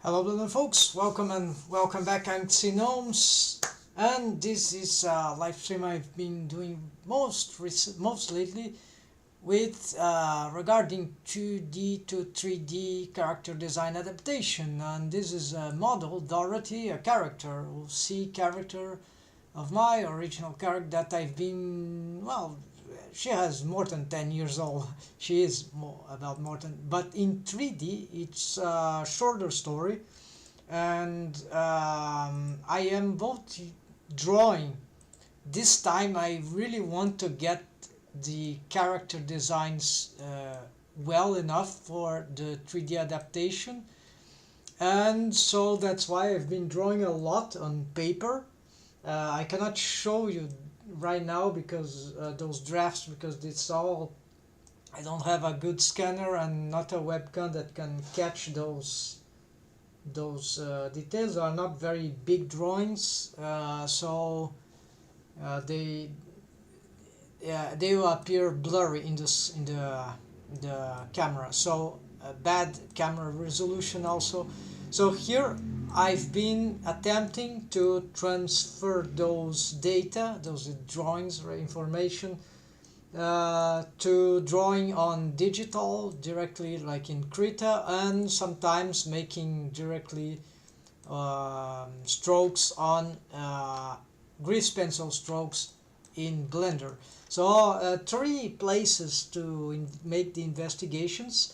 Hello little folks, welcome back. I'm Pxy-VERSE and this is a live stream I've been doing most lately with regarding 2D to 3D character design adaptation. And this is a model, Dorothy, a character, C character of my original character that I've been, well, she has more than 10 years old. She is more than, but in 3D it's a shorter story, and I am both drawing. This time I really want to get the character designs well enough for the 3D adaptation, and so that's why I've been drawing a lot on paper. I cannot show you right now because those drafts, because it's all, I don't have a good scanner and not a webcam that can catch those details. Are not very big drawings, so they will appear blurry in the camera, so bad camera resolution also. So here I've been attempting to transfer those data, those drawings or information, to drawing on digital directly, like in Krita, and sometimes making directly strokes on grease pencil strokes in Blender. So three places to make the investigations.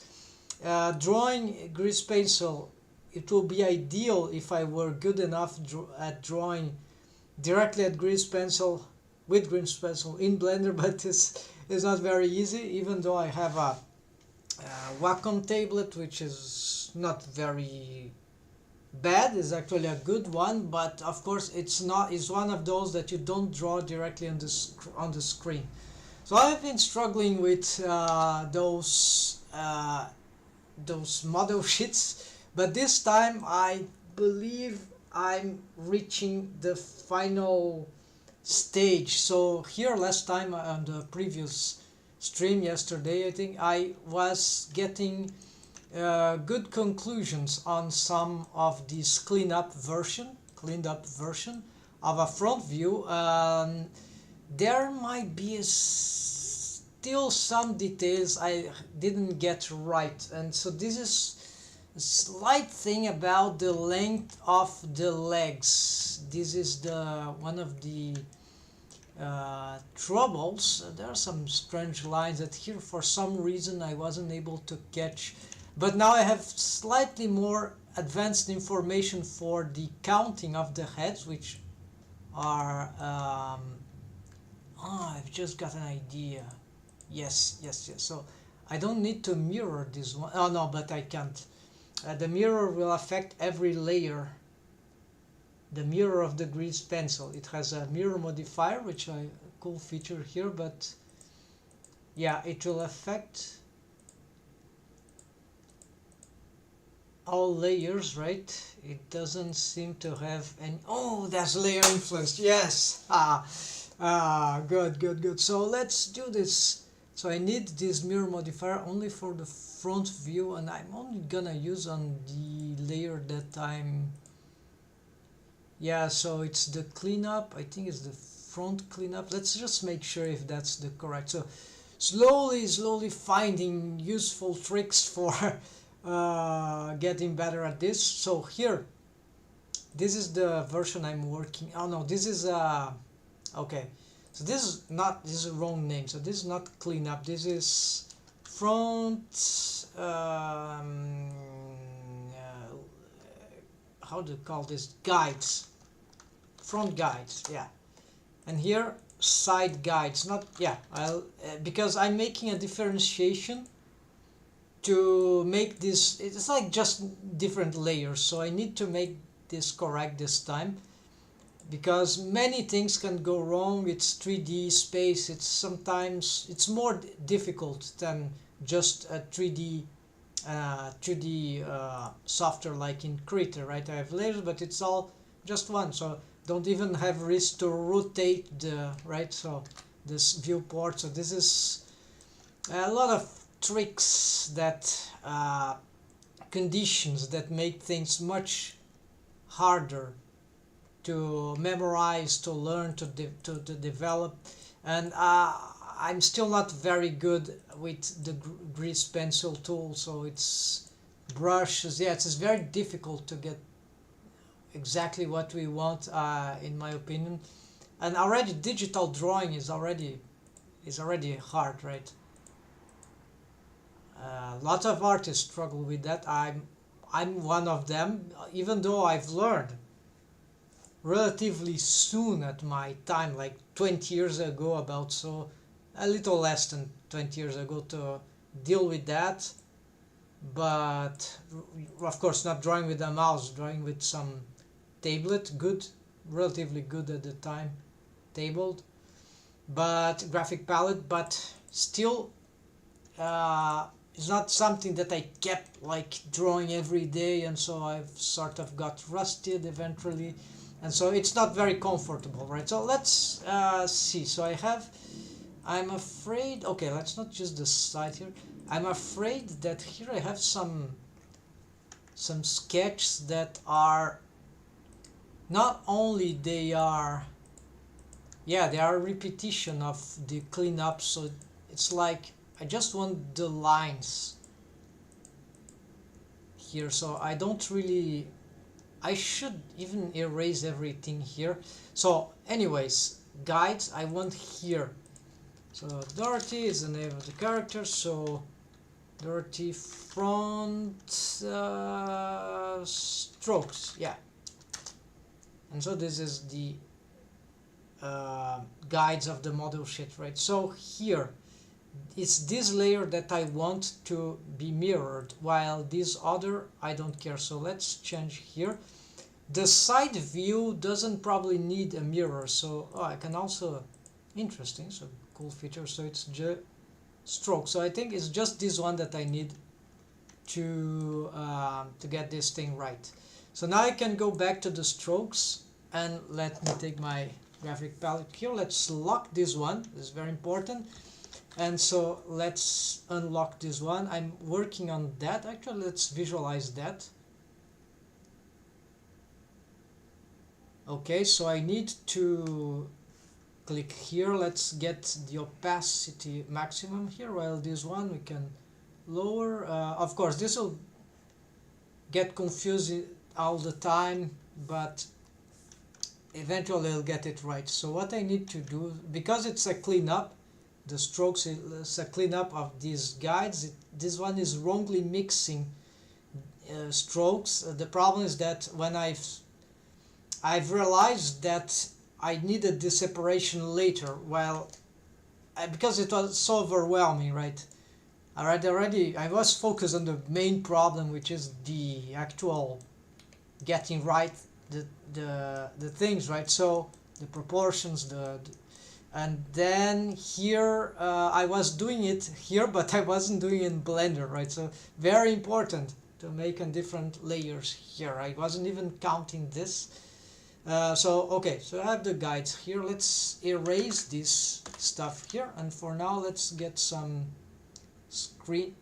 Drawing grease pencil, it will be ideal if I were good enough at drawing directly at grease pencil, with grease pencil in Blender, but it's not very easy, even though I have a Wacom tablet, which is not very bad. It's actually a good one, but of course it's one of those that you don't draw directly on the screen. So I've been struggling with those model sheets, but this time I believe I'm reaching the final stage. So here last time on the previous stream yesterday, I think I was getting good conclusions on some of this cleaned up version of a front view. There might be still some details I didn't get right, and so this is a slight thing about the length of the legs. This is one of the troubles. There are some strange lines that here for some reason I wasn't able to catch, but now I have slightly more advanced information for the counting of the heads, which are I've just got an idea. Yes. So I don't need to mirror this one. Oh no, but I can't. The mirror will affect every layer. The mirror of the grease pencil, it has a mirror modifier, which is a cool feature here, but yeah, it will affect all layers, right? It doesn't seem to have any. Oh, that's layer influence. Yes. Good. So let's do this. So I need this mirror modifier only for the front view, and I'm only gonna use on the layer that I'm. Yeah, so it's the cleanup. I think it's the front cleanup. Let's just make sure if that's the correct. So slowly finding useful tricks for getting better at this. So here, this is the version I'm working. Oh no, this is okay. So this is a wrong name. So this is not cleanup. This is front. How do you call this? Guides. Front guides. Yeah. And here side guides. Not, yeah. Because I'm making a differentiation to make this. It's like just different layers. So I need to make this correct this time, because many things can go wrong. It's 3D space. It's more difficult than just a 3D software like in Krita, right? I have layers, but it's all just one, so don't even have risk to rotate so this viewport. So this is a lot of tricks that conditions that make things much harder to memorize, to learn, to develop. And I'm still not very good with the grease pencil tool, so it's brushes. Yeah, it's very difficult to get exactly what we want, in my opinion. And already digital drawing is already hard, right? Lots of artists struggle with that. I'm one of them, even though I've learned relatively soon at my time, like 20 years ago, about, so a little less than 20 years ago, to deal with that. But of course not drawing with a mouse, drawing with some tablet, relatively good at the time, tabled, but graphic palette, but still it's not something that I kept like drawing every day, and so I've sort of got rusted eventually, and so it's not very comfortable, right? So let's see. So I'm afraid, okay, let's not use the side here. I'm afraid that here I have some sketches that are not only they are repetition of the cleanup, so it's like I just want the lines here, so I don't really, I should even erase everything here. So anyways, guides, I want here, so Dorothy is the name of the character, so Dorothy front strokes, yeah. And so this is the guides of the model sheet, right? So here it's this layer that I want to be mirrored, while this other I don't care. So let's change here. The side view doesn't probably need a mirror, so I can also, interesting, so cool feature. So it's just stroke, so I think it's just this one that I need to get this thing right. So now I can go back to the strokes, and let me take my graphic palette here. Let's lock this one, this is very important. And so let's unlock this one. I'm working on that. Actually, let's visualize that. Okay, so I need to click here. Let's get the opacity maximum here, while this one we can lower. Of course, this will get confusing all the time, but eventually I'll get it right. So what I need to do, because it's a cleanup, the strokes is a cleanup of these guides, this one is wrongly mixing strokes. The problem is that when I've realized that I needed this separation later, while because it was so overwhelming, right? I was focused on the main problem, which is the actual getting right the things, right? So the proportions, and then here I was doing it here, but I wasn't doing it in Blender, right? So very important to make on different layers here. I wasn't even counting this. So okay, so I have the guides here. Let's erase this stuff here, and for now let's get some screen.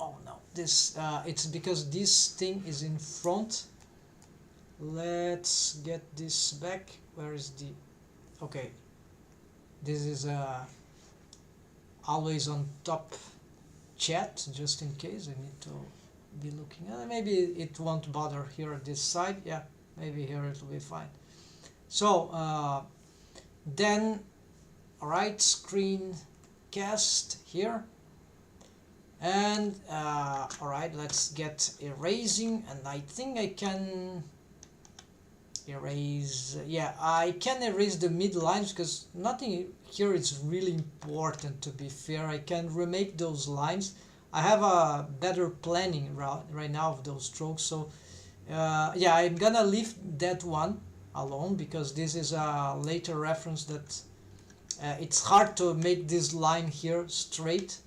Oh no, this it's because this thing is in front. Let's get this back. Where is the, okay, this is always on top chat, just in case I need to be looking at it. Maybe it won't bother here at this side. Yeah, maybe here it will be fine. So then, all right, screen cast here, and all right, let's get erasing, and I think I can erase, yeah, I can erase the mid lines because nothing here is really important, to be fair. I can remake those lines. I have a better planning right now of those strokes, so yeah, I'm gonna leave that one alone because this is a later reference that it's hard to make this line here straight.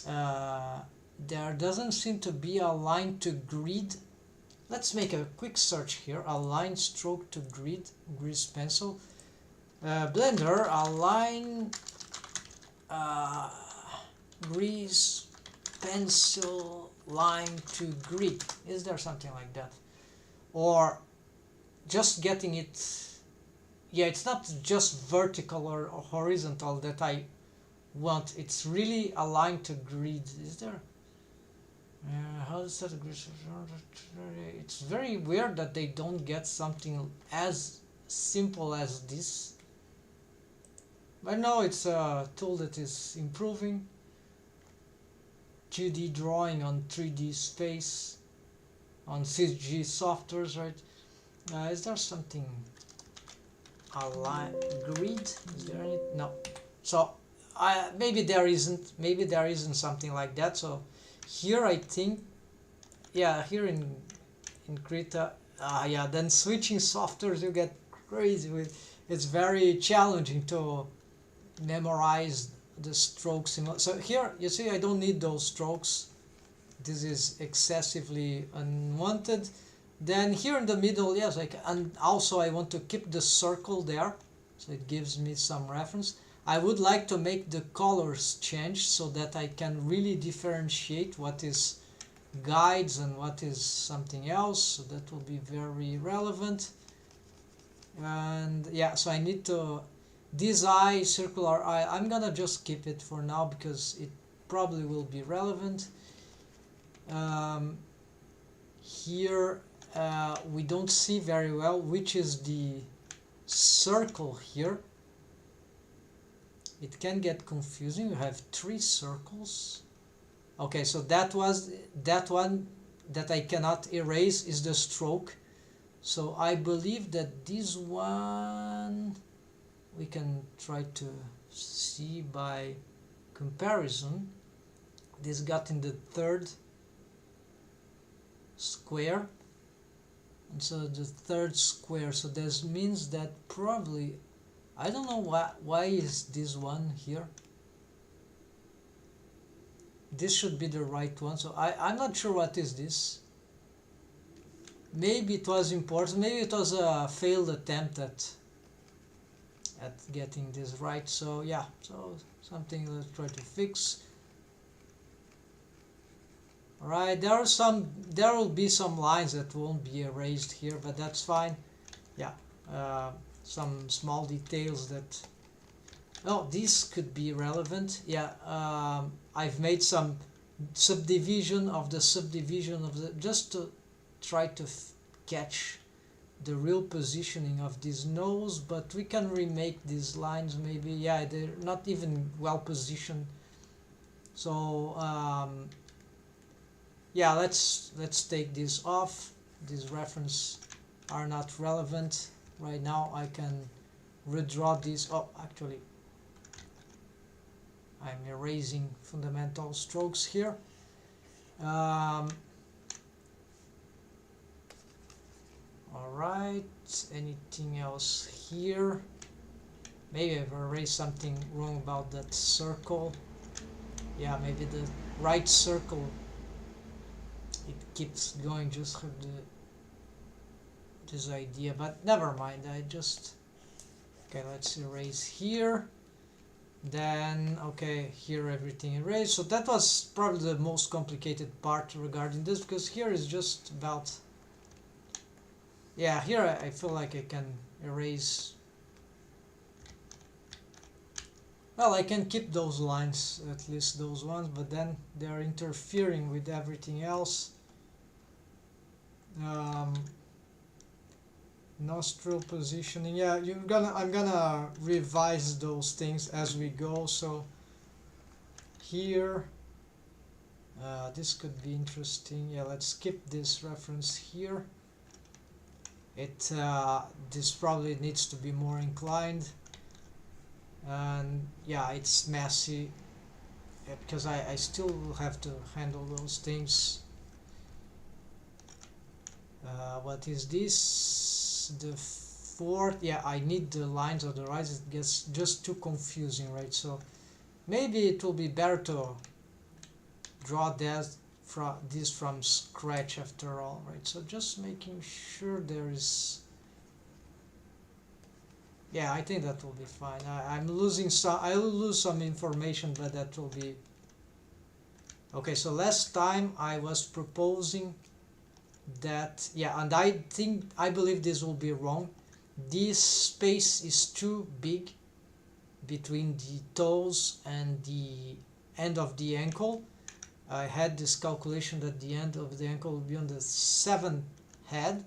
There doesn't seem to be a line to grid. Let's make a quick search here. Align stroke to grid, grease pencil. Blender, align grease pencil line to grid. Is there something like that? Or just getting it, yeah, it's not just vertical or horizontal that I want, it's really aligned to grid. Is there? How is that? It's very weird that they don't get something as simple as this. But no, it's a tool that is improving 2D drawing on 3D space on CG softwares, right? Is there something align grid? Is there any? No. So maybe there isn't. Maybe there isn't something like that. So here I think, yeah, here in Krita, yeah. Then switching softwares, you get crazy with. It's very challenging to memorize the strokes. So here you see I don't need those strokes. This is excessively unwanted. Then here in the middle, yes, and also I want to keep the circle there, so it gives me some reference. I would like to make the colors change so that I can really differentiate what is guides and what is something else. So that will be very relevant. And yeah, so I need to, this eye, circular eye, I'm gonna just keep it for now because it probably will be relevant. Here we don't see very well which is the circle here. It can get confusing. You have 3 circles. Okay, so that one that I cannot erase is the stroke. So I believe that this one we can try to see by comparison. This got in the 3rd square, and so the 3rd square, so this means that probably, I don't know why is this one here. This should be the right one, so I'm not sure what is this. Maybe it was important, maybe it was a failed attempt at getting this right. So yeah, so something let's try to fix. Alright, there will be some lines that won't be erased here, but that's fine. Yeah, some small details that, oh, this could be relevant. Yeah, I've made some subdivision of the just to try to catch the real positioning of this nose, but we can remake these lines maybe. Yeah, they're not even well positioned. So yeah, let's take this off. These references are not relevant right now. I can redraw these. Oh, actually I'm erasing fundamental strokes here. Alright, anything else here? Maybe I've erased something wrong about that circle. Yeah, maybe the right circle, it keeps going just with this idea, but never mind. Okay, let's erase here. Then okay, here everything erased. So that was probably the most complicated part regarding this, because here is just about, yeah, here I feel like I can erase. Well, I can keep those lines, at least those ones, but then they are interfering with everything else. Nostril positioning, yeah, I'm gonna revise those things as we go. So here, this could be interesting. Yeah, let's skip this reference here. This probably needs to be more inclined, and yeah, it's messy because I still will have to handle those things. What is this? The 4th. Yeah, I need the lines, otherwise it gets just too confusing, right? So maybe it will be better to draw this from scratch after all, right? So just making sure there is, yeah, I think that will be fine. I will lose some information, but that will be Okay, so last time I was proposing that, yeah, and I believe this will be wrong. This space is too big between the toes and the end of the ankle. I had this calculation that the end of the ankle will be on the 7th head.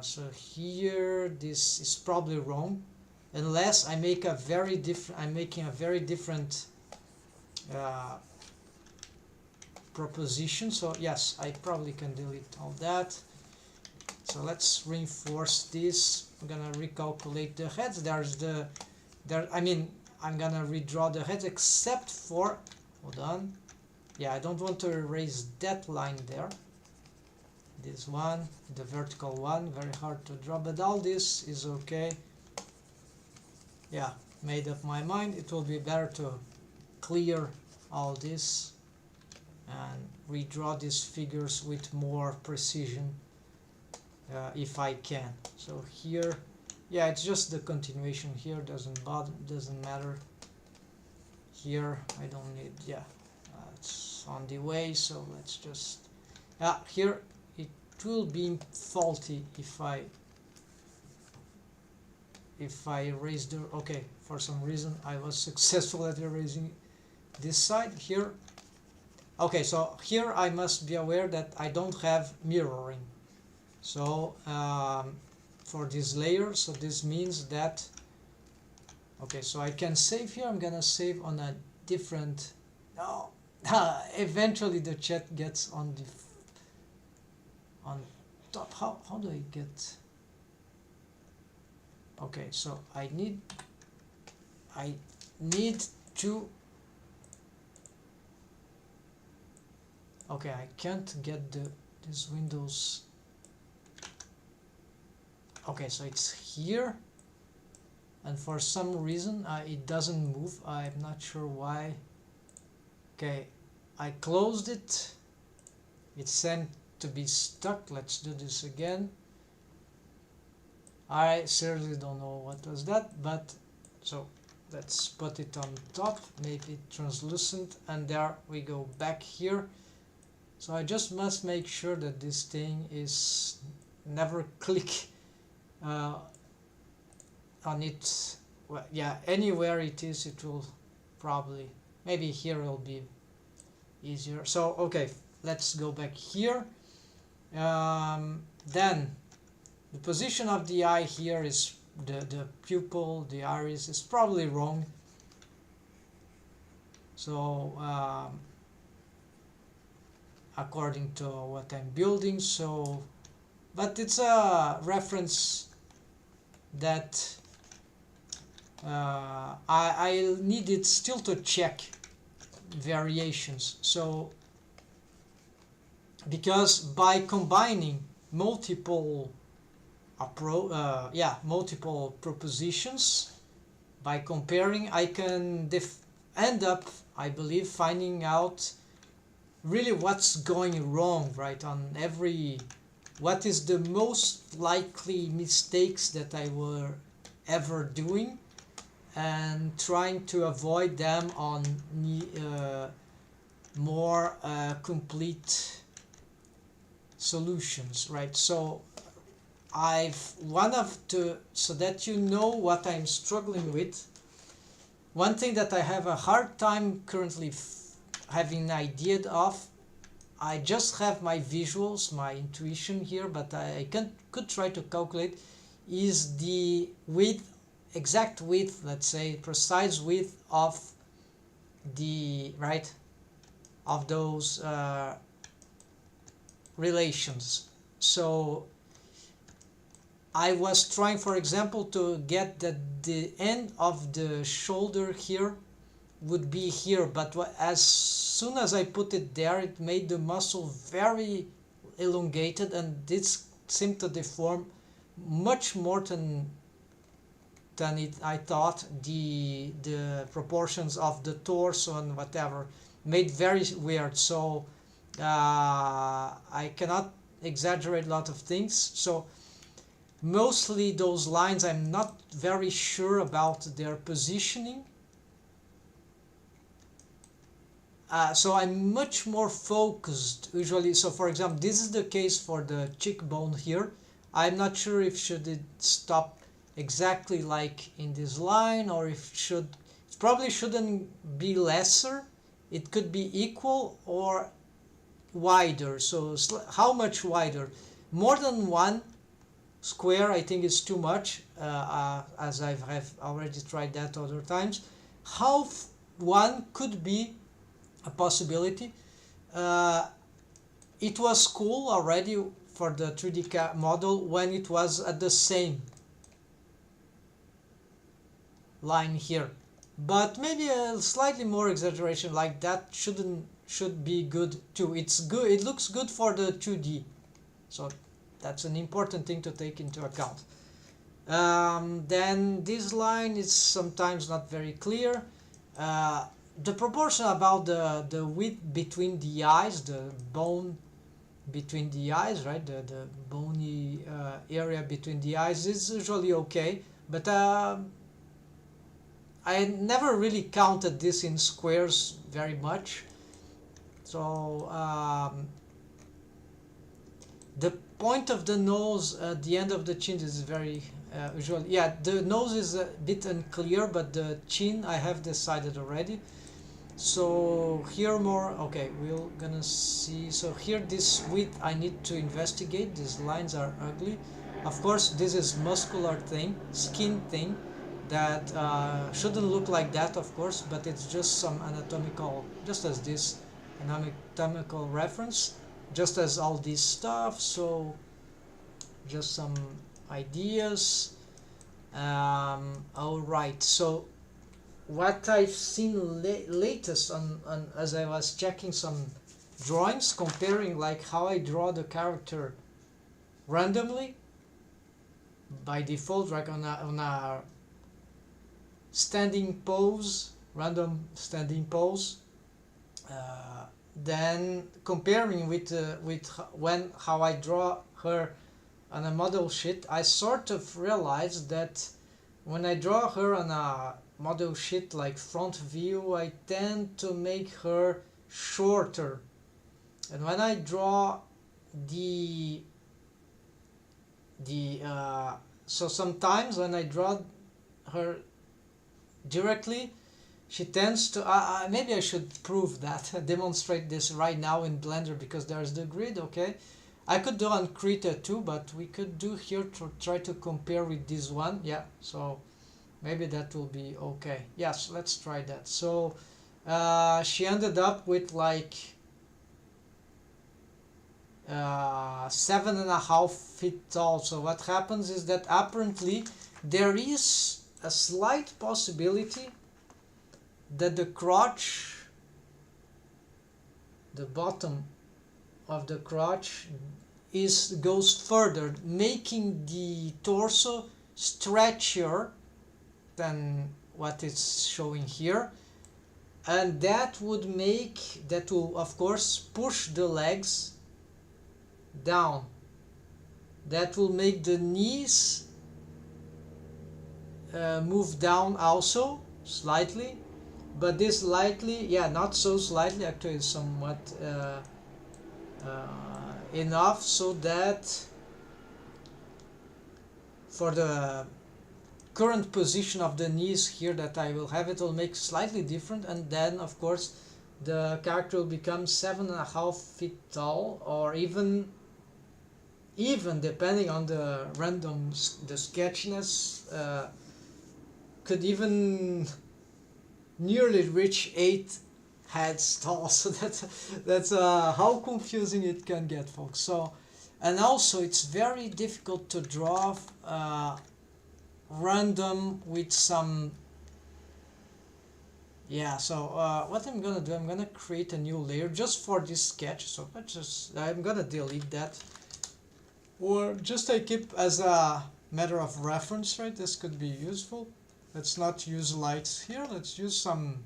So here this is probably wrong, unless I make a very different. I'm making a very different proposition. So yes, I probably can delete all that. So let's reinforce this. I'm gonna recalculate the heads. I'm gonna redraw the heads except for, hold on, yeah, I don't want to erase that line there. This one, the vertical one, very hard to draw, but all this is okay. Yeah, made up my mind. It will be better to clear all this and redraw these figures with more precision if I can. So here, yeah, it's just the continuation here, doesn't matter. Here I don't need, yeah, it's on the way, so let's just, here it will be faulty if I erase the, okay, for some reason I was successful at erasing this side here. Okay, so here I must be aware that I don't have mirroring. So for this layer, so this means that, okay, so I can save here. I'm gonna save on a different, no, eventually the chat gets on the on top. How do I get, okay, so I need to, okay, I can't get these windows. Okay, so it's here, and for some reason it doesn't move. I'm not sure why. Okay, I closed it. It's sent to be stuck. Let's do this again. I seriously don't know what was that, but so let's put it on top, make it translucent, and there we go back here. So I just must make sure that this thing is never click on it. Well, yeah, anywhere it is, it will probably, maybe here will be easier. So okay, let's go back here. Then the position of the eye here is the pupil, the iris is probably wrong. So according to what I'm building, so, but it's a reference that I needed still to check variations. So because by combining multiple multiple propositions, by comparing, I can end up, I believe, finding out really what's going wrong, right, on every, what is the most likely mistakes that I were ever doing, and trying to avoid them on more complete solutions, right? So so that you know what I'm struggling with, one thing that I have a hard time currently having an idea of, I just have my visuals, my intuition here, but I could try to calculate, is the width, exact width, let's say precise width of the, right, of those relations. So I was trying, for example, to get that the end of the shoulder here would be here, but as soon as I put it there, it made the muscle very elongated, and this seemed to deform much more than I thought. The proportions of the torso and whatever made very weird. So I cannot exaggerate a lot of things. So mostly those lines, I'm not very sure about their positioning. so I'm much more focused usually. So for example, this is the case for the cheekbone here. I'm not sure if should it stop exactly like in this line, or if it probably shouldn't be lesser. It could be equal or wider. So how much wider? More than one square I think is too much, as I have already tried that other times. Half one could be a possibility. It was cool already for the 3D model when it was at the same line here, but maybe a slightly more exaggeration like that should be good too. It's good, it looks good for the 2D, so that's an important thing to take into account. Then this line is sometimes not very clear. The proportion about the width between the eyes, the bone between the eyes, right, the bony area between the eyes is usually okay, but I never really counted this in squares very much. So the point of the nose at the end of the chin is very usual. Yeah, the nose is a bit unclear, but the chin I have decided already. So here more, okay, we're gonna see. So here this width I need to investigate. These lines are ugly. Of course, this is muscular thing, skin thing that shouldn't look like that, of course, but it's just some anatomical, just as this anatomical reference, just as all this stuff. So just some ideas. All right, so what I've seen latest on as I was checking some drawings, comparing like how I draw the character randomly by default, like on a standing pose, random standing pose, then comparing with how I draw her on a model sheet, I sort of realized that when I draw her on a model sheet like front view, I tend to make her shorter, and when I draw so sometimes when I draw her directly, she tends to maybe I should prove that demonstrate this right now in Blender, because there's the grid. Okay, I could do on Krita too, but we could do here to try to compare with this one. Yeah, so maybe that will be okay. Yes, let's try that. So she ended up with like 7.5 feet tall. So what happens is that apparently there is a slight possibility that the crotch, the bottom of the crotch goes further, making the torso stretchier than what is showing here, and that will of course push the legs down. That will make the knees move down also slightly, but this slightly, yeah, not so slightly, actually is somewhat enough so that for the current position of the knees here that I will have, it will make slightly different, and then of course the character will become 7.5 feet tall, or even depending on the sketchiness, could even nearly reach 8 heads tall. So that's how confusing it can get, folks. So, and also it's very difficult to draw random with some, yeah. So what I'm gonna do, I'm gonna create a new layer just for this sketch. So I'm gonna delete that, or just take it as a matter of reference, right? This could be useful. Let's not use lights here. Let's use some,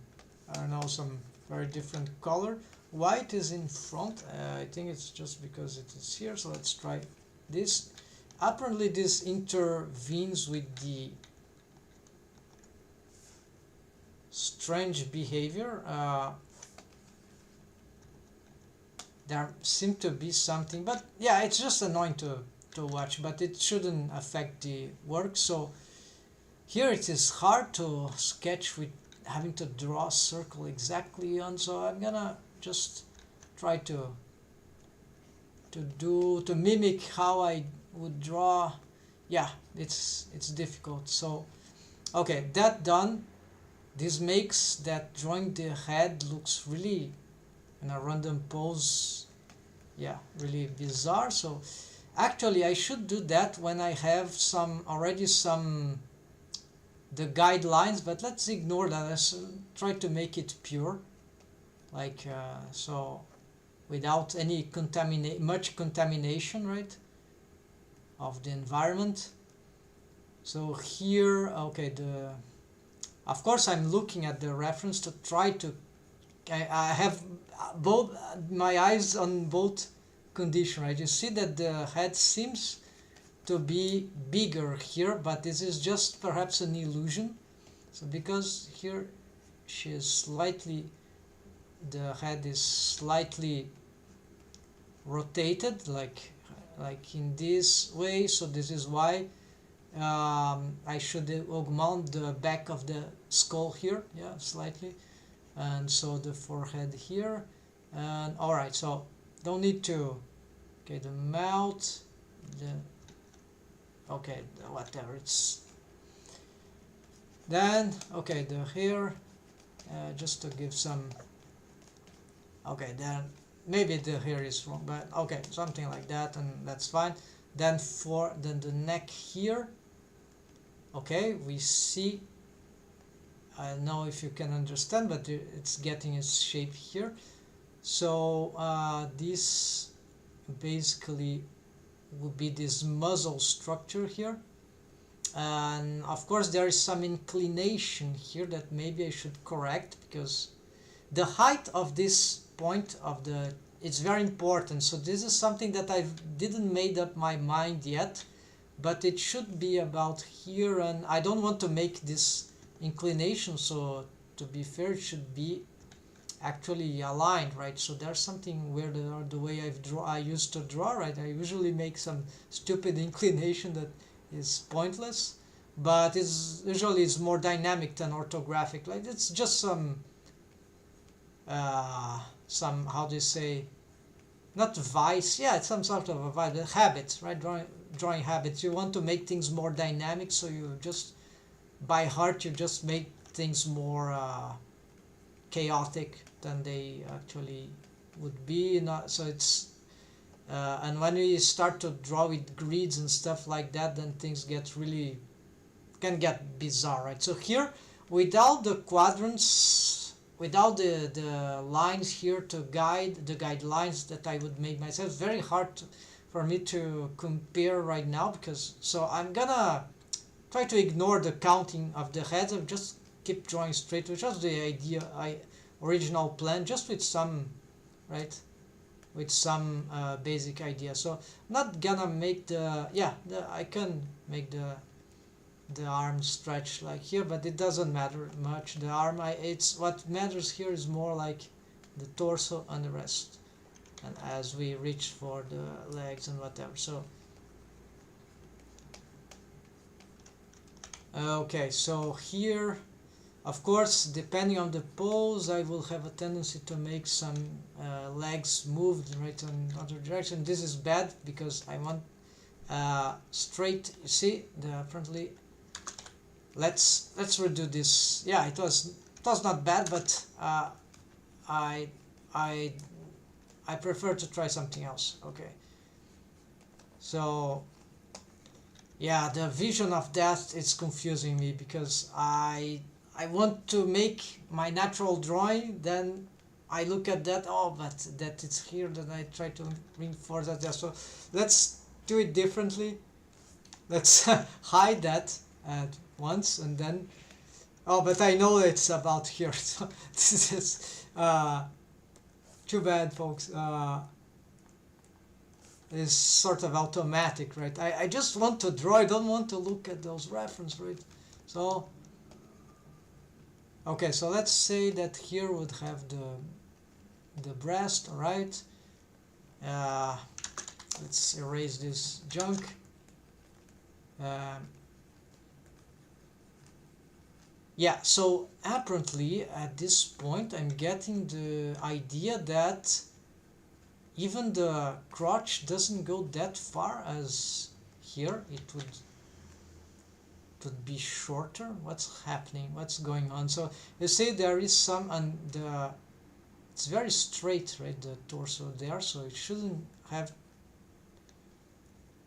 I don't know, some very different color. White is in front. I think it's just because it is here. So let's try this. Apparently this intervenes with the strange behavior. there seemed to be something, but yeah, it's just annoying to watch, but it shouldn't affect the work. So here it is hard to sketch with having to draw a circle exactly on, so I'm gonna just try to mimic how I would draw. Yeah, it's difficult. So okay, that done. This makes that drawing the head looks really in a random pose, yeah, really bizarre. So actually I should do that when I have already some the guidelines, but let's ignore that. Let's try to make it pure, like so, without any much contamination, right, of the environment. So here, okay, of course I'm looking at the reference to try to I have both my eyes on both condition, right? You see that the head seems to be bigger here, but this is just perhaps an illusion. So because here she is slightly, the head is slightly rotated, like in this way. So this is why I should augment the back of the skull here, yeah, slightly, and so the forehead here, and all right. So don't need to. Okay, the mouth, okay, whatever it's. Then okay, the hair, just to give some. Okay, then maybe the hair is wrong, but okay, something like that, and that's fine. Then the neck here. Okay, we see. I don't know if you can understand, but it's getting its shape here. So this basically would be this muzzle structure here, and of course there is some inclination here that maybe I should correct, because the height of this point of the, it's very important. So this is something that I didn't made up my mind yet, but it should be about here, and I don't want to make this inclination, so to be fair it should be actually aligned, right? So there's something weird about the way I used to draw, right? I usually make some stupid inclination that is pointless, but it's usually it's more dynamic than orthographic. Like it's just some how do you say, not vice, yeah, it's some sort of a vice, habits, right? Drawing habits. You want to make things more dynamic, so you just by heart you just make things more chaotic than they actually would be. Not so it's and when we start to draw with grids and stuff like that, then things can get bizarre, right? So here, without the quadrants, without the lines here to guide the guidelines that I would make myself, it's very hard for me to compare right now, because so I'm gonna try to ignore the counting of the heads and just keep drawing straight, which was the original plan, just with some, right, with some basic idea. So not gonna make I can make the arm stretch like here, but it doesn't matter much. The arm, it's what matters here is more like the torso and the rest, and as we reach for the legs and whatever. So okay, so here, of course, depending on the pose, I will have a tendency to make some legs moved right in other direction. This is bad because I want straight. You see the frontally. Let's redo this. Yeah, it was not bad, but I prefer to try something else. Okay. So yeah, the vision of that is confusing me, because I want to make my natural drawing, then I look at that, oh, but that it's here, then I try to reinforce that there. So let's do it differently. Let's hide that at once, and then, oh, but I know it's about here, so this is too bad, folks. It's sort of automatic, right? I just want to draw, I don't want to look at those references, right? So okay, so let's say that here would have the breast, all right? let's erase this junk. Yeah, so apparently at this point I'm getting the idea that even the crotch doesn't go that far as here. It would be shorter. What's happening? What's going on? So you see there is some, and it's very straight, right, the torso there, so it shouldn't have.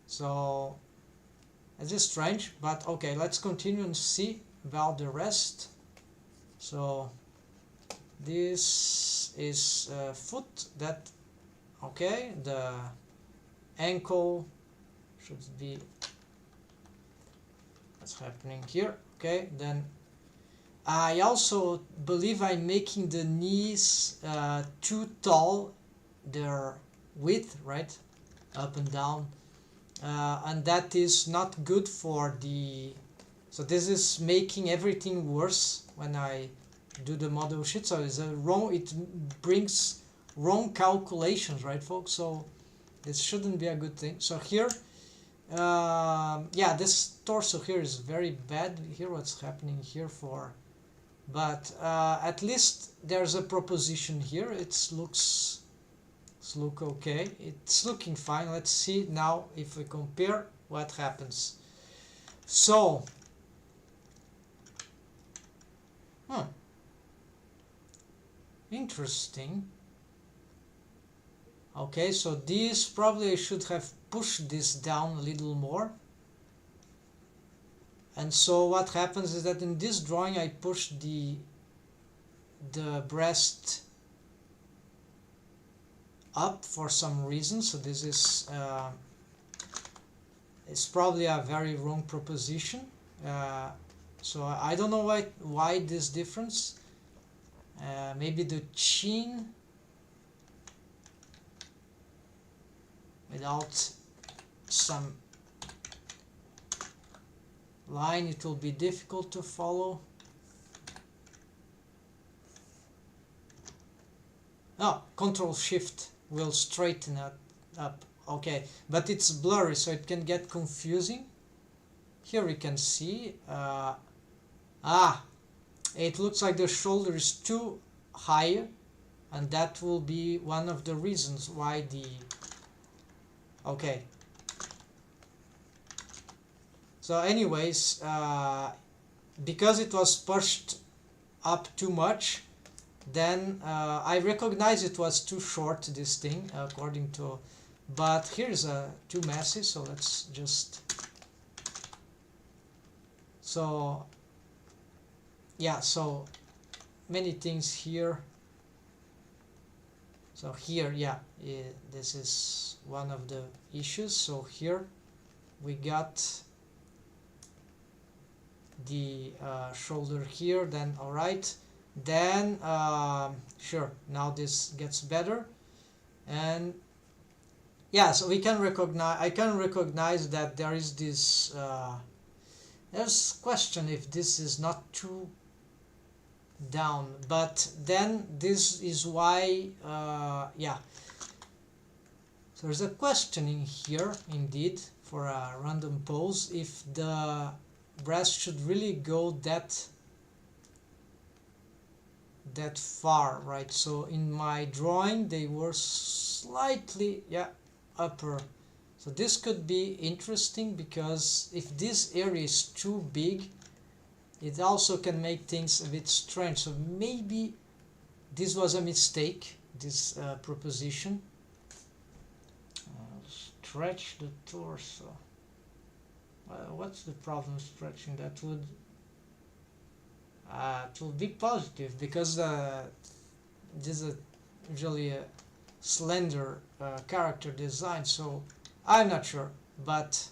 So it's just strange, but okay, let's continue and see about the rest. So this is foot, that okay, the ankle should be, what's happening here? Okay, then I also believe I'm making the knees too tall, their width, right, up and down, and that is not good for the, so this is making everything worse when I do the model sheet. So it's a wrong, it brings wrong calculations, right folks? So this shouldn't be a good thing. So here, yeah, this torso here is very bad here, what's happening here for, but at least there's a proposition here. It's look okay, it's looking fine. Let's see now if we compare what happens. So interesting. Okay, so this probably I should have pushed this down a little more. And so what happens is that in this drawing I pushed the breast up for some reason. So this is it's probably a very wrong proposition. So I don't know why this difference. Maybe the chin without some line, it will be difficult to follow. Oh, Control Shift will straighten it up. Okay, but it's blurry, so it can get confusing. Here we can see it looks like the shoulder is too high, and that will be one of the reasons why the, okay. So anyways, because it was pushed up too much, then I recognize it was too short, this thing, according to, but here's too messy, so let's just, so yeah, so many things here. So here, yeah, this is one of the issues. So here we got the shoulder here, then all right, then sure, now this gets better. And yeah, so we can recognize, I can recognize that there is this there's question if this is not too down, but then this is why yeah, so there's a questioning here indeed for a random pose, if the breast should really go that far, right? So in my drawing they were slightly, yeah, upper. So this could be interesting, because if this area is too big, it also can make things a bit strange. So maybe this was a mistake, this proposition. Stretch the torso. What's the problem stretching? That would it will be positive, because this is usually a slender character design, so I'm not sure, but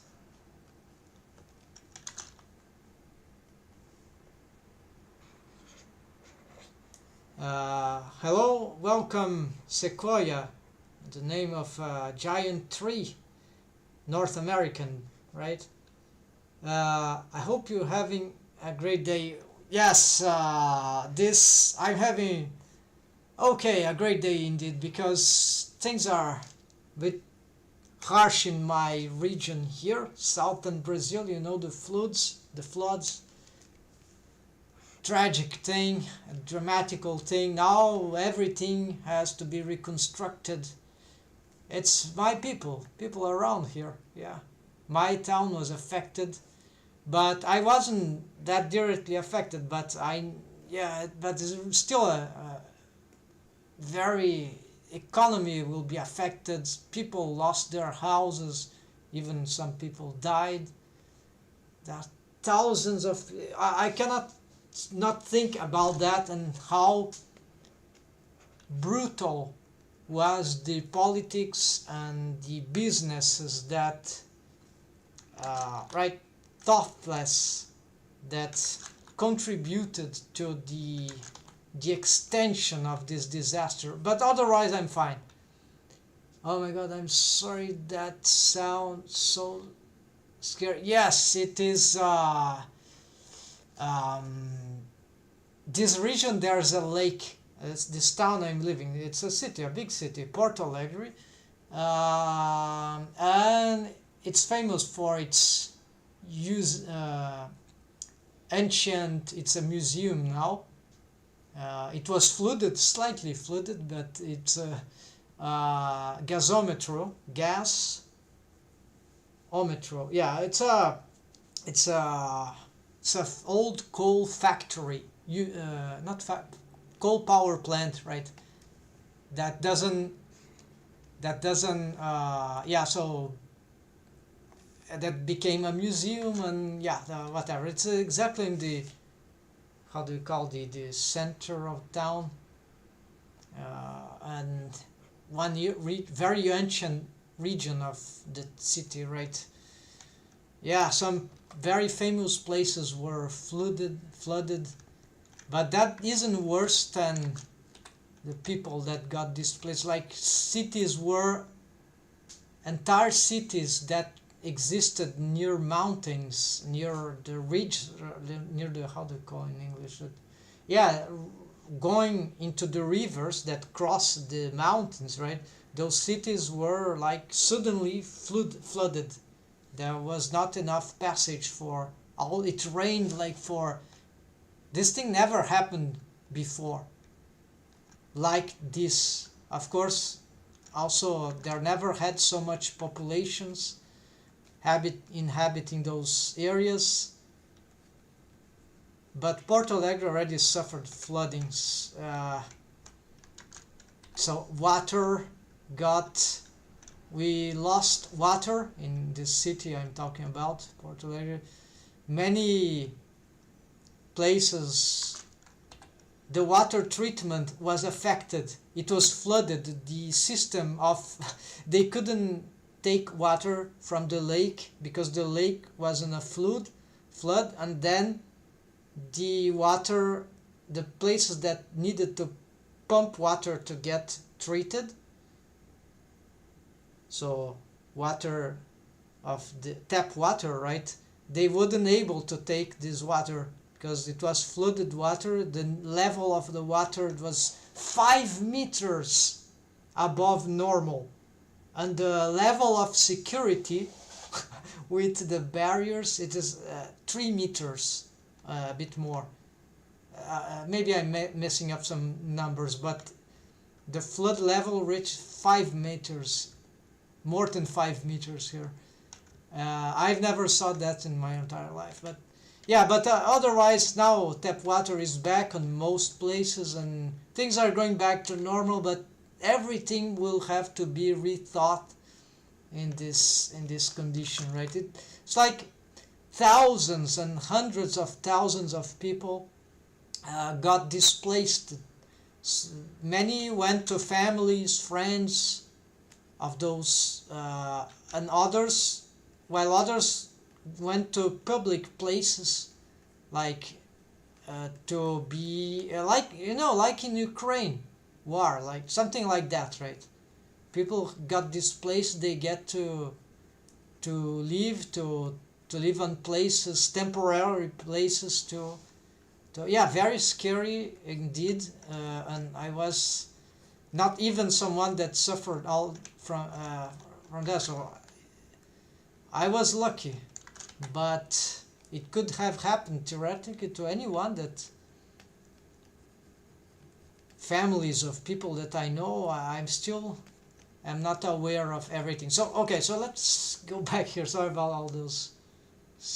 hello, welcome Sequoia, the name of a giant tree, North American, right? I hope you're having a great day. Yes, I'm having a great day indeed, because things are bit harsh in my region here, southern Brazil. You know, the floods, tragic thing, a dramatical thing. Now everything has to be reconstructed. It's my people around here. Yeah, my town was affected, but I wasn't that directly affected. But but it's still a very economy will be affected. People lost their houses, even some people died. There are thousands of I cannot not think about that, and how brutal was the politics and the businesses that right, thoughtless, that contributed to the extension of this disaster. But otherwise I'm fine. Oh my god, I'm sorry, that sounds so scary. Yes, it is this region. There's a lake. It's this town I'm living. It's a city, a big city, Porto Alegre, and it's famous for its ancient. It's a museum now. It was flooded, slightly flooded, but it's a gasometro, gasometro. Yeah, it's a old coal factory. Coal power plant, right? That doesn't. So that became a museum, and whatever. It's exactly in the, how do you call, the center of town, and very ancient region of the city, right? Yeah, some very famous places were flooded, but that isn't worse than the people that got displaced. Like entire cities that existed near mountains, near the ridge, near the, how do you call in English? Going into the rivers that cross the mountains, right? Those cities were like suddenly flooded. There was not enough passage for all. It rained like for. This thing never happened before. Like this, of course. Also, there never had so much populations inhabiting those areas. But Porto Alegre already suffered floodings. So we lost water in this city I'm talking about, Porto Alegre. Many places, the water treatment was affected. It was flooded. The system of they couldn't take water from the lake because the lake was in a flood, and then the places that needed to pump water to get treated. So water of the tap water, right? They wouldn't able to take this water because it was flooded water. The level of the water was 5 meters above normal, and the level of security with the barriers, it is 3 meters, a bit more. Maybe I'm messing up some numbers, but the flood level reached 5 meters, more than 5 meters here. I've never saw that in my entire life, but otherwise now tap water is back on most places and things are going back to normal, but everything will have to be rethought in this condition, right? It's like thousands and hundreds of thousands of people got displaced. Many went to families, friends of those, and others, while others went to public places, like to be like in Ukraine war, like something like that, right? People got displaced. They get to live on places, temporary places very scary indeed. And I was not even someone that suffered all from that. So I was lucky, but it could have happened theoretically to anyone. That families of people that I know, I'm not aware of everything. So okay, so let's go back here. Sorry about all those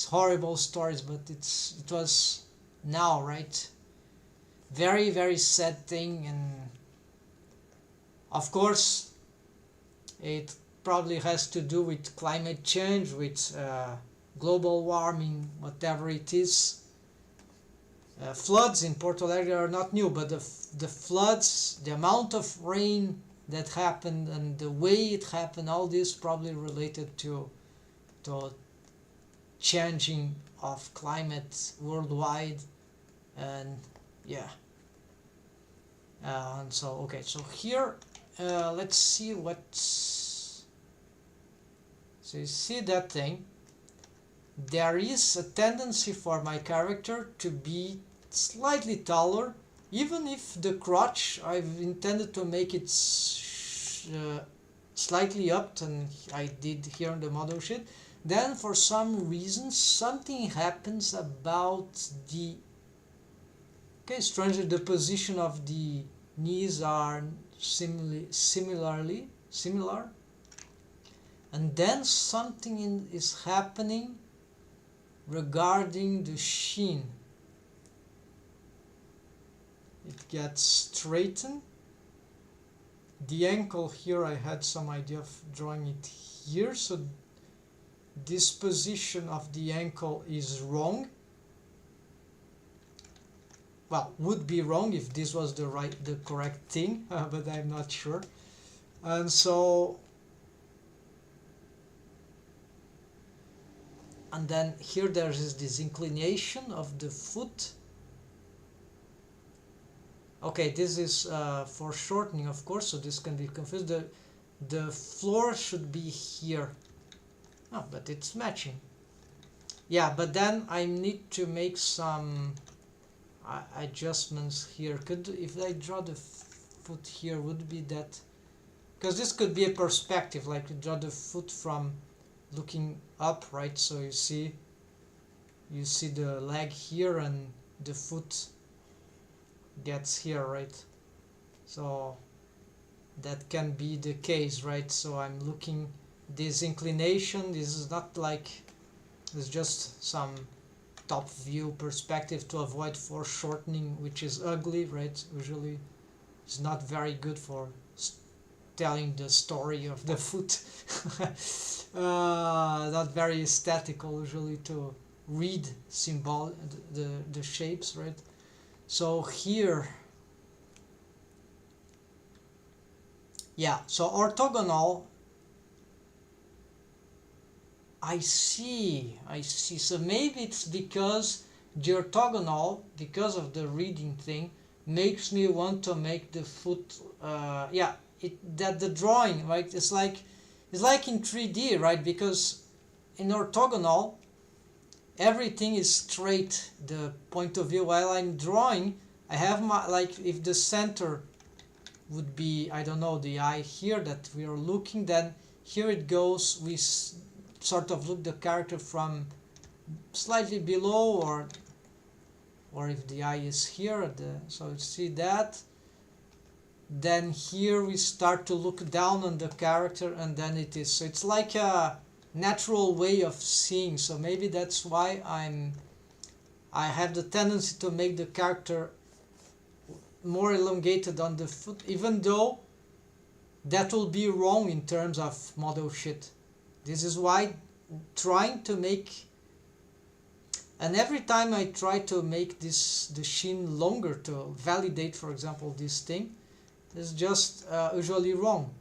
horrible stories, but it was now, right? Very, very sad thing, and of course it probably has to do with climate change, with global warming, whatever it is. Floods in Porto Alegre are not new, but the floods, the amount of rain that happened and the way it happened, all this probably related to changing of climate worldwide. And yeah, and so okay, so here let's see what's, so you see that thing. There is a tendency for my character to be slightly taller, even if the crotch I've intended to make it slightly up than I did here in the model sheet. Then for some reason something happens about the, okay, strangely the position of the knees are similar, and then something is happening regarding the shin. It gets straightened. The ankle here, I had some idea of drawing it here, so this position of the ankle is wrong. Well, would be wrong if this was the correct thing, but I'm not sure. And so, and then here there is this inclination of the foot. Okay, this is foreshortening, of course, so this can be confused. The floor should be here. Oh, but it's matching. Yeah, but then I need to make some adjustments here. If I draw the foot here, would be that, because this could be a perspective, like you draw the foot from looking up, right? So you see the leg here and the foot gets here, right? So that can be the case, right? So I'm looking this inclination. This is not like, it's just some top view perspective to avoid foreshortening, which is ugly, right? Usually it's not very good for telling the story of the foot. Not very aesthetical usually to read the shapes, right? So here, yeah, so orthogonal, I see. So maybe it's because the orthogonal, because of the reading thing, makes me want to make the foot, yeah, that the drawing, right? It's like in 3D, right? Because in orthogonal, everything is straight, the point of view. While I'm drawing, I have my, like, if the center would be, I don't know, the eye here that we are looking, then here it goes, we sort of look the character from slightly below, or if the eye is here, so you see that, then here we start to look down on the character, and then it is, so it's like a natural way of seeing. So maybe that's why I have the tendency to make the character more elongated on the foot, even though that will be wrong in terms of model sheet. This is why trying to make, and every time I try to make the shin longer to validate, for example, this thing, is just usually wrong.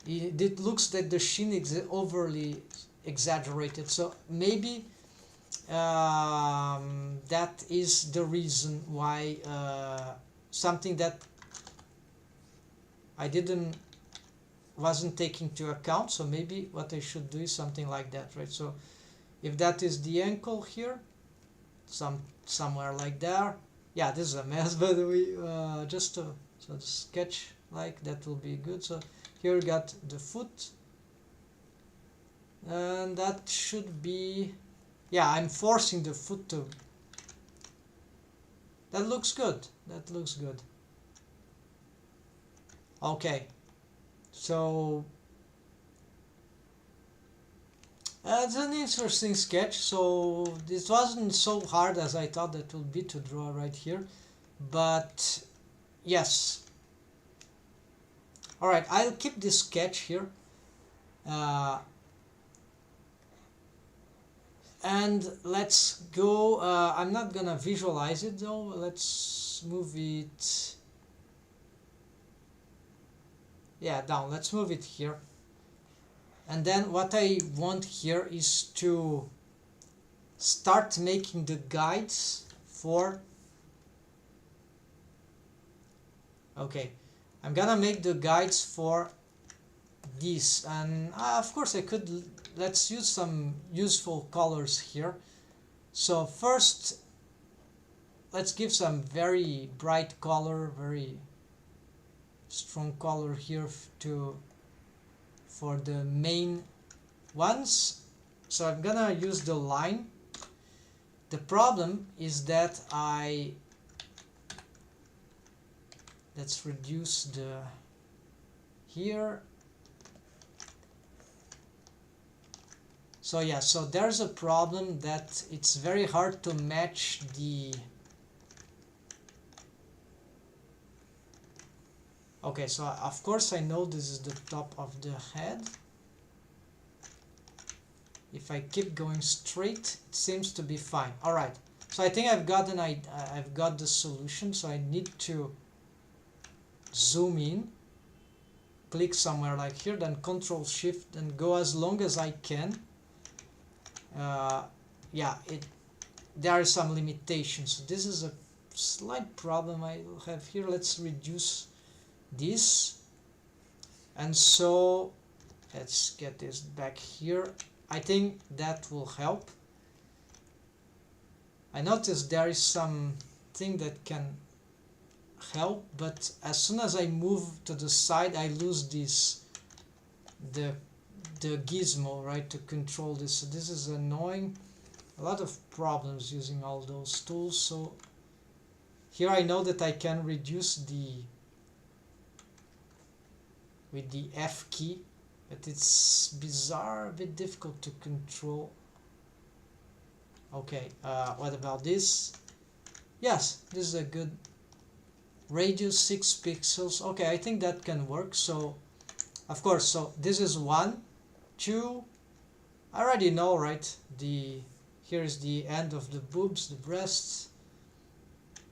It looks that the shin is overly exaggerated. So maybe that is the reason why something that I wasn't taking into account. So maybe what I should do is something like that, right? So if that is the ankle here, somewhere like there. Yeah, this is a mess, by the way. So so the sketch like that will be good. So here we got the foot, and that should be, yeah, I'm forcing the foot to, that looks good, that looks good. Okay, so it's an interesting sketch. So this wasn't so hard as I thought it would be to draw right here, but yes. Alright, I'll keep this sketch here, and let's go. I'm not gonna visualize it though, let's move it, yeah, down. Let's move it here. And then what I want here is to start making the guides for, okay, I'm gonna make the guides for these, and of course I could, let's use some useful colors here. So first let's give some very bright color, very strong color here for the main ones. So I'm gonna use the line. The problem is that let's reduce the here. So yeah, so there's a problem that it's very hard to match the, okay, so of course I know this is the top of the head. If I keep going straight, it seems to be fine. Alright, so I think I've got the solution. So I need to zoom in, click somewhere like here, then Control Shift and go as long as I can. Yeah, there are some limitations. So this is a slight problem I have here. Let's reduce this, and so let's get this back here. I think that will help. I noticed there is something that can help, but as soon as I move to the side I lose this, the gizmo, right, to control this. So this is annoying. A lot of problems using all those tools. So here I know that I can reduce with the F key, but it's bizarre, a bit difficult to control. Okay, what about this? Yes, this is a good radius, 6 pixels. Okay, I think that can work. So of course, so this is 1, 2, I already know, right? Here is the end of the boobs, the breasts,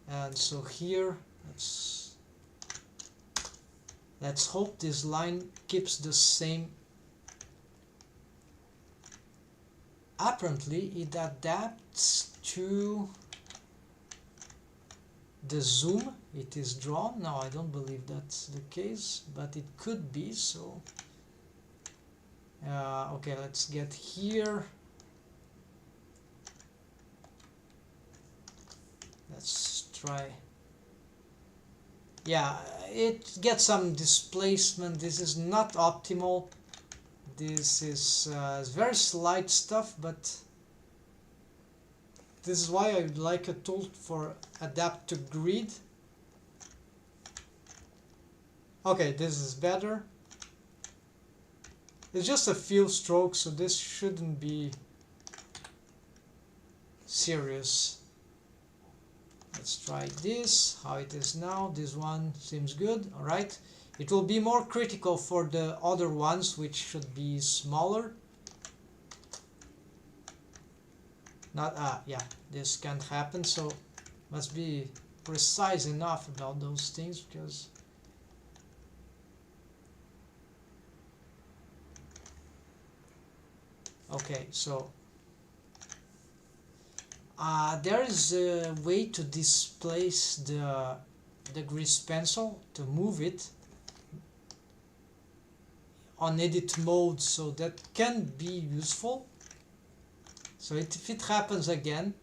and so here let's hope this line keeps the same. Apparently it adapts to the zoom it is drawn. No, I don't believe that's the case, but it could be. So okay, let's get here. Let's try. Yeah, it gets some displacement. This is not optimal. This is very slight stuff, but this is why I would like a tool for adapt to grid. Okay, this is better. It's just a few strokes, so this shouldn't be serious. Let's try this, how it is now. This one seems good. Alright, it will be more critical for the other ones, which should be smaller. Not yeah, this can't happen, so must be precise enough about those things, because okay, so there is a way to displace the grease pencil, to move it on edit mode, so that can be useful. So if it happens again,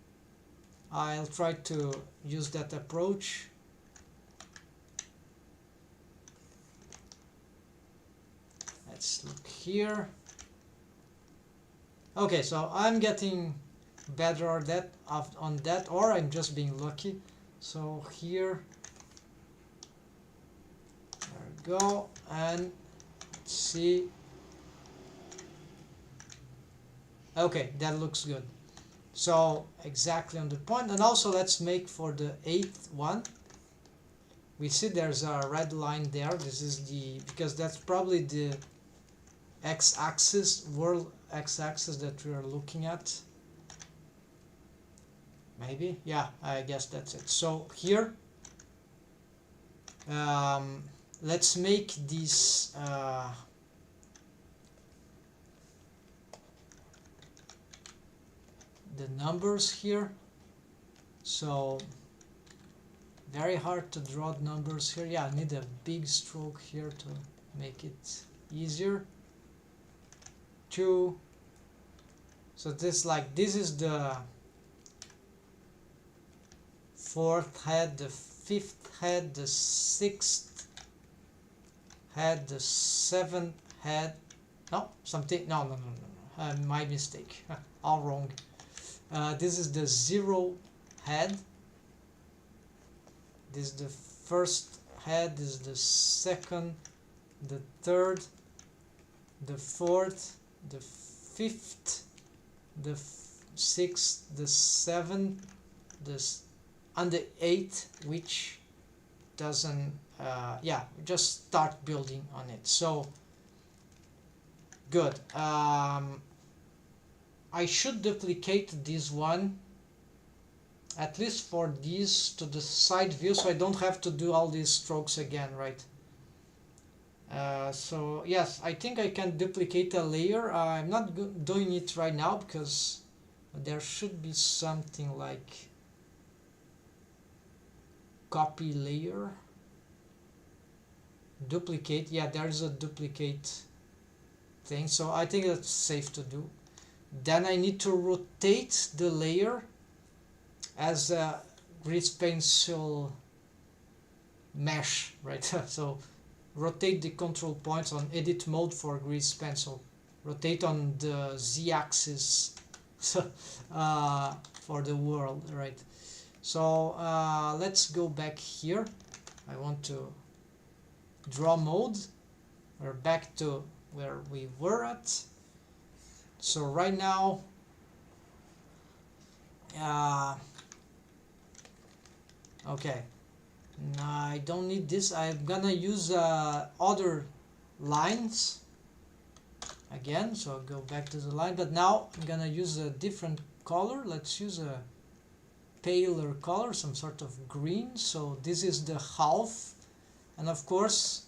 I'll try to use that approach. let's look here. Okay, so I'm getting better on that, or I'm just being lucky. So here, there we go, and let's see. Okay, that looks good. So exactly on the point. And also let's make for the 8th one. We see there's a red line there. This is the, because that's probably the x-axis, world x-axis that we are looking at. Maybe, yeah, I guess that's it. So here, let's make these the numbers here. So very hard to draw numbers here. Yeah, I need a big stroke here to make it easier. 2. So this, like, this is the 4th head, the 5th head, the 6th head, the 7th head. No, something. No. My mistake. All wrong. This is the 0 head. This is the 1st head. This is the 2nd, the 3rd, the 4th, the 5th, the 6th, the 7th, and the 8th, which doesn't. Yeah, just start building on it. So good. I should duplicate this one, at least for these, to the side view, so I don't have to do all these strokes again, right? So yes, I think I can duplicate a layer. I'm not doing it right now because there should be something like copy layer, duplicate. Yeah, there's a duplicate thing, so I think that's safe to do. Then I need to rotate the layer as a grease pencil mesh, right? So rotate the control points on edit mode for grease pencil. Rotate on the z-axis for the world, right? So let's go back here. I want to draw mode. We're back to where we were at. So right now, okay, no, I don't need this. I'm gonna use other lines again. So I'll go back to the line, but now I'm gonna use a different color. Let's use a paler color, some sort of green. So this is the half, and of course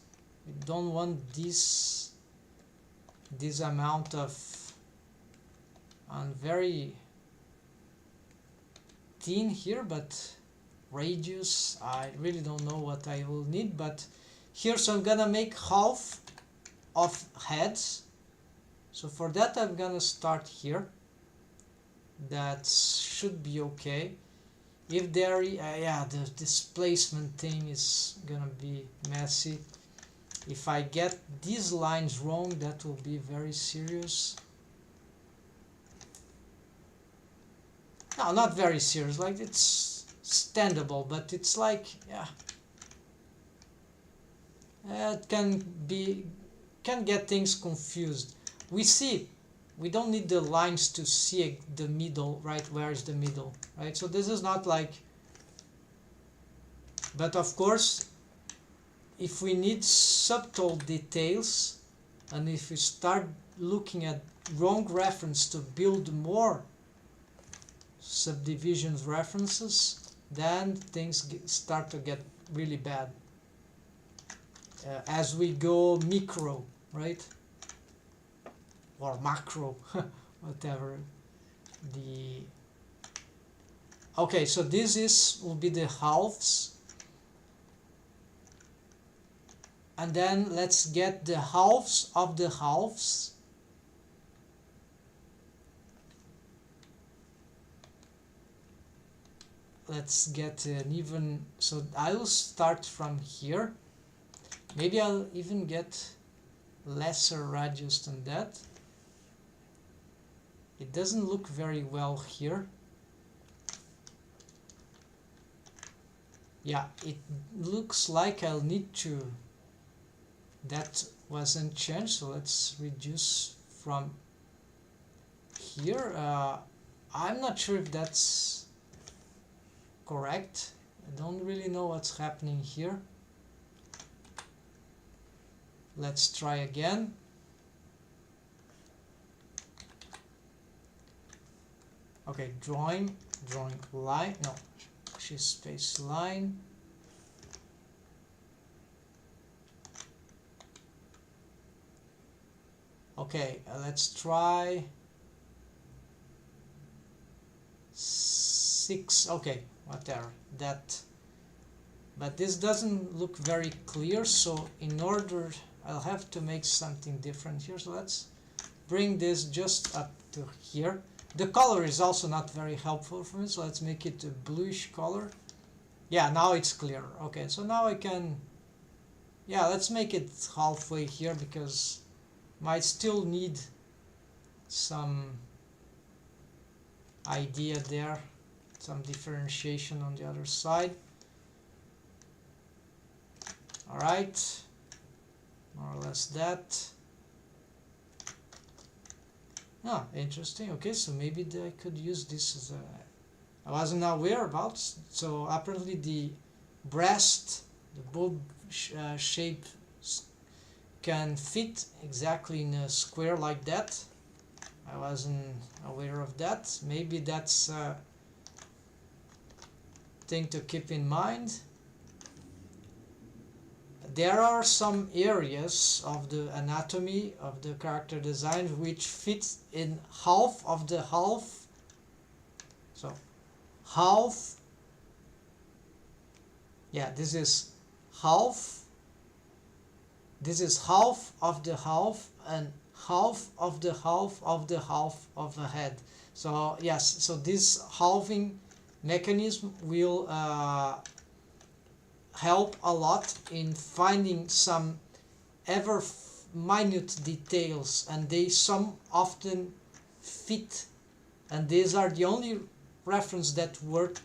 we don't want this amount of very thin here, but radius, I really don't know what I will need, but here, so I'm gonna make half of heads. So for that I'm gonna start here. That should be okay. If there, yeah, the displacement thing is gonna be messy. If I get these lines wrong, that will be very serious. No, not very serious, like it's standable, but it's like, yeah, it can get things confused. We don't need the lines to see the middle, right? Where is the middle, right? So this is not like, but of course, if we need subtle details, and if we start looking at wrong reference to build more subdivisions references, then things start to get really bad as we go micro, right? Or macro, whatever. Okay, so this will be the halves, and then let's get the halves of the halves. Let's get an even, so I will start from here. Maybe I'll even get lesser radius than that. It doesn't look very well here. Yeah, it looks like I'll need to, that wasn't changed, so let's reduce from here. I'm not sure if that's correct. I don't really know what's happening here. Let's try again. Okay, drawing line, no, she's space line. Okay, let's try 6. Okay, whatever that. But this doesn't look very clear, so in order, I'll have to make something different here. So let's bring this just up to here. The color is also not very helpful for me, so let's make it a bluish color. Yeah, now it's clear. Okay, so now I can, yeah, let's make it halfway here, because might still need some idea there, some differentiation on the other side. All right, more or less that. Ah, interesting. Okay, so maybe I could use this as a, I wasn't aware about. So apparently the breast, the bulb shape can fit exactly in a square like that. I wasn't aware of that. Maybe that's a thing to keep in mind. There are some areas of the anatomy of the character design which fit in half of the half. So half, yeah, this is half. This is half of the half, and half of the half of the half of the head. So yes, so this halving mechanism will help a lot in finding some ever minute details, and they some often fit, and these are the only reference that work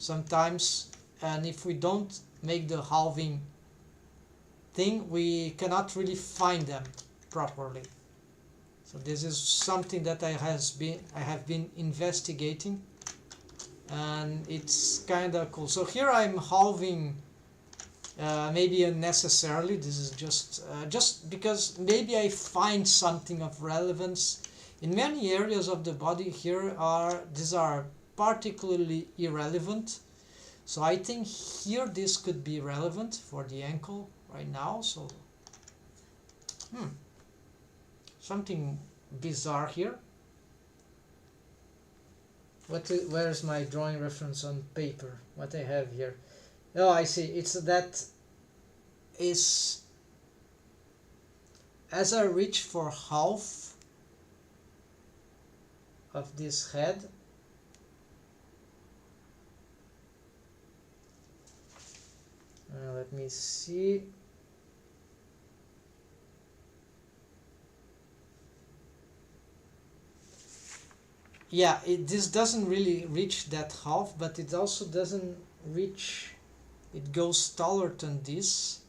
sometimes. And if we don't make the halving thing, we cannot really find them properly. So this is something that I have been investigating, and it's kind of cool. So here I'm halving maybe unnecessarily. This is just because maybe I find something of relevance in many areas of the body. These are particularly irrelevant, so I think here this could be relevant for the ankle right now. So something bizarre here. Where is my drawing reference on paper? What I have here? Oh, I see. It's that is as I reach for half of this head, let me see. Yeah, this doesn't really reach that half, but it also doesn't reach, it goes taller than this,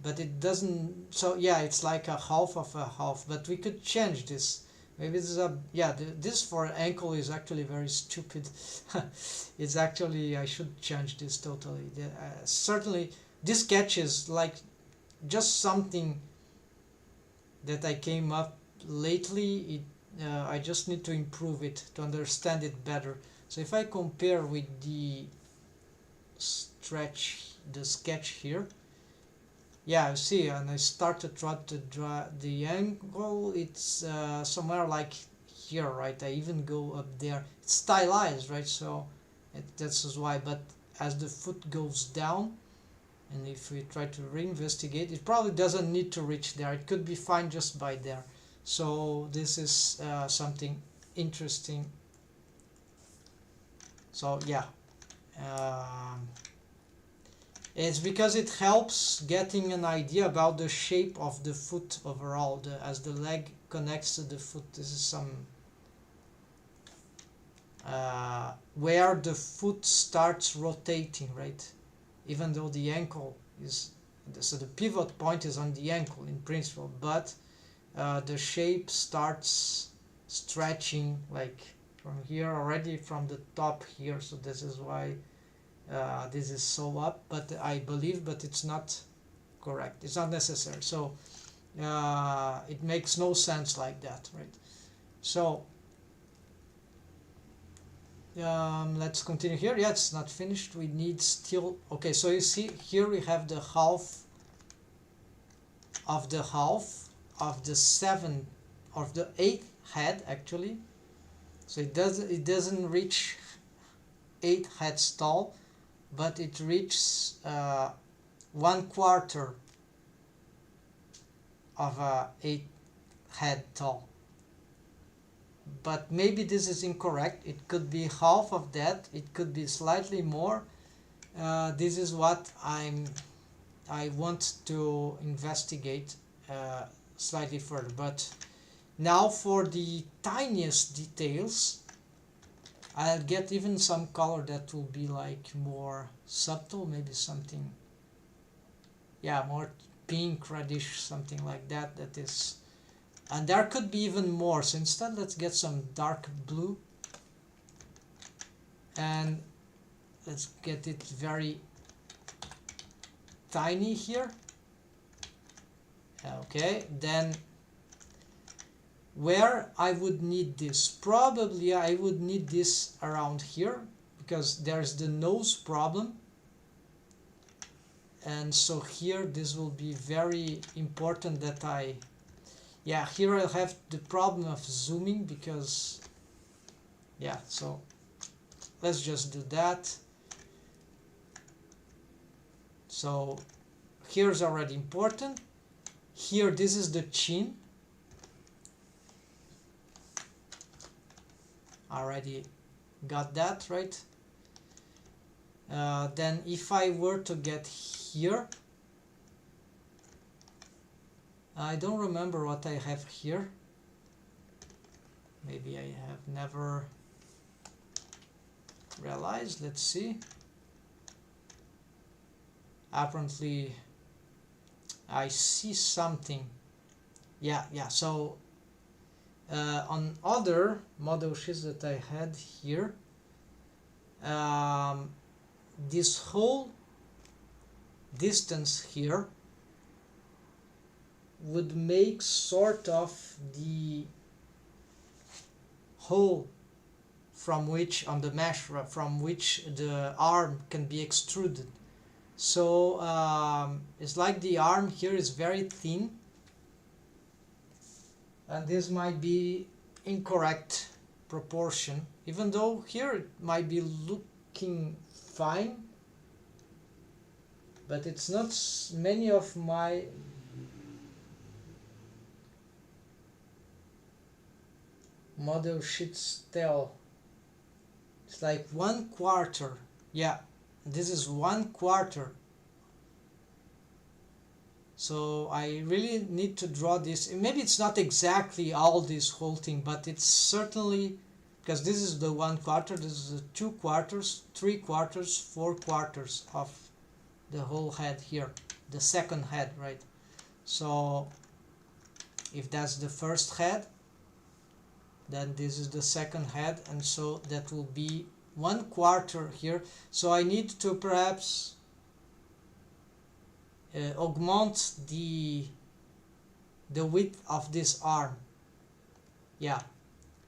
but it doesn't. So yeah, it's like a half of a half, but we could change this. Maybe this is a, yeah, this for ankle is actually very stupid. It's actually, I should change this totally. Certainly this sketch is like just something that I came up lately. I just need to improve it to understand it better. So if I compare with the sketch here, yeah, you see, and I start to try to draw the angle, it's somewhere like here, right? I even go up there. It's stylized, right? So that's why. But as the foot goes down, and if we try to reinvestigate, it probably doesn't need to reach there. It could be fine just by there. So this is something interesting. So yeah, It's because it helps getting an idea about the shape of the foot overall, as the leg connects to the foot. This is some where the foot starts rotating, right? Even though the ankle is, so the pivot point is on the ankle in principle, but the shape starts stretching like from here already, from the top here. So this is why this is so up, but I believe, but it's not correct. It's not necessary. So it makes no sense like that, right? So let's continue here. Yeah, it's not finished. We need still, okay, so you see here we have the half of the seventh of the eighth head actually. So it doesn't reach 8 heads tall, but it reaches 1/4 of a 8 head tall. But maybe this is incorrect. It could be half of that. It could be slightly more. This is what I want to investigate slightly further. But now for the tiniest details, I'll get even some color that will be like more subtle, maybe something, yeah, more pink, reddish, something like that. That is, and there could be even more. So instead, let's get some dark blue, and let's get it very tiny here. Okay, then where I would need this, probably I would need this around here, because there's the nose problem, and so here this will be very important that yeah, here I'll have the problem of zooming, because yeah, so let's just do that. So here's already important. Here this is the chin. Already got that, right? Then if I were to get here, I don't remember what I have here. Maybe I have never realized. Let's see. Apparently I see something. Yeah, so on other model sheets that I had here, this whole distance here would make sort of the hole from which, on the mesh, from which the arm can be extruded. So it's like the arm here is very thin, and this might be incorrect proportion, even though here it might be looking fine, but it's not. Many of my model sheets tell it's like 1/4. Yeah, this is 1/4. So I really need to draw this. Maybe it's not exactly all this whole thing, but it's certainly, because this is the 1/4, this is the 2/4, 3/4, 4/4 of the whole head here, the second head, right? So if that's the first head, then this is the second head, and so that will be 1/4 here. So I need to perhaps augment the width of this arm. Yeah,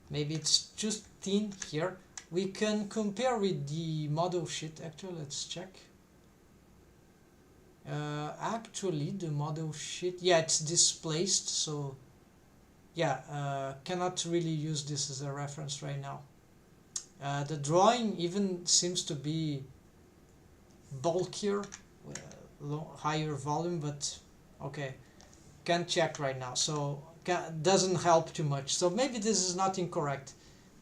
maybe it's just thin here. We can compare with the model sheet. Actually, let's check. Actually, the model sheet, yeah, it's displaced, so yeah, cannot really use this as a reference right now. The drawing even seems to be bulkier, higher volume, but okay, can't check right now, so doesn't help too much. So maybe this is not incorrect,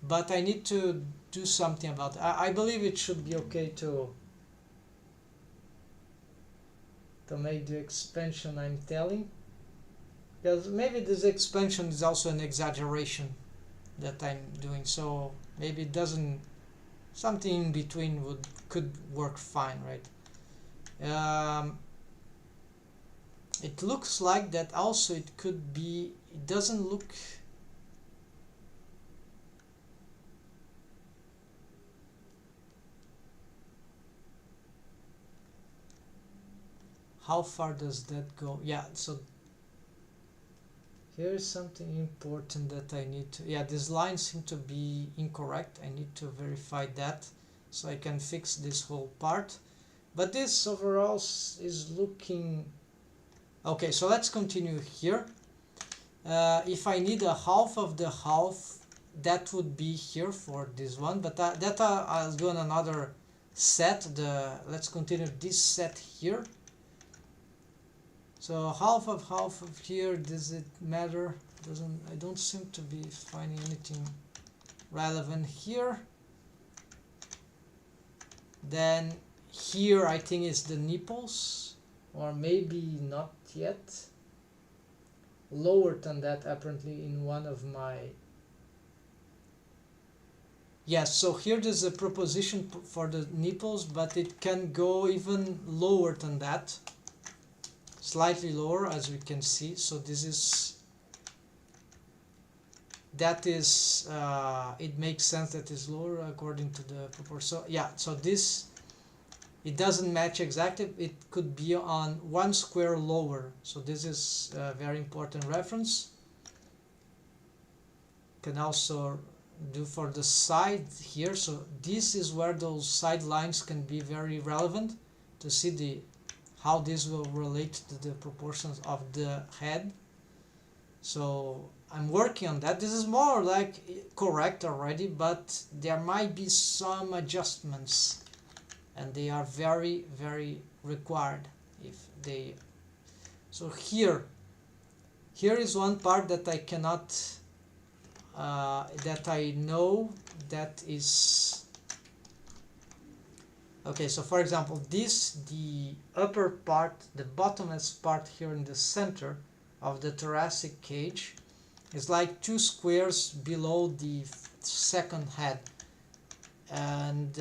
but I need to do something about it. I believe it should be okay to to make the expansion I'm telling, because maybe this expansion is also an exaggeration that I'm doing, so maybe it doesn't, something in between could work fine, right? It looks like that also it could be, it doesn't look, how far does that go? Yeah, so here's something important that I need to, yeah, these lines seem to be incorrect. I need to verify that so I can fix this whole part. But this overall is looking okay. So let's continue here. If I need a half of the half, that would be here for this one, but that I'll do on another set. Let's continue this set here. So half of here, does it matter? Doesn't, I don't seem to be finding anything relevant here. Then here I think is the nipples, or maybe not yet. Lower than that apparently in one of my, yes, so here there's a proposition for the nipples, but it can go even lower than that, slightly lower, as we can see. So this is, that is, it makes sense that is lower according to the proportion. So yeah, so this, it doesn't match exactly, it could be on 1 square lower. So this is a very important reference. Can also do for the side here. So this is where those side lines can be very relevant to see the how this will relate to the proportions of the head. So I'm working on that. This is more like correct already, but there might be some adjustments, and they are very, very required if they. So here is one part that I cannot, that I know that is okay. So for example, the upper part, the bottommost part here in the center of the thoracic cage is like 2 squares below the second head, and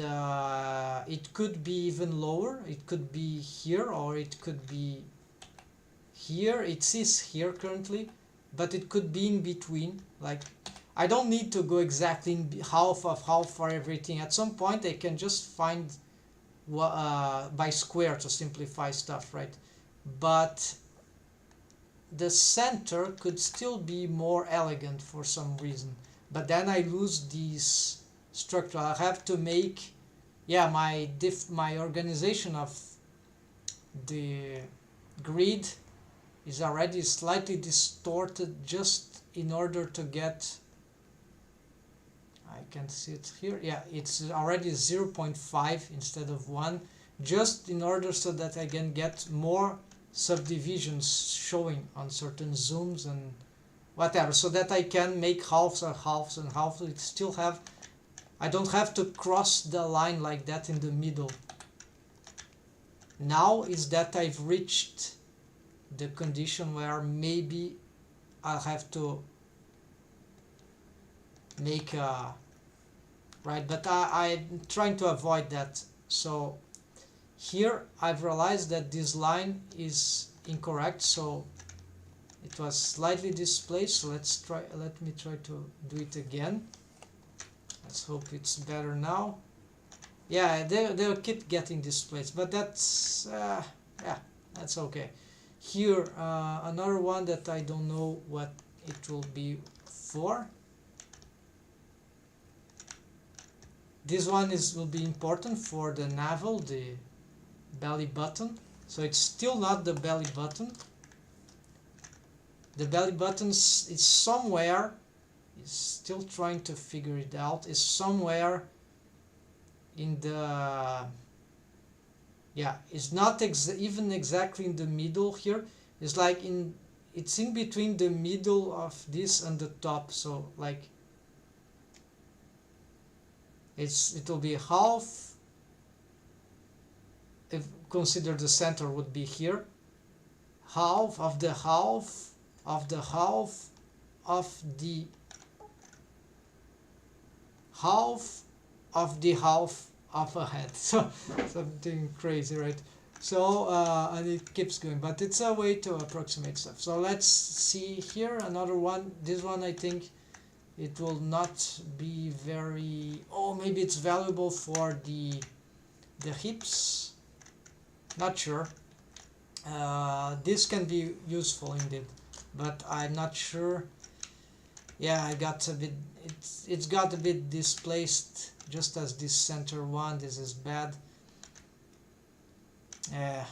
it could be even lower. It could be here, or it could be here. It is here currently, but it could be in between. Like, I don't need to go exactly in half of half for everything. At some point I can just find by square to simplify stuff, right? But the center could still be more elegant for some reason, but then I lose these structure. I have to make, yeah, my organization of the grid is already slightly distorted just in order to get, I can see it here, yeah, it's already 0.5 instead of 1, just in order so that I can get more subdivisions showing on certain zooms and whatever, so that I can make halves and halves and halves. It still have, I don't have to cross the line like that in the middle. Now is that I've reached the condition where maybe I'll have to make a, right, but I'm trying to avoid that. So here I've realized that this line is incorrect, so it was slightly displaced. So let me try to do it again. Let's hope it's better now. Yeah, they'll keep getting displaced, but that's yeah, that's okay. Here another one that I don't know what it will be for. This one will be important for the navel, the belly button. So it's still not the belly button. The belly button is somewhere, is still trying to figure it out, is somewhere in the, yeah, it's not even exactly in the middle here. It's like it's in between the middle of this and the top. So like it will be half, if consider the center would be here, half of the half of the half of the half of the half of a head. So something crazy, right? So and it keeps going, but it's a way to approximate stuff. So let's see here another one. This one I think it will not be very, oh, maybe it's valuable for the hips, not sure. This can be useful indeed, but I'm not sure. Yeah, I got a bit, it's got a bit displaced, just as this center one. This is bad. I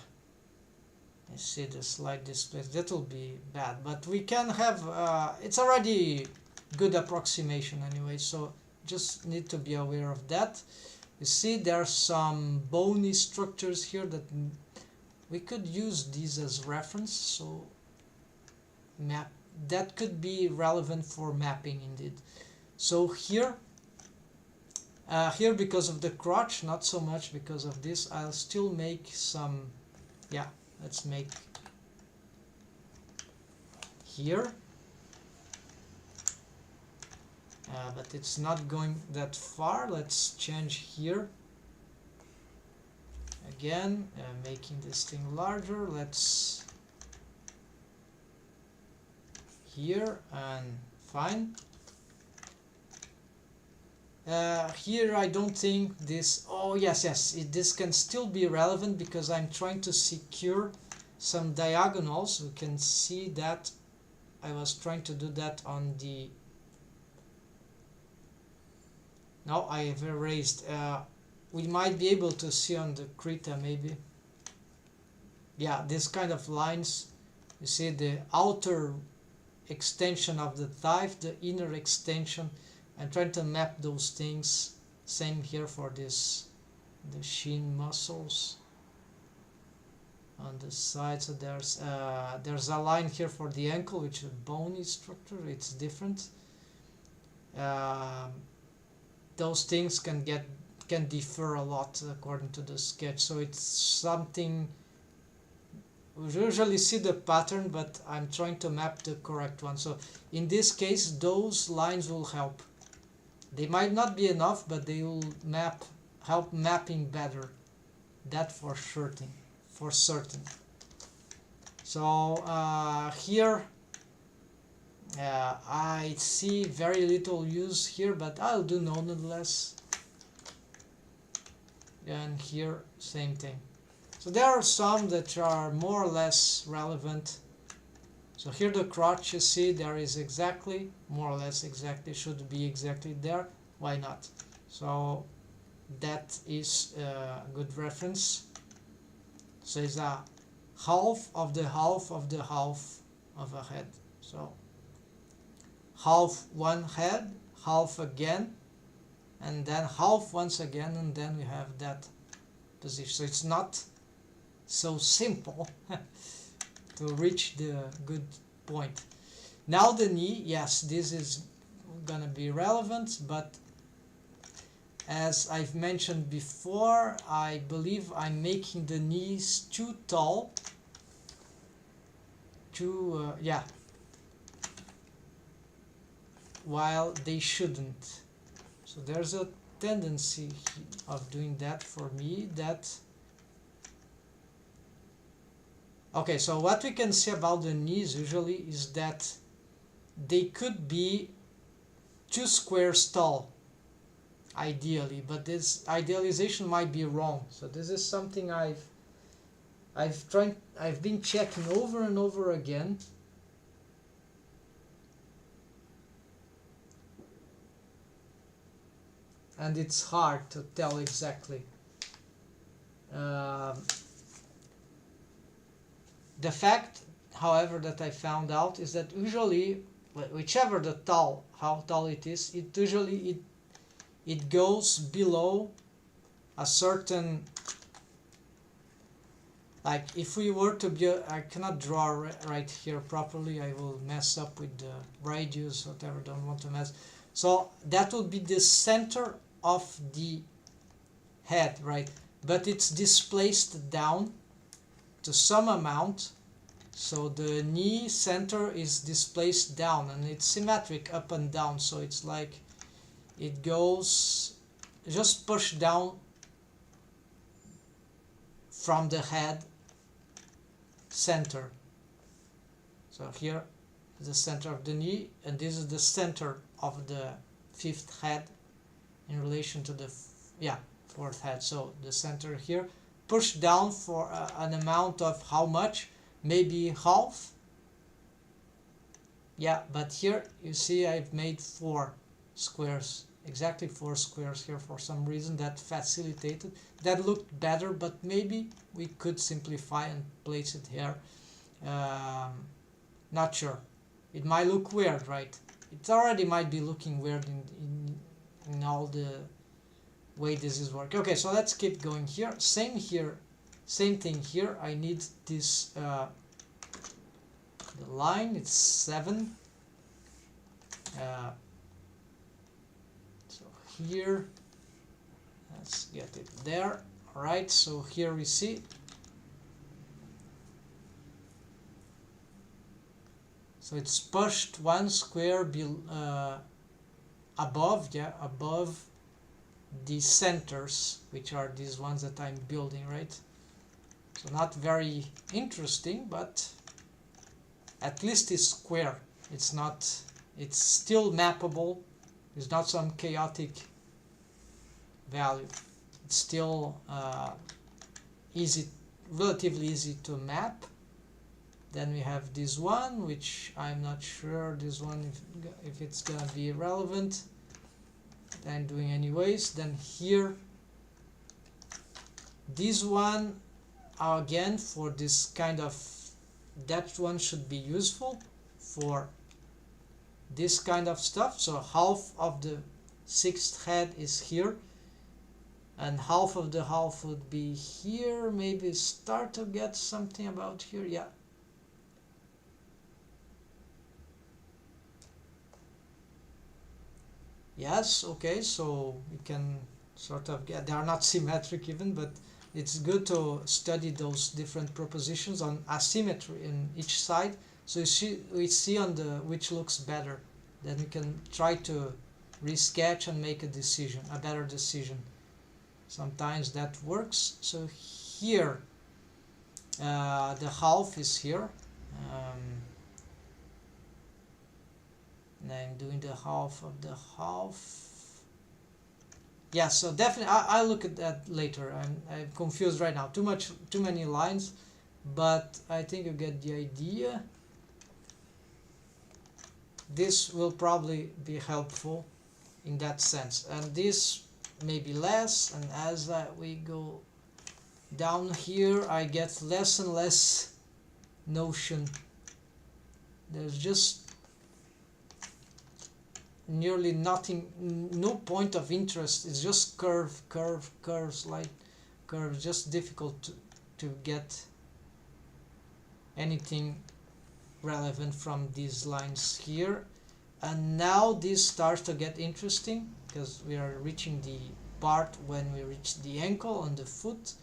see the slight displaced, that will be bad, but we can have it's already good approximation anyway, so just need to be aware of that. You see there are some bony structures here that we could use these as reference, so map that could be relevant for mapping indeed. So here here because of the crotch, not so much because of this. I'll still make some, yeah, let's make here, but it's not going that far. Let's change here again, making this thing larger. Let's here, and fine. Here I don't think this, oh yes, this can still be relevant because I'm trying to secure some diagonals. We can see that I was trying to do that on the, no, I have erased. We might be able to see on the Krita maybe. Yeah, this kind of lines. You see the outer extension of the thigh, the inner extension. I'm trying to map those things. Same here for this, the shin muscles on the side. So there's a line here for the ankle, which is a bony structure. It's different. Those things can differ a lot according to the sketch. So it's something. We usually see the pattern, but I'm trying to map the correct one. So in this case, those lines will help. They might not be enough, but they will help mapping better. That for certain. So here I see very little use here, but I'll do nonetheless. And here same thing. So there are some that are more or less relevant. So here the crotch, you see there is exactly, more or less exactly, should be exactly there. Why not? So that is a good reference. So it's a half of the half of the half of a head. So half one head, half again, and then half once again, and then we have that position. So it's not so simple to reach the good point. Now the knee, yes, this is gonna be relevant, but as I've mentioned before, I believe I'm making the knees too tall, while they shouldn't. So there's a tendency of doing that for me. Okay, so what we can say about the knees usually is that they could be 2 squares tall, ideally, but this idealization might be wrong. So this is something I've been checking over and over again. And it's hard to tell exactly. The fact, however, that I found out is that usually, whichever how tall it is, it usually it goes below a certain, like if we were to be, I cannot draw right here properly, I will mess up with the radius, whatever, don't want to mess. So that would be the center of the head, right? But it's displaced down to some amount. So the knee center is displaced down, and it's symmetric up and down, so it's like it goes just pushed down from the head center. So here is the center of the knee, and this is the center of the fifth head in relation to the fourth head. So the center here pushed down for an amount of how much? Maybe half. Yeah, but here you see I've made 4 squares, exactly 4 squares here for some reason. That facilitated, that looked better, but maybe we could simplify and place it here. Not sure. It might look weird, right? It already might be looking weird in all the way this is working. Okay, so let's keep going here. Same here, same thing here. I need this the line, it's 7. So here, let's get it there. Alright, so here we see so it's pushed 1 square above, above the centers, which are these ones that I'm building, right? So not very interesting, but at least it's square. It's not, it's still mappable. It's not some chaotic value. It's still easy, relatively easy to map. Then we have this one, which I'm not sure this one if it's gonna be relevant. I'm doing anyways. Then here, this one again for this kind of, that one should be useful for this kind of stuff. So half of the 6th head is here, and half of the half would be here. Maybe start to get something about here. Yeah. Yes, okay, so we can sort of get, they are not symmetric even, but it's good to study those different propositions on asymmetry in each side. So we see on the which looks better. Then we can try to resketch and make a decision, a better decision. Sometimes that works. So here, the half is here. And I'm doing the half of the half. Yeah, so definitely I'll look at that later. I'm confused right now. Too many lines, but I think you get the idea. This will probably be helpful in that sense, and this maybe less. And as we go down here, I get less and less notion. There's just nearly nothing, no point of interest. It's just curves, like curves. Just difficult to get anything relevant from these lines here. And now this starts to get interesting, because we are reaching the part when we reach the ankle on the foot.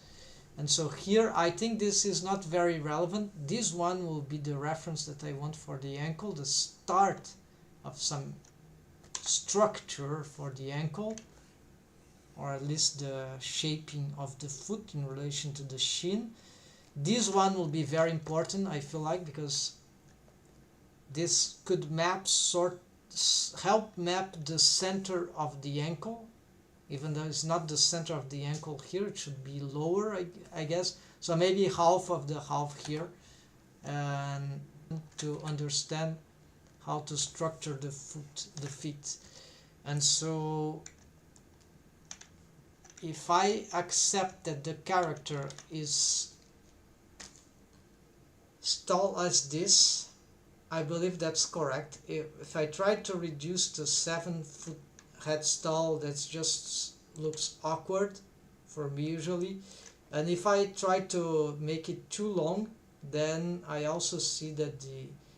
And so here I think this is not very relevant. This one will be the reference that I want for the ankle, the start of some structure for the ankle, or at least the shaping of the foot in relation to the shin. This one will be very important, I feel like, because this could help map the center of the ankle, even though it's not the center of the ankle here. It should be lower, I guess. So maybe half of the half here, and to understand how to structure the feet. And so if I accept that the character is stall as this, I believe that's correct. If I try to reduce the 7-foot head stall, that just looks awkward for me usually. And if I try to make it too long, then I also see that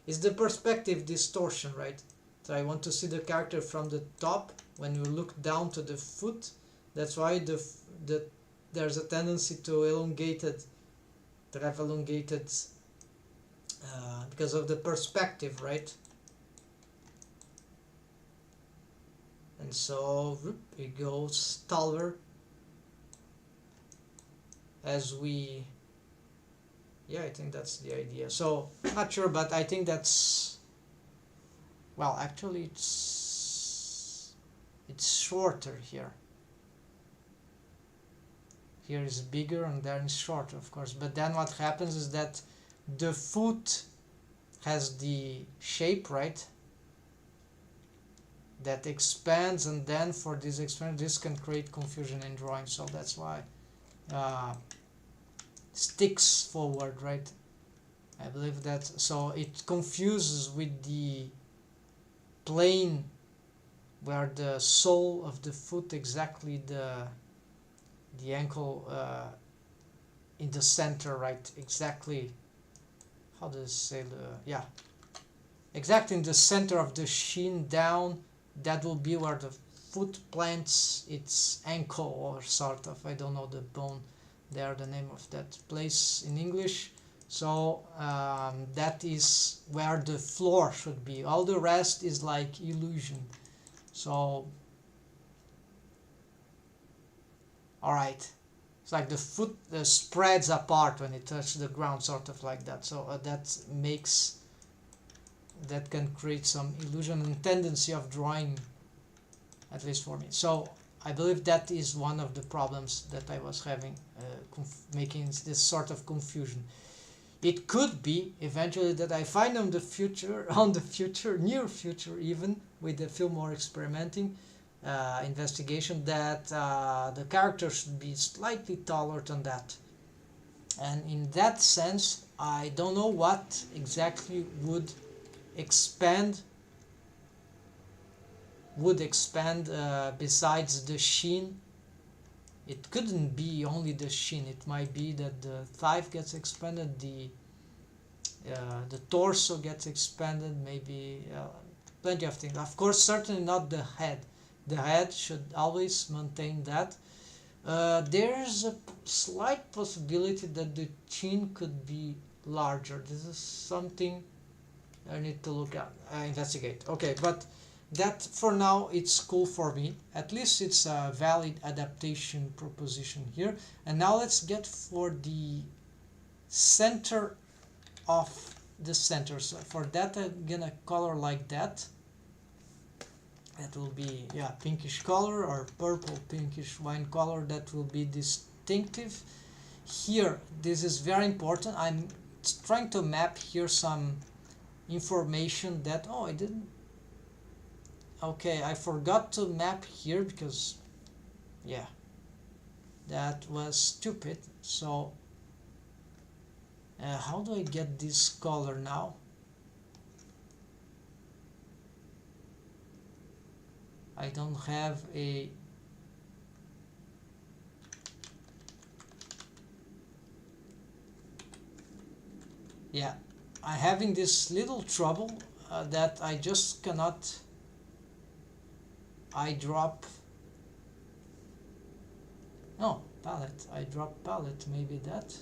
it's the perspective distortion, right? So I want to see the character from the top when you look down to the foot. That's why there's a tendency to have elongated because of the perspective, right? And so whoop, it goes taller as we, yeah, I think that's the idea. So not sure, but I think that's, well, actually it's shorter here. Here is bigger and then it's shorter, of course. But then what happens is that the foot has the shape, right? That expands, and then for this expansion, this can create confusion in drawing. So that's why sticks forward, right? I believe that, so it confuses with the plane where the sole of the foot, exactly the ankle in the center, right? Exactly, how does it say, yeah, exactly in the center of the shin down, that will be where the foot plants its ankle, or sort of, I don't know the bone there, the name of that place in English. So that is where the floor should be. All the rest is like illusion. So all right, it's like the foot spreads apart when it touches the ground, sort of like that. So that can create some illusion and tendency of drawing, at least for me. So I believe that is one of the problems that I was having, making this sort of confusion. It could be eventually that I find near future even, with a few more experimenting, investigation, that the character should be slightly taller than that. And in that sense, I don't know what exactly would expand besides the shin. It couldn't be only the shin. It might be that the thigh gets expanded, the torso gets expanded, maybe plenty of things. Of course, certainly not the head. The head should always maintain that. There's a slight possibility that the chin could be larger. This is something I need to look at, investigate. Okay, but that for now it's cool for me. At least it's a valid adaptation proposition here. And now let's get for the center of the center. So for that I'm gonna color like that. That will be, yeah, pinkish color, or purple pinkish wine color. That will be distinctive. Here, this is very important. I'm trying to map here some information that, oh, I didn't, okay, I forgot to map here because, yeah, that was stupid. So how do I get this color now? I don't have a, yeah, I'm having this little trouble that I just cannot eyedrop. No, palette. Eyedrop palette, maybe that.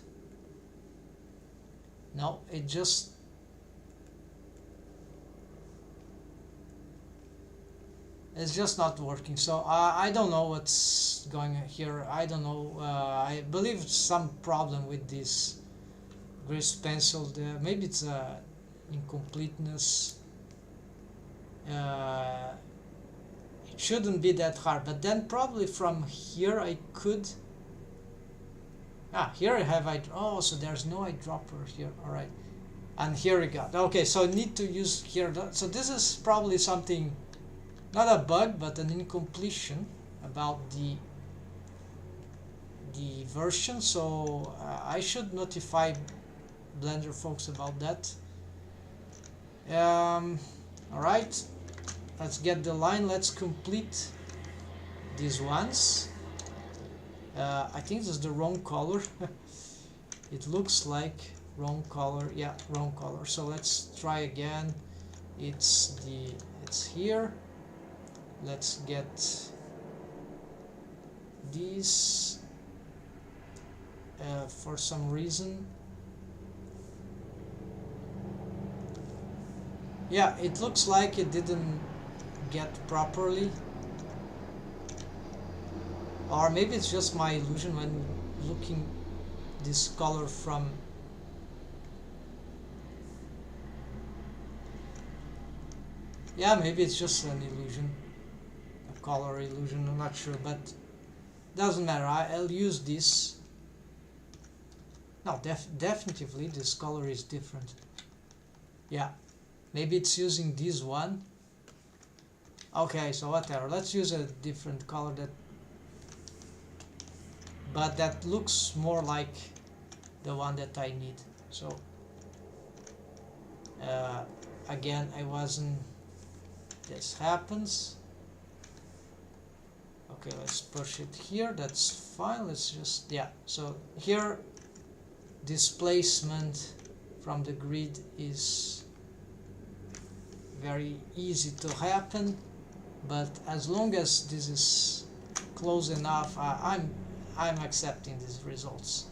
No, it just, it's just not working. So I don't know what's going on here. I don't know. I believe some problem with this grease pencil there. Maybe it's a incompleteness. It shouldn't be that hard, but then probably from here I could, here I have oh, so there's no eyedropper here. All right, and here we go. Okay, so I need to use here. So this is probably something, not a bug, but an incompletion about the version. So I should notify Blender folks about that. All right, let's get the line. Let's complete these ones. I think this is the wrong color. It looks like wrong color. Yeah, wrong color. So let's try again. It's here. Let's get these. For some reason Yeah, it looks like it didn't get properly. Or maybe it's just my illusion when looking this color from... Yeah, maybe it's just an illusion. A color illusion, I'm not sure, but doesn't matter. I'll use this. No, definitively this color is different. Yeah, maybe it's using this one. Okay, so whatever. Let's use a different color but that looks more like the one that I need. So again, I wasn't... This happens. Okay, let's push it here. That's fine. Let's just... Yeah, so here displacement from the grid is very easy to happen, but as long as this is close enough, I'm accepting these results.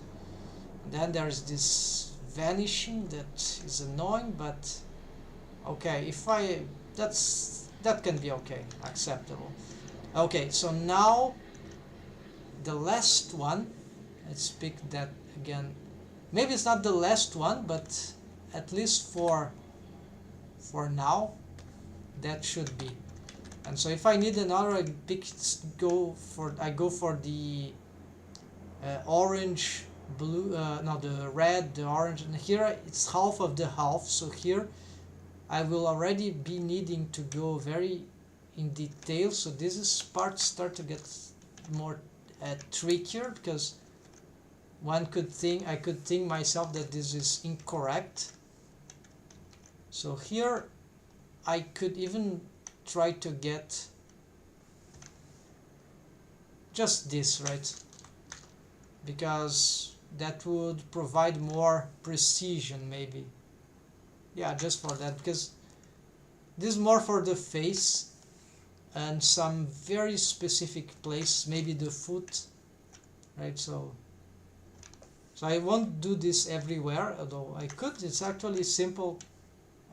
And then there's this vanishing that is annoying, but okay, if that can be okay, acceptable. Okay, so now the last one, let's pick that again. Maybe it's not the last one, but at least for now that should be. And so if I need another, I go for the orange, blue, no, the red, the orange, and here it's half of the half. So here I will already be needing to go very in detail. So this is parts start to get more trickier, because I could think myself that this is incorrect. So here I could even try to get just this, right? Because that would provide more precision, maybe. Yeah, just for that, because this is more for the face and some very specific place, maybe the foot, right? So I won't do this everywhere, although I could. It's actually simple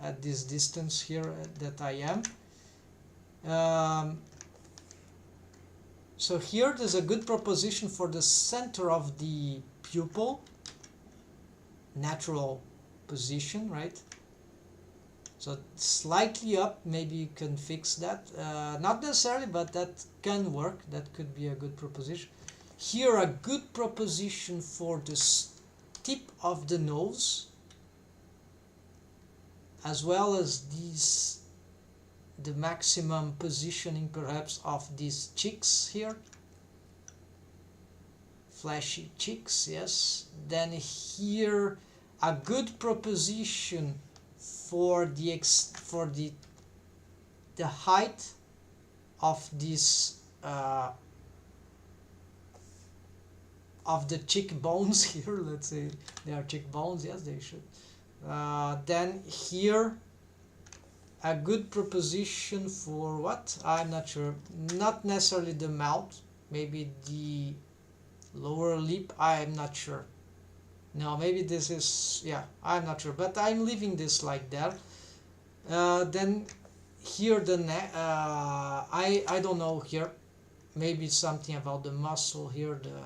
at this distance here that I am. So here there's a good proposition for the center of the pupil, natural position, right? So slightly up, maybe you can fix that. Not necessarily, but that can work. That could be a good proposition. Here a good proposition for the tip of the nose, as well as the maximum positioning perhaps of these cheeks here, flashy cheeks, yes. Then here a good proposition for the height of this of the cheekbones here. Let's say they are cheekbones, yes, they should. Then here a good proposition for what? I'm not sure. Not necessarily the mouth, maybe the lower lip. I'm not sure. No, maybe this is, yeah, I'm not sure, but I'm leaving this like that. Then here the neck, I don't know here. Maybe something about the muscle here, the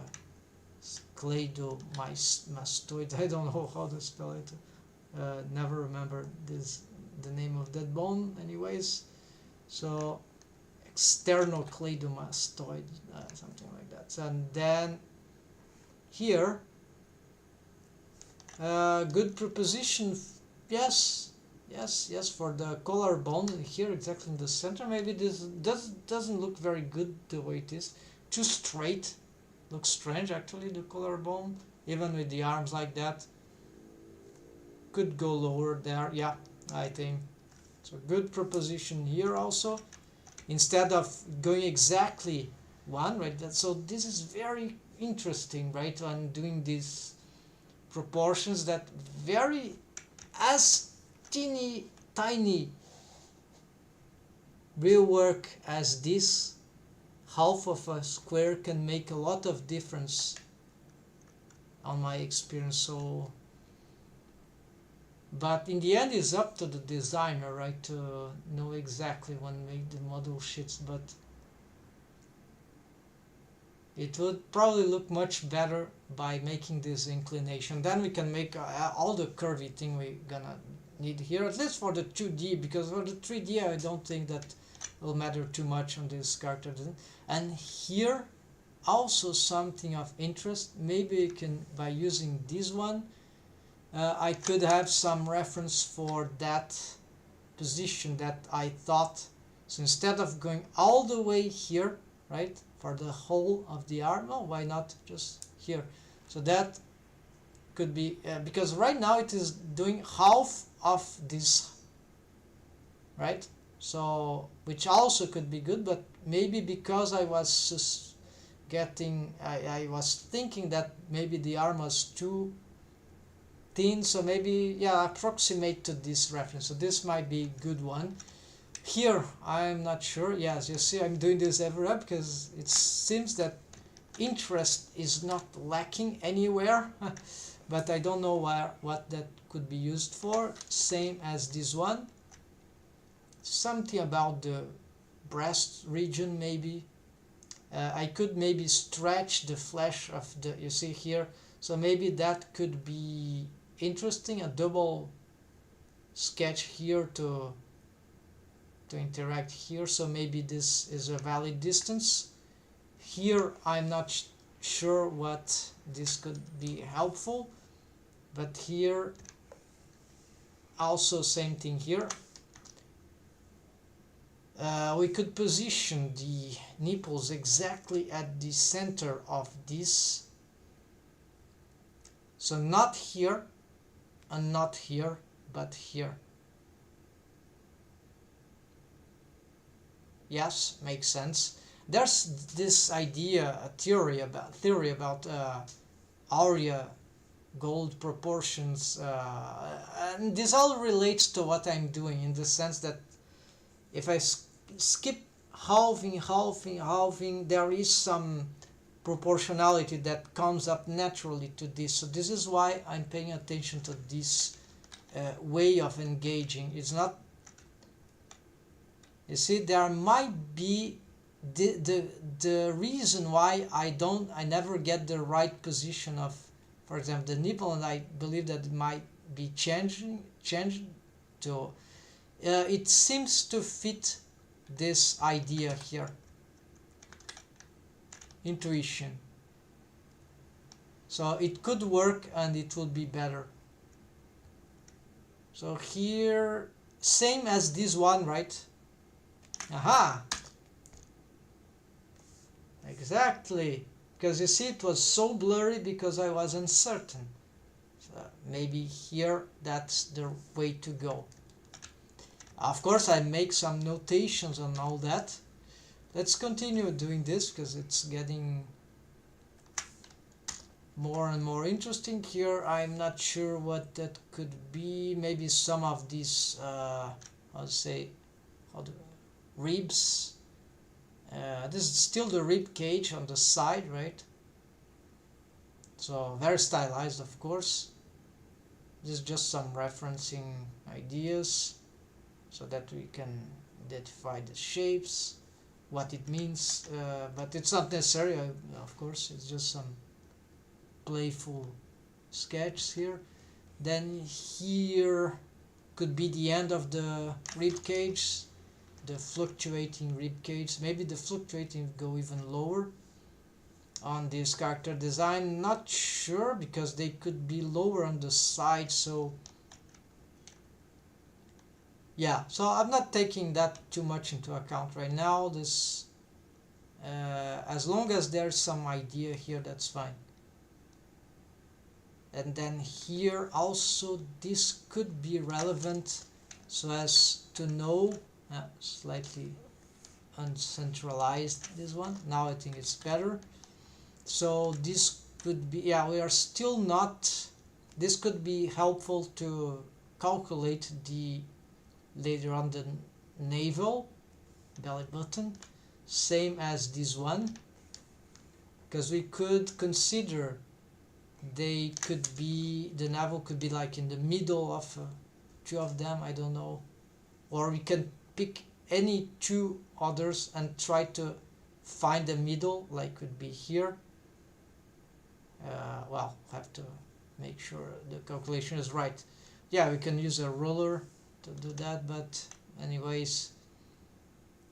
cleidomastoid. I don't know how to spell it. Never remember the name of that bone anyways. So external cleidomastoid, something like that. And then here good preposition, yes, for the collarbone here, exactly in the center. Maybe this doesn't look very good the way it is, too straight. Looks strange actually, the collarbone, even with the arms like that. Could go lower there. Yeah, I think so. Good proposition here also, instead of going exactly one, right? So this is very interesting, right? When doing these proportions, that very as teeny tiny real work as this half of a square can make a lot of difference on my experience. So but in the end it's up to the designer, right, to know exactly when make the model sheets. But it would probably look much better by making this inclination. Then we can make all the curvy thing we're gonna need here, at least for the 2D, because for the 3D I don't think that will matter too much on this character. And here also something of interest, maybe you can, by using this one, I could have some reference for that position that I thought. So instead of going all the way here, right, for the whole of the arm, oh, why not just here? So that could be, because right now it is doing half of this, right? So, which also could be good, but maybe because I was just I was thinking that maybe the arm was too thin, so maybe, yeah, approximate to this reference. So this might be a good one. Here, I'm not sure. Yes, you see, I'm doing this everywhere because it seems that interest is not lacking anywhere, but I don't know what that could be used for. Same as this one. Something about the breast region, maybe. I could maybe stretch the flesh of the, you see here, so maybe that could be interesting, a double sketch here to interact here, so maybe this is a valid distance. Here I'm not sure what this could be helpful, but here also same thing here. We could position the nipples exactly at the center of this, so not here and not here, but here. Yes, makes sense. There's this idea, a theory about Aurea gold proportions, and this all relates to what I'm doing, in the sense that if I skip halving, there is some proportionality that comes up naturally to this. So this is why I'm paying attention to this way of engaging. It's not, you see, there might be the reason why I never get the right position of, for example, the nipple, and I believe that it might be changed to it seems to fit this idea here, intuition. So it could work and it will be better. So here, same as this one, right? Aha! Exactly. Because you see, it was so blurry because I was uncertain. So maybe here that's the way to go. Of course, I make some notations on all that. Let's continue doing this because it's getting more and more interesting. Here, I'm not sure what that could be. Maybe some of these, ribs. This is still the rib cage on the side, right? So very stylized, of course. This is just some referencing ideas, so that we can identify the shapes, what it means, but it's not necessary, of course, it's just some playful sketch here. Then here could be the end of the rib cage, the fluctuating rib cage. Maybe the fluctuating go even lower on this character design, not sure, because they could be lower on the side, so yeah, so I'm not taking that too much into account right now. This, as long as there's some idea here, that's fine. And then here also, this could be relevant so as to know, slightly uncentralized this one. Now I think it's better. So this could be, yeah, we are still not, this could be helpful to calculate the later on the navel, belly button, same as this one, because we could consider they could be, the navel could be like in the middle of two of them, I don't know. Or we can pick any two others and try to find the middle, like could be here. Well, have to make sure the calculation is right. Yeah, we can use a ruler to do that, but anyways,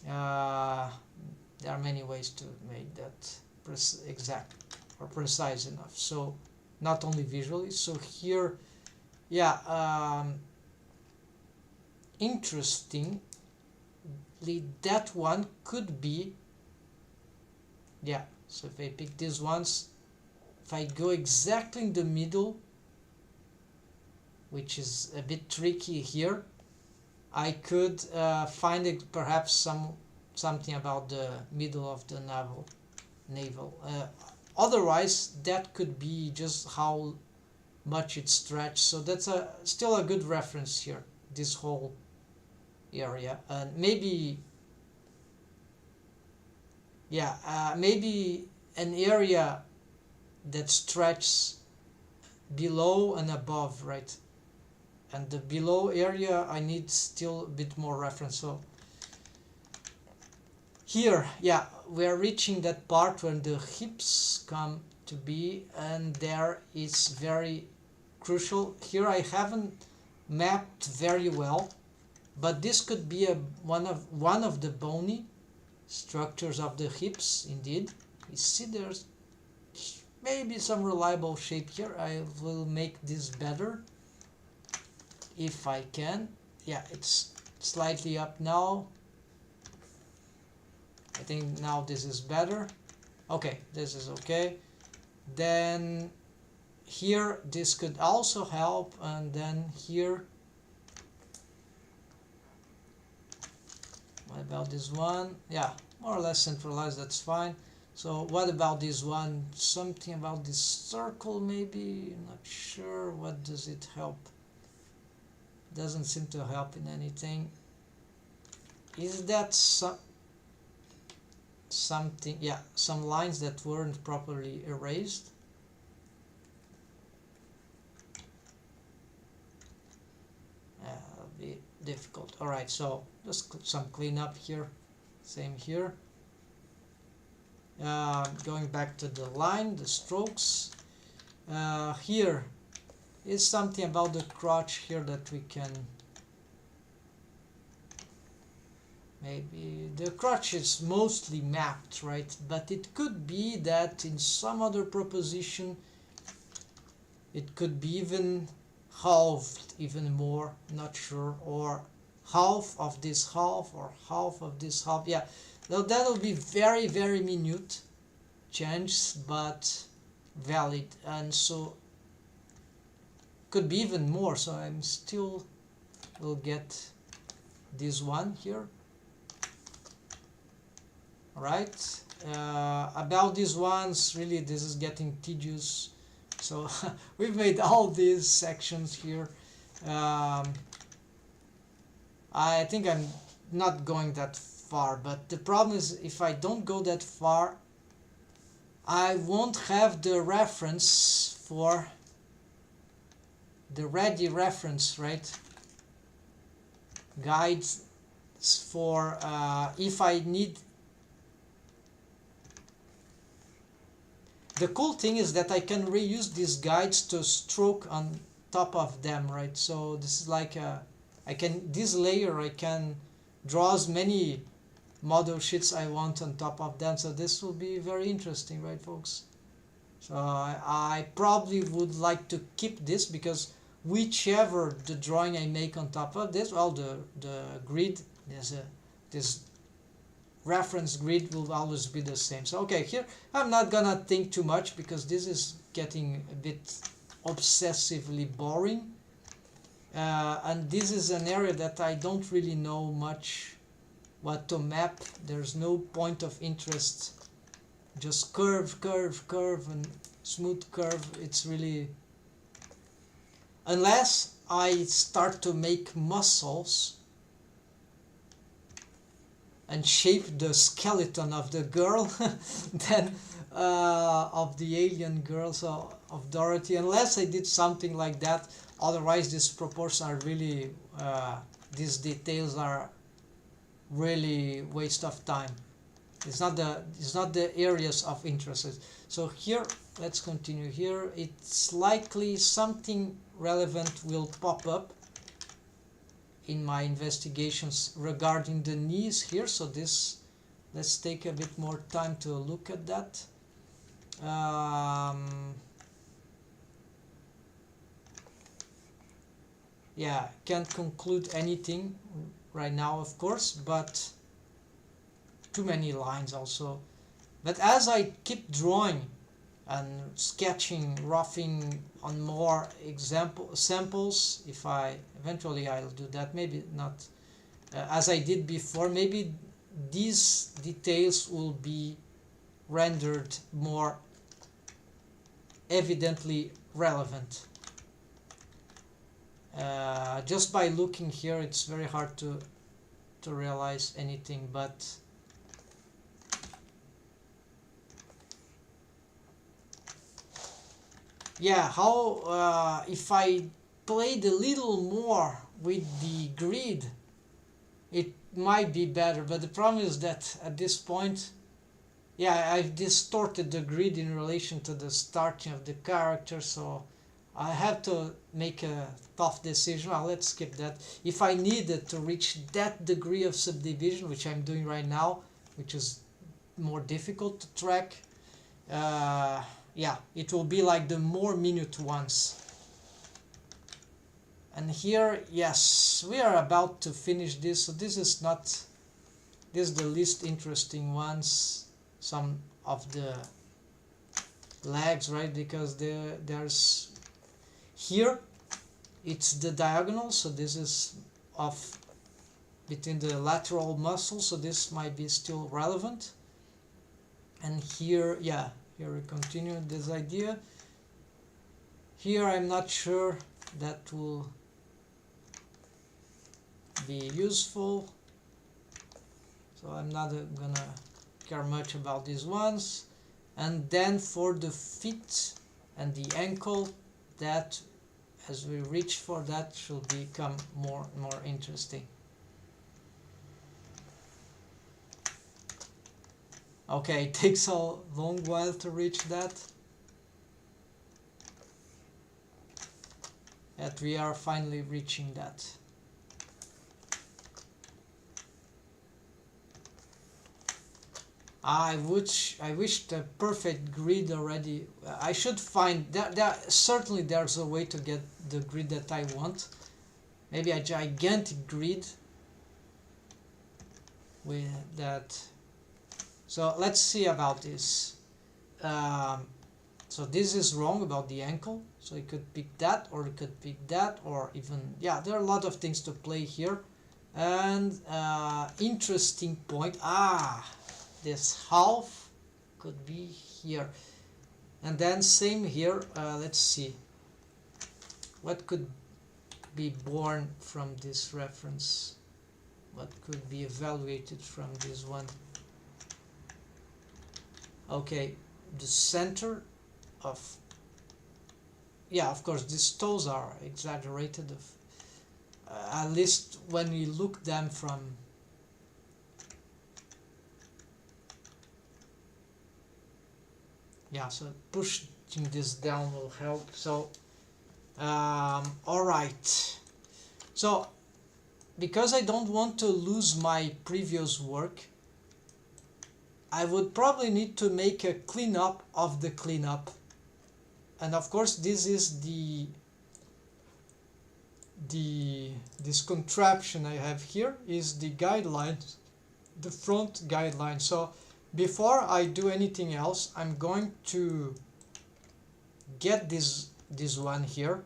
there are many ways to make that exact or precise enough. So not only visually. So here, yeah, interestingly, that one could be, yeah. So if I pick these ones, if I go exactly in the middle, which is a bit tricky here, I could find perhaps something about the middle of the navel. Otherwise, that could be just how much it stretched. So that's still a good reference here, this whole area. And maybe, yeah, maybe an area that stretches below and above, right? And the below area I need still a bit more reference. So here, yeah, we are reaching that part when the hips come to be, and there is very crucial. Here I haven't mapped very well, but this could be one of the bony structures of the hips. Indeed, you see there's maybe some reliable shape here. I will make this better if I can. Yeah, it's slightly up now. I think now this is better. Okay, this is okay. Then here this could also help, and then here, what about this one? Yeah, more or less centralized, that's fine. So what about this one? Something about this circle maybe, not sure. What does it help? Doesn't seem to help in anything. Is that something? Yeah, some lines that weren't properly erased. That'll be difficult. All right, so just some cleanup here. Same here. Going back to the line, the strokes. Here is something about the crotch here that we can, maybe the crotch is mostly mapped, right? But it could be that in some other proposition it could be even halved, even more, not sure, or half of this half or half of this half. Yeah, that'll be very, very minute changes, but valid. And so could be even more. So I'm still will get this one here. All right, about these ones, really this is getting tedious. So we've made all these sections here. I think I'm not going that far, but the problem is if I don't go that far, I won't have the reference for the ready reference, right? Guides for if I need. The cool thing is that I can reuse these guides to stroke on top of them, right? So this is like this layer I can draw as many model sheets I want on top of them. So this will be very interesting, right, folks? So I probably would like to keep this, because whichever the drawing I make on top of this, well, the grid, this reference grid will always be the same. So okay, here I'm not gonna think too much, because this is getting a bit obsessively boring, and this is an area that I don't really know much what to map. There's no point of interest, just curve, curve, curve, and smooth curve. It's really, unless I start to make muscles and shape the skeleton of the girl, then of the alien girl. So of Dorothy, unless I did something like that. Otherwise these proportions are really these details are really waste of time. It's not the areas of interest. So here, let's continue here. It's likely something relevant will pop up in my investigations regarding the knees here. So this, let's take a bit more time to look at that. Yeah, can't conclude anything right now, of course, but too many lines also. But as I keep drawing and sketching, roughing on more samples, if I eventually I'll do that, maybe not as I did before, maybe these details will be rendered more evidently relevant. Just by looking here, it's very hard to realize anything, but yeah, how if I played a little more with the grid, it might be better. But the problem is that at this point, yeah, I've distorted the grid in relation to the starting of the character, so I have to make a tough decision. Well, let's skip that. If I needed to reach that degree of subdivision, which I'm doing right now, which is more difficult to track, yeah, it will be like the more minute ones. And here, yes, we are about to finish this. So this is not, this is the least interesting ones. Some of the legs, right? Because there's here, it's the diagonal. So this is off between the lateral muscles. So this might be still relevant. And here, yeah, here we continue this idea. Here I'm not sure that will be useful, so I'm not gonna care much about these ones. And then for the feet and the ankle, that as we reach for that should become more interesting. Okay, it takes a long while to reach that. Yet we are finally reaching that. I wish the perfect grid already. I should find that certainly there's a way to get the grid that I want. Maybe a gigantic grid with that. So let's see about this. So this is wrong about the ankle. So it could pick that, or it could pick that, or even, yeah, there are a lot of things to play here. And interesting point. This half could be here. And then same here. Let's see. What could be born from this reference? What could be evaluated from this one? Okay, the center of, yeah, of course these toes are exaggerated, at least when we look them from, yeah, so pushing this down will help. So all right, so because I don't want to lose my previous work, I would probably need to make a cleanup of the cleanup. And of course this is this contraption I have here is the guidelines, the front guideline. So before I do anything else, I'm going to get this one here,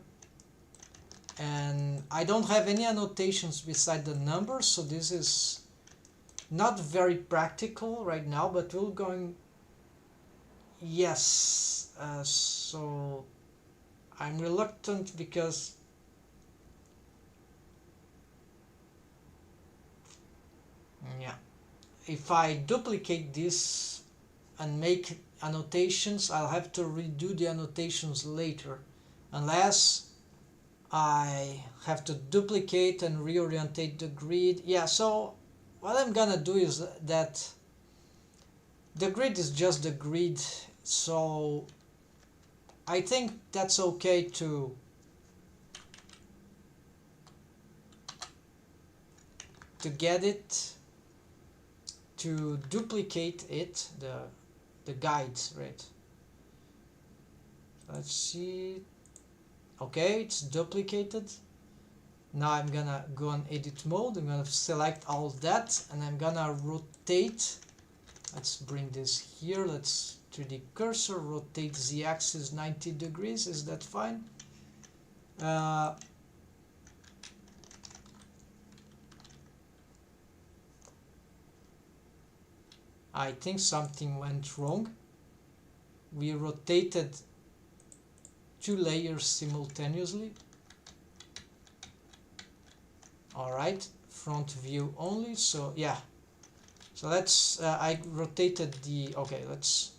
and I don't have any annotations beside the numbers, so this is not very practical right now, but we're going, yes, so I'm reluctant because yeah, if I duplicate this and make annotations. I'll have to redo the annotations later, unless I have to duplicate and reorientate the grid. Yeah, so what I'm gonna do is that the grid is just the grid, so I think that's okay to get it, to duplicate it, the guides, right? Let's see. Okay, it's duplicated. Now I'm gonna go on edit mode. I'm gonna select all that and I'm gonna rotate. Let's bring this here. Let's 3D cursor, rotate the axis 90 degrees. Is that fine? I think something went wrong. We rotated 2 layers simultaneously. Alright, front view only, so yeah. So let's, I rotated the, okay, let's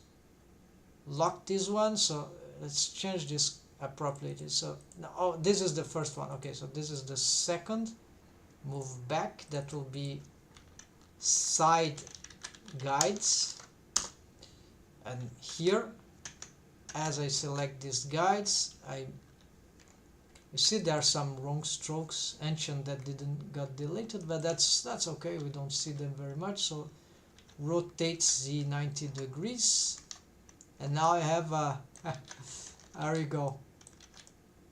lock this one, so let's change this appropriately. So, no, oh, this is the first one, okay, so this is the second. Move back, that will be side guides. And here, as I select these guides, you see there are some wrong strokes, ancient, that didn't got deleted, but that's okay, we don't see them very much. So rotate the 90 degrees, and now I have a there you go,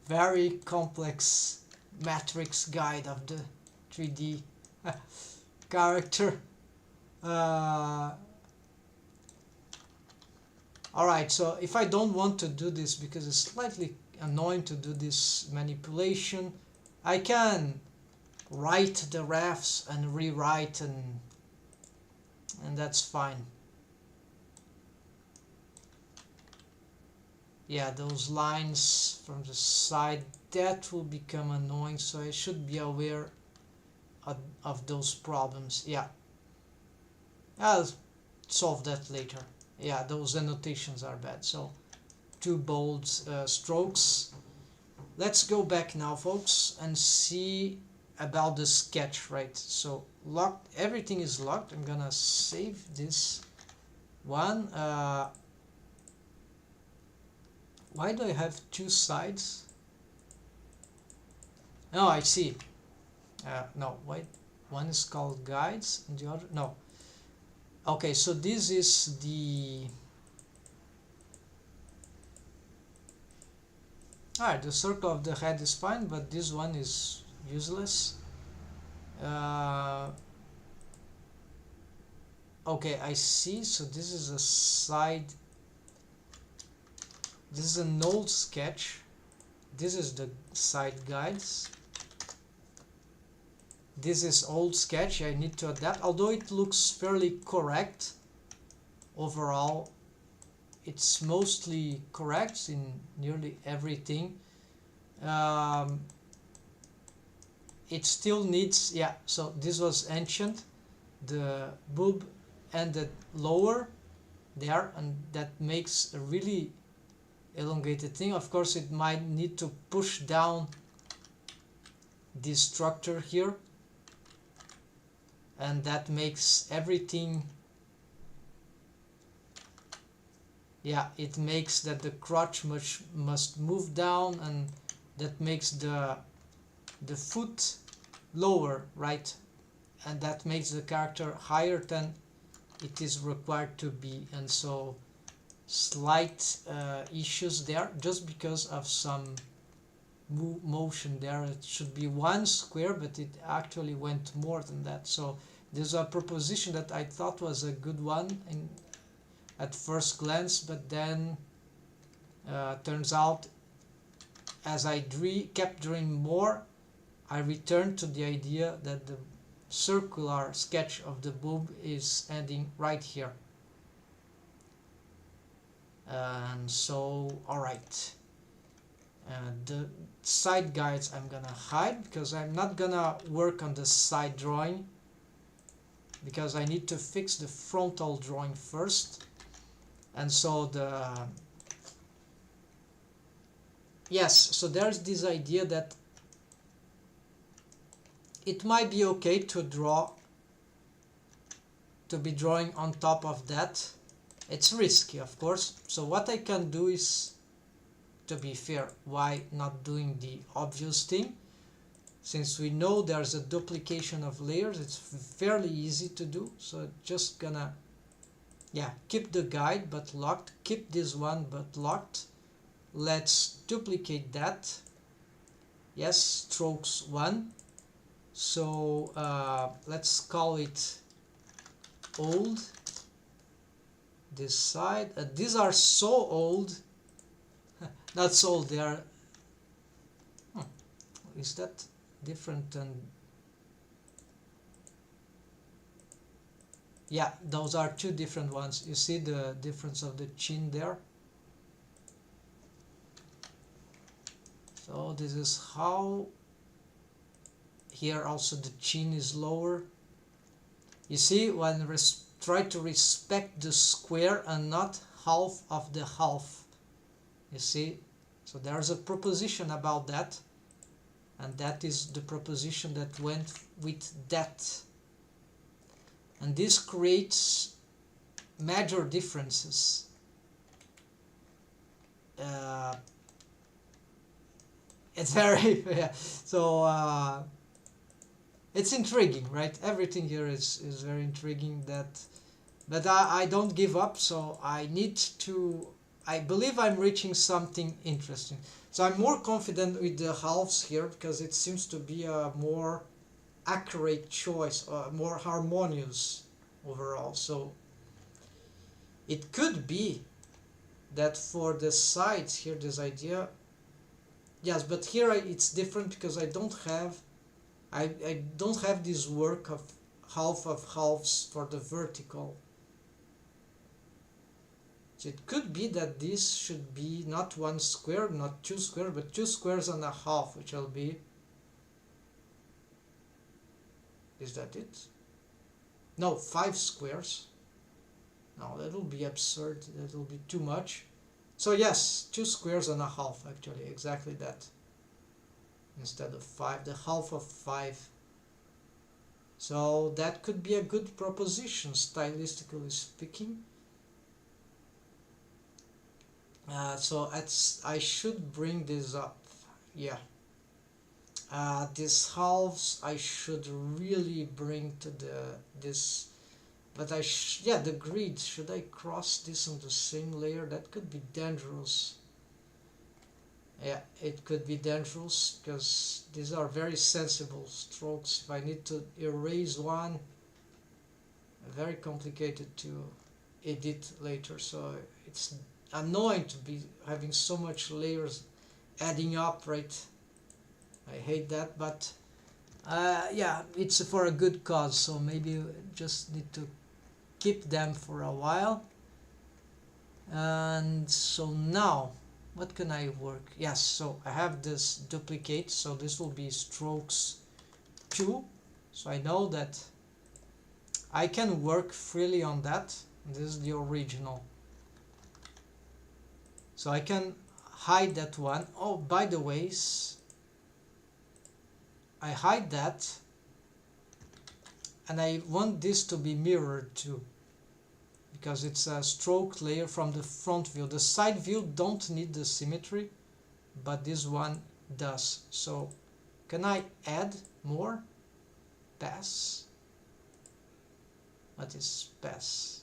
very complex matrix guide of the 3D character. Alright, so if I don't want to do this because it's slightly annoying to do this manipulation, I can write the refs and rewrite, and that's fine. Yeah, those lines from the side, that will become annoying, so I should be aware of those problems. Yeah, I'll solve that later. Yeah, those annotations are bad, so 2 bold strokes. Let's go back now, folks, and see about the sketch, right? So locked, everything is locked. I'm gonna save this one. Why do I have 2 sides? Oh, I see. No, wait, one is called guides and the other, no. Okay, so this is the, alright, the circle of the head is fine, but this one is useless. Okay, I see. So this is a side, this is an old sketch, this is the side guides, this is old sketch. I need to adapt, although it looks fairly correct overall. It's mostly correct in nearly everything. It still needs, yeah, so this was ancient, the boob ended lower there, and that makes a really elongated thing. Of course it might need to push down this structure here, and that makes everything, yeah, it makes that the crotch must move down, and that makes the foot lower, right? And that makes the character higher than it is required to be, and so slight issues there just because of some motion there. It should be 1 square, but it actually went more than that. So there's a proposition that I thought was a good one at first glance, but then turns out as I kept drawing more, I returned to the idea that the circular sketch of the boob is ending right here. And so, alright. The side guides I'm gonna hide, because I'm not gonna work on the side drawing, because I need to fix the frontal drawing first. And so yes, so there's this idea that it might be okay to be drawing on top of that. It's risky, of course. So what I can do is, to be fair, why not doing the obvious thing? Since we know there's a duplication of layers, it's fairly easy to do. So just gonna, yeah, keep the guide but locked, keep this one but locked. Let's duplicate that. Yes, strokes 1. So let's call it old. This side, these are so old. Not so old, they are, is that different than, yeah, those are two different ones. You see the difference of the chin there? So this is how, here also the chin is lower. You see, when try to respect the square and not half of the half. You see, so there's a proposition about that, and that is the proposition that went with that. And this creates major differences. It's very, yeah. So it's intriguing, right? Everything here is very intriguing. But I don't give up, so I need to, I believe I'm reaching something interesting. So I'm more confident with the halves here because it seems to be a more accurate choice, more harmonious overall. So it could be that for the sides here, this idea, yes, but here it's different because I don't have this work of halves for the vertical. So it could be that this should be not 1 square, not 2 square, but 2 squares and a half, which will be, is that it? No, 5 squares. No, that will be absurd, that will be too much. So yes, 2 squares and a half, actually, exactly that. Instead of 5, the half of 5. So that could be a good proposition, stylistically speaking. So I should bring this up, yeah. These halves I should really bring to this, but yeah, the grid, should I cross this on the same layer? That could be dangerous. Yeah, it could be dangerous because these are very sensible strokes. If I need to erase one, very complicated to edit later, so it's annoying to be having so much layers adding up, right? I hate that, but yeah, it's for a good cause, so maybe you just need to keep them for a while. And so now what can I work? Yes, so I have this duplicate, so this will be strokes 2, so I know that I can work freely on that. This is the original, so I can hide that one. Oh, by the way, I hide that, and I want this to be mirrored too, because it's a stroke layer from the front view. The side view don't need the symmetry, but this one does. So can I add more? Pass. What is pass?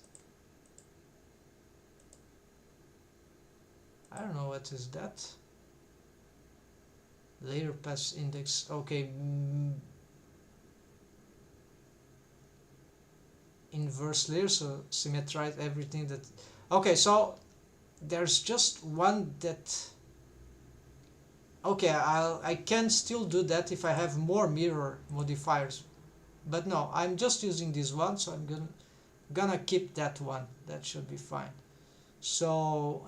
I don't know what is that. Layer pass index. Okay. Inverse layer, so symmetrize everything that. Okay, so there's just one that. Okay, I can still do that if I have more mirror modifiers, but no, I'm just using this one, so I'm gonna keep that one. That should be fine. So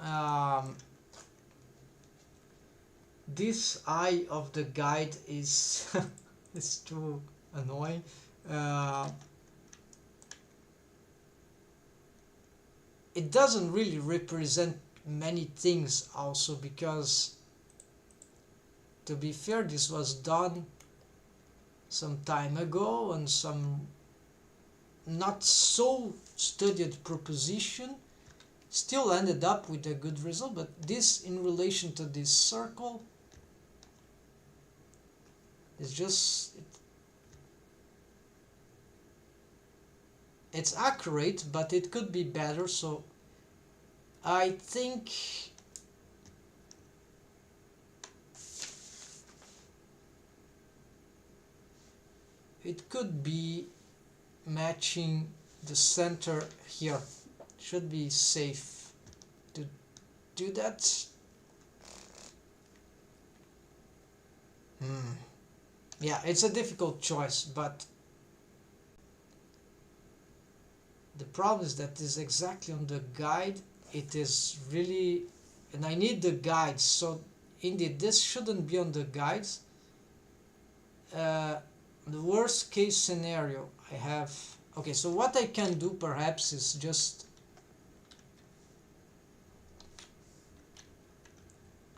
this eye of the guide is is too annoying. it doesn't really represent many things also, because to be fair, this was done some time ago on some not so studied proposition, still ended up with a good result. But this in relation to this circle is just it's accurate, but it could be better. So I think it could be matching the center here. Should be safe to do that. Yeah, it's a difficult choice, but the problem is that is exactly on the guide. It is really, and I need the guides. So indeed, this shouldn't be on the guides. The worst case scenario I have. Okay, so what I can do perhaps is just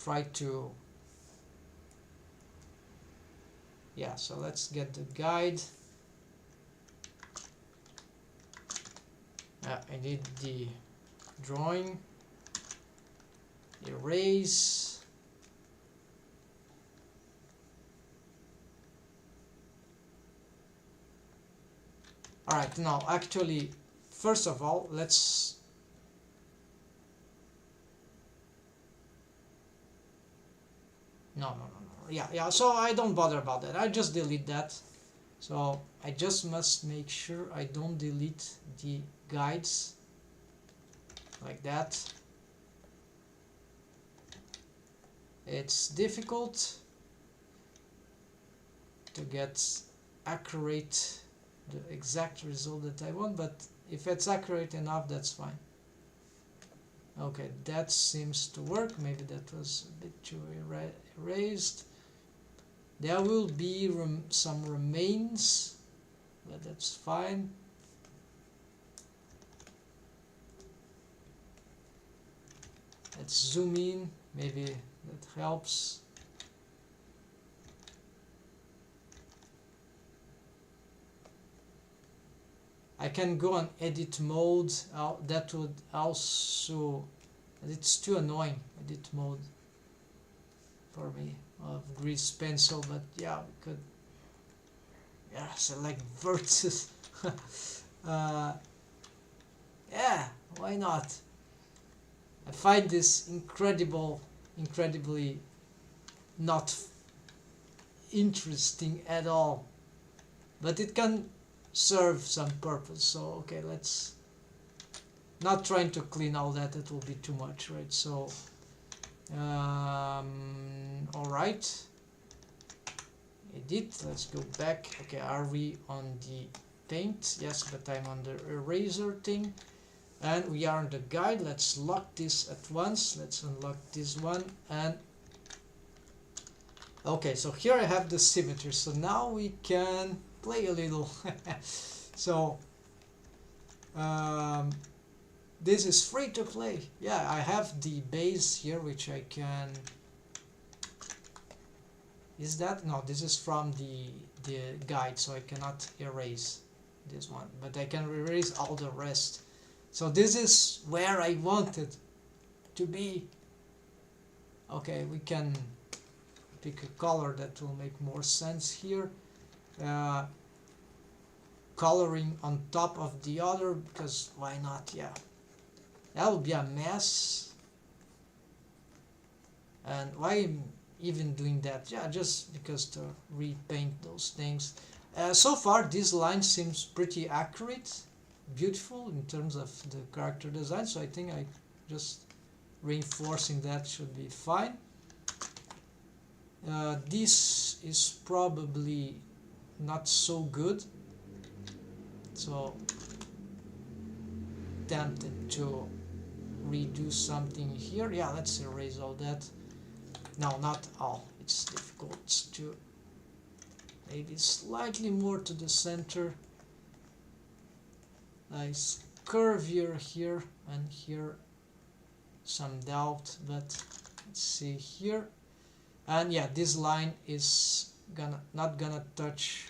try to, yeah, so let's get the guide. I need the drawing, erase. Alright, now actually, first of all, let's no, yeah, so I don't bother about that. I just delete that. So I just must make sure I don't delete the guides like that. It's difficult to get accurate, the exact result that I want, but if it's accurate enough, that's fine. Okay, that seems to work. Maybe that was a bit too erased. There will be some remains, but that's fine. Let's zoom in, maybe that helps. I can go on edit mode. That would also, it's too annoying, edit mode for me of grease pencil, but yeah, we could, yeah, select vertices. Yeah, why not? I find this incredibly not interesting at all, but it can serve some purpose. So okay, let's not trying to clean all that, it will be too much, right? So all right, edit, let's go back. Okay, are we on the paint? Yes, but I'm on the eraser thing, and we are on the guide. Let's lock this at once. Let's unlock this one, and okay, so here I have the symmetry. So now we can play a little. So this is free to play. Yeah, I have the base here, which I can, is that, no, this is from the guide, so I cannot erase this one, but I can erase all the rest. So this is where I wanted to be. Okay, we can pick a color that will make more sense here. Coloring on top of the other, because why not? Yeah, that would be a mess. And why I'm even doing that? Yeah, just because to repaint those things. So far this line seems pretty accurate, beautiful in terms of the character design, so I think I just reinforcing that should be fine. This is probably not so good, so tempted to redo something here. Yeah, let's erase all that. No, not all. It's difficult to, maybe slightly more to the center. Nice curvier here and here, some doubt, but let's see here. And yeah, this line is not gonna touch.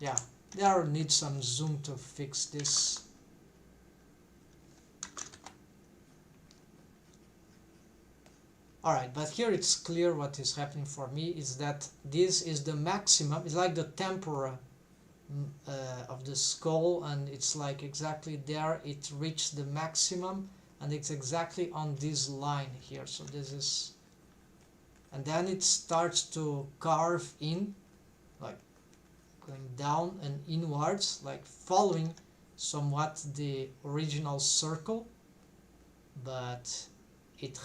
Yeah, there needs some zoom to fix this. Alright, but here it's clear what is happening for me is that this is the maximum. It's like the tempora of the skull, and it's like exactly there it reached the maximum, and it's exactly on this line here. So this is, and then it starts to carve in, like going down and inwards, like following somewhat the original circle, but it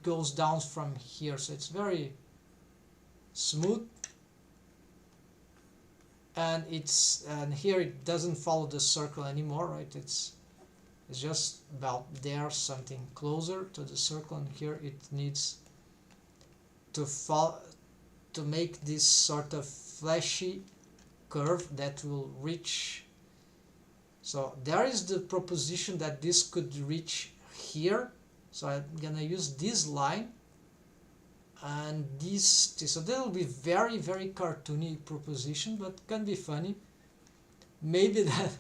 goes down from here, so it's very smooth, and here it doesn't follow the circle anymore, right? It's just about there, something closer to the circle, and here it needs to make this sort of fleshy curve that will reach. So there is the proposition that this could reach here, so I'm gonna use this line and this, so that will be very, very cartoony proposition, but can be funny. Maybe that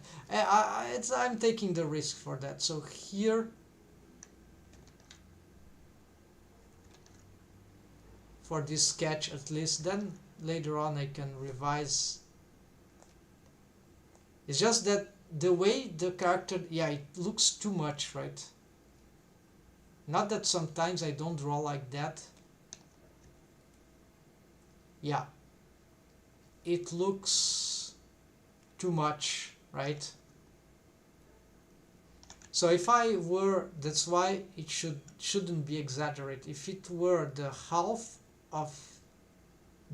I'm taking the risk for that. So here, for this sketch at least, then later on I can revise. It's just that the way the character, yeah, it looks too much, right? Not that sometimes I don't draw like that. Yeah, it looks too much, right? So if I were, that's why it shouldn't be exaggerated. If it were the half of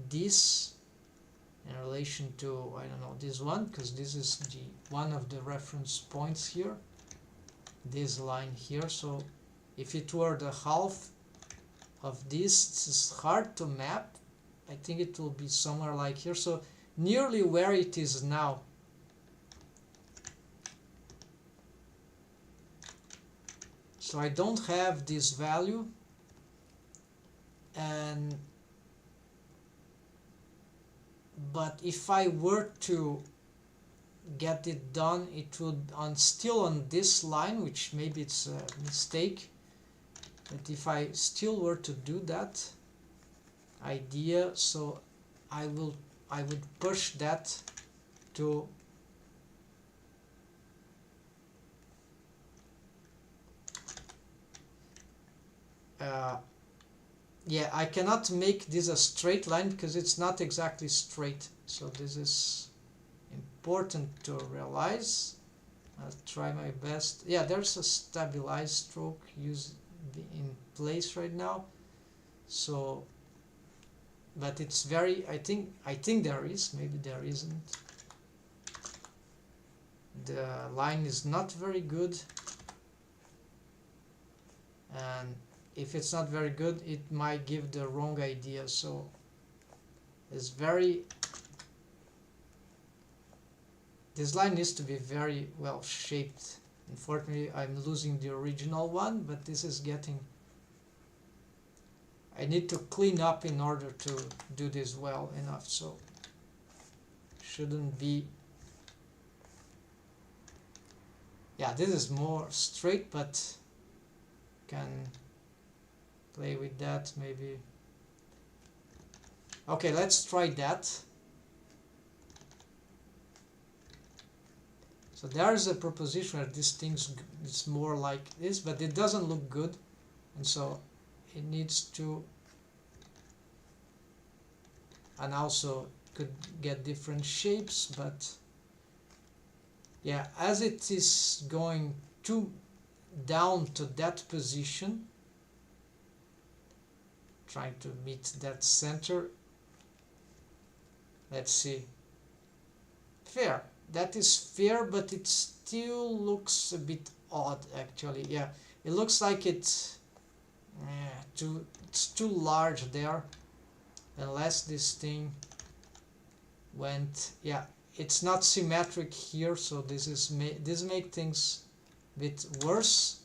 this in relation to, I don't know, this one, because this is the one of the reference points here, this line here. So if it were the half of this is hard to map. I think it will be somewhere like here, so nearly where it is now. So I don't have this value, but if I were to get it done, it would still on this line, which maybe it's a mistake, but if I still were to do that idea, so I would push that to yeah, I cannot make this a straight line because it's not exactly straight, so this is important to realize. I'll try my best. Yeah, there's a stabilized stroke in place right now, so but it's very, I think there is, maybe there isn't. The line is not very good, and if it's not very good, it might give the wrong idea. So it's very, this line needs to be very well shaped. Unfortunately, I'm losing the original one, but this is getting, I need to clean up in order to do this well enough, so shouldn't be, yeah, this is more straight, but can play with that maybe. Okay, let's try that. So there's a proposition where this thing's, it's more like this, but it doesn't look good, and so it needs to, and also could get different shapes, but yeah, as it is going too down to that position, trying to meet that center, let's see, fair, that is fair, but it still looks a bit odd actually. Yeah, it looks like it's too large there, unless this thing went, yeah, it's not symmetric here, so this make things a bit worse.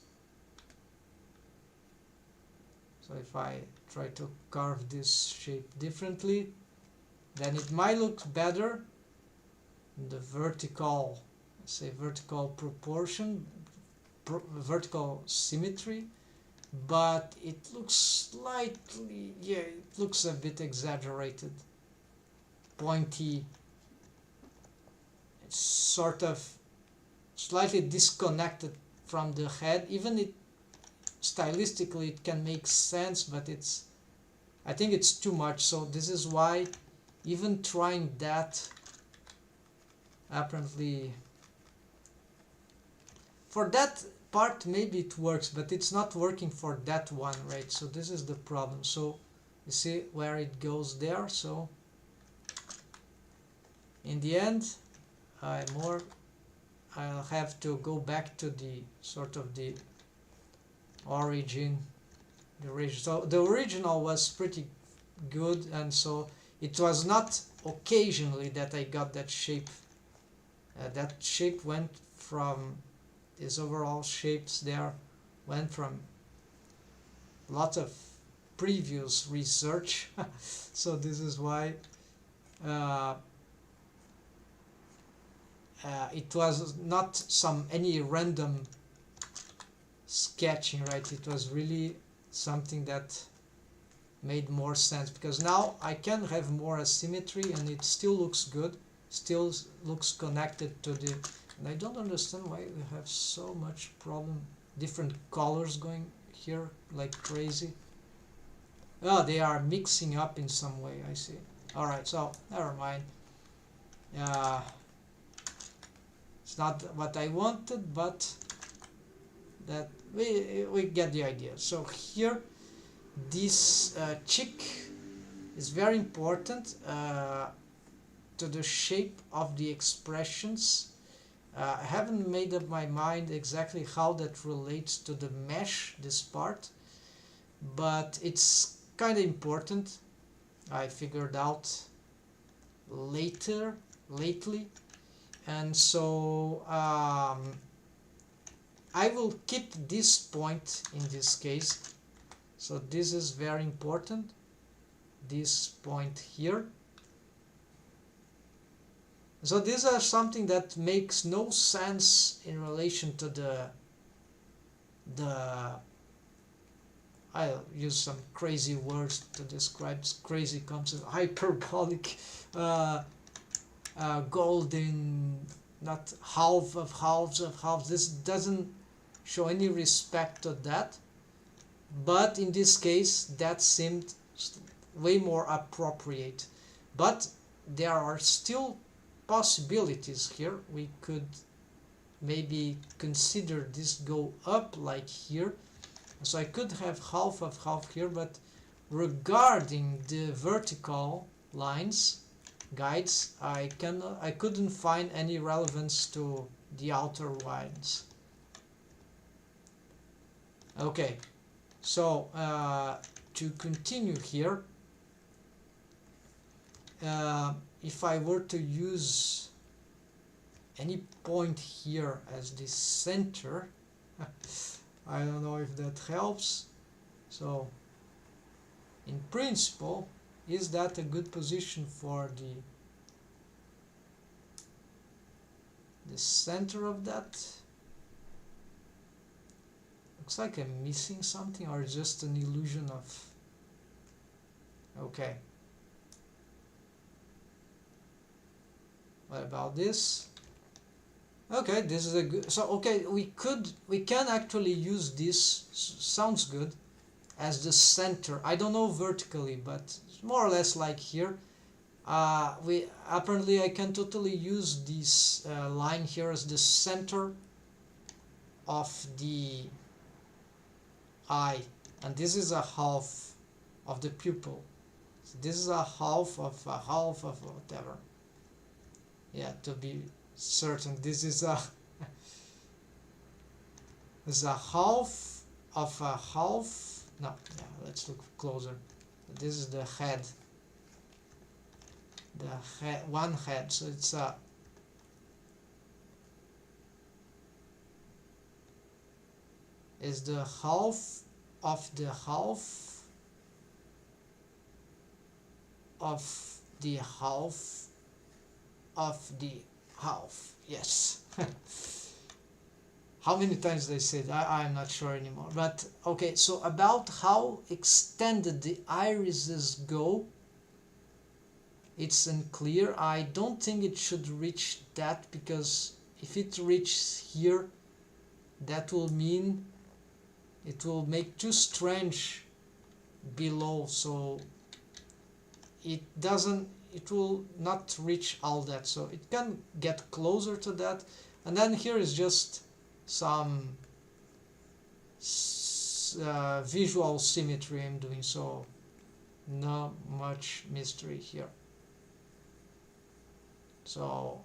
So if I try to carve this shape differently, then it might look better. The vertical, say vertical proportion, vertical symmetry, but it looks slightly, yeah, it looks a bit exaggerated, pointy. It's sort of slightly disconnected from the head. Even it stylistically it can make sense, but it's, I think it's too much. So this is why even trying that, apparently for that part maybe it works, but it's not working for that one, right? So this is the problem. So you see where it goes there. So in the end I'll have to go back to the sort of the origin. So the original was pretty good, and so it was not occasionally that I got that shape. That shape went from, these overall shapes there went from lots of previous research. So this is why it was not any random sketching, right? It was really something that made more sense, because now I can have more asymmetry and it still looks good, still looks connected to the, and I don't understand why we have so much problem, different colors going here like crazy. Oh, they are mixing up in some way, I see. Alright, so never mind. It's not what I wanted, but that we get the idea. So here this chick is very important to the shape of the expressions. I haven't made up my mind exactly how that relates to the mesh, this part, but it's kind of important. I figured out lately, and so I will keep this point in this case. So this is very important, this point here. So these are something that makes no sense in relation to the I'll use some crazy words to describe crazy concepts, hyperbolic, golden, not half of halves of halves. This doesn't show any respect to that, but in this case that seemed way more appropriate. But there are still possibilities here. We could maybe consider this go up like here, so I could have half of half here, but regarding the vertical lines guides, I couldn't find any relevance to the outer lines. Okay, so to continue here, if I were to use any point here as the center, I don't know if that helps. So in principle, is that a good position for the center of that? Looks like I'm missing something, or just an illusion of, okay. What about this? Okay, this is a good, so okay, we can actually use this, sounds good, as the center. I don't know vertically, but it's more or less like here. Apparently I can totally use this line here as the center of the eye, and this is a half of the pupil. So this is a half of whatever. Yeah, to be certain, this is a half of a half. No, yeah, let's look closer. This is the head the head, one head, so it's is the half of the half of the half of the half. Yes. How many times they said, I'm not sure anymore. But okay, so about how extended the irises go, it's unclear. I don't think it should reach that, because if it reaches here, that will mean it will make too strange below, so it will not reach all that, so it can get closer to that. And then here is just some visual symmetry I'm doing, so not much mystery here. So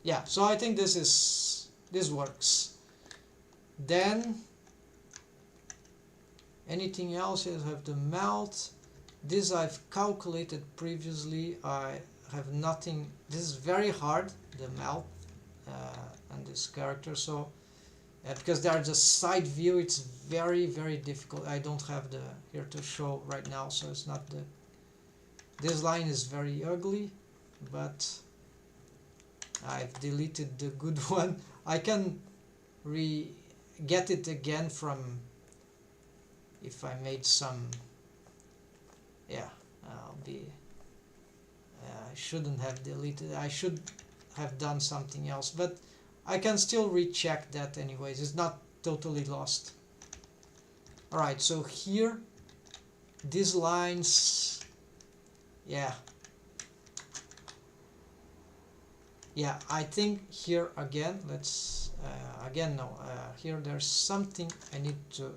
yeah, so I think this works. Then anything else? You have the mouth. This I've calculated previously. I have nothing. This is very hard, the mouth and this character. So because they are just side view, it's very difficult. I don't have the here to show right now, so it's not the. This line is very ugly, but I've deleted the good one. I can get it again from if I made some. Yeah, I shouldn't have deleted. I should have done something else, but I can still recheck that anyways. It's not totally lost. Alright, so here these lines, yeah, I think here again, let's here there's something I need to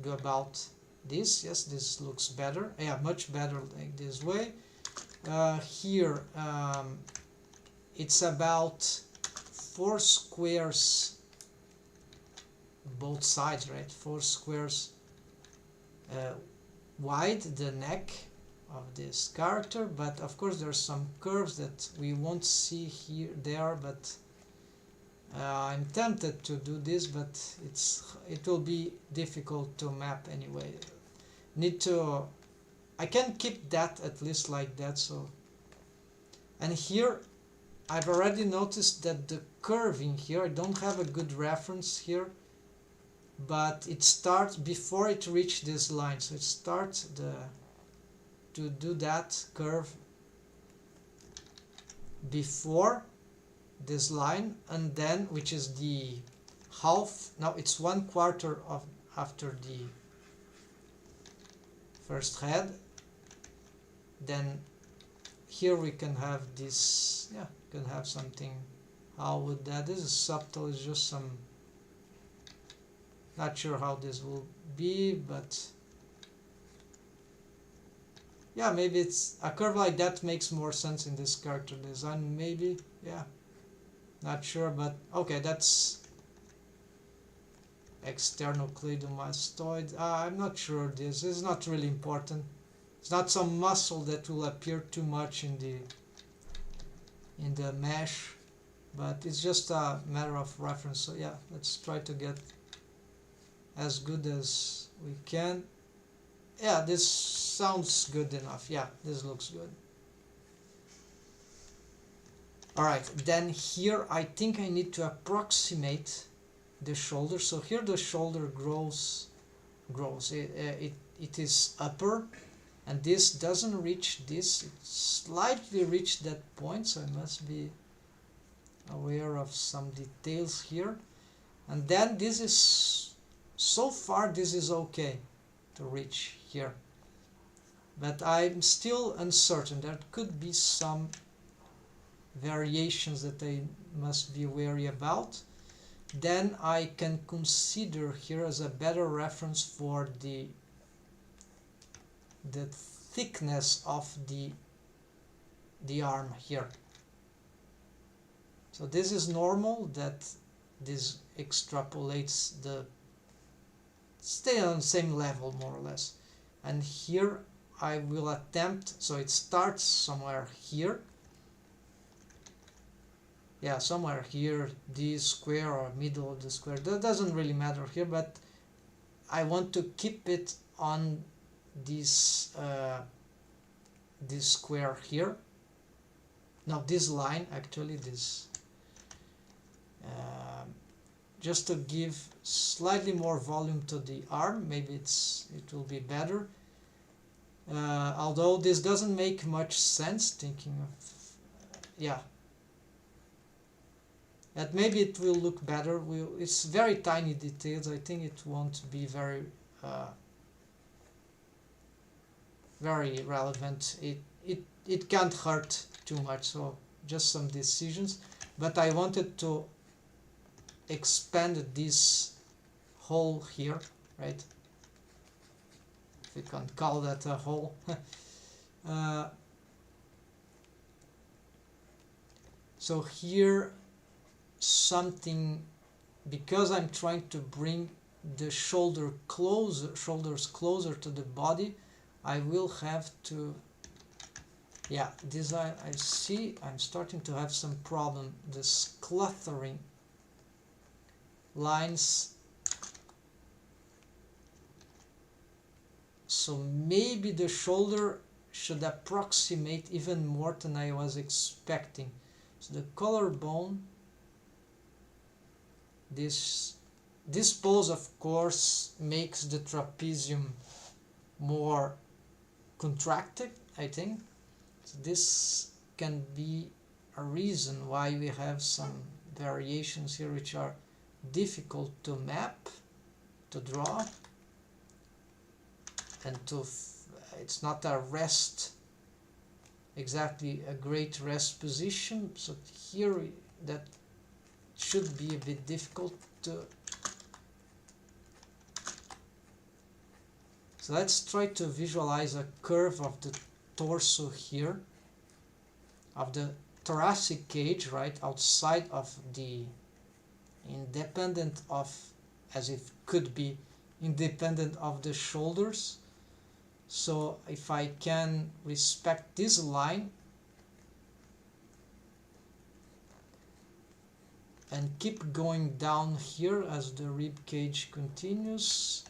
do about this. Yes, this looks better. Yeah, much better like this way. Here it's about 4 squares both sides, right? 4 squares wide, the neck of this character, but of course there's some curves that we won't see there, but I'm tempted to do this, but it will be difficult to map anyway. I can keep that at least like that. So, and here I've already noticed that the curving here, I don't have a good reference here, but it starts before it reaches this line, so it starts to do that curve before this line, and then which is the half. Now it's 1/4 of after the first head. Then here we can have this. Yeah, can have something. How would that? This is subtle. It's just some. Not sure how this will be, but yeah, maybe it's a curve like that makes more sense in this character design. Maybe, yeah. Not sure, but okay, that's external cleidomastoid. I'm not sure. This is not really important. It's not some muscle that will appear too much in the mesh, but it's just a matter of reference. So yeah, let's try to get as good as we can. Yeah, this sounds good enough. Yeah, this looks good. Alright, then here I think I need to approximate the shoulder. So here the shoulder grows. It is upper, and this doesn't reach this. It slightly reached that point, so I must be aware of some details here. And then this is, so far this is okay to reach here, but I'm still uncertain. There could be some variations that I must be wary about. Then I can consider here as a better reference for the thickness of the arm here. So this is normal, that this extrapolates stay on the same level more or less. And here I will attempt, so it starts somewhere here. Yeah, somewhere here, this square or middle of the square, that doesn't really matter here, but I want to keep it on this this square here. No, this line actually, this just to give slightly more volume to the arm. Maybe it will be better. Although this doesn't make much sense, thinking of yeah, that maybe it will look better. It's very tiny details. I think it won't be very very relevant. It can't hurt too much, so just some decisions. But I wanted to expand this hole here, right? If we can call that a hole. So here something, because I'm trying to bring the shoulders closer to the body, I will have to, yeah, this I see I'm starting to have some problem. This cluttering lines, so maybe the shoulder should approximate even more than I was expecting. So the collarbone, this pose of course makes the trapezium more contracted, I think. So this can be a reason why we have some variations here which are difficult to map, to draw, and it's not a rest, exactly a great rest position. So here that should be a bit difficult to. So let's try to visualize a curve of the torso here, of the thoracic cage, right outside of the, independent of, as if could be independent of the shoulders. So if I can respect this line and keep going down here as the rib cage continues,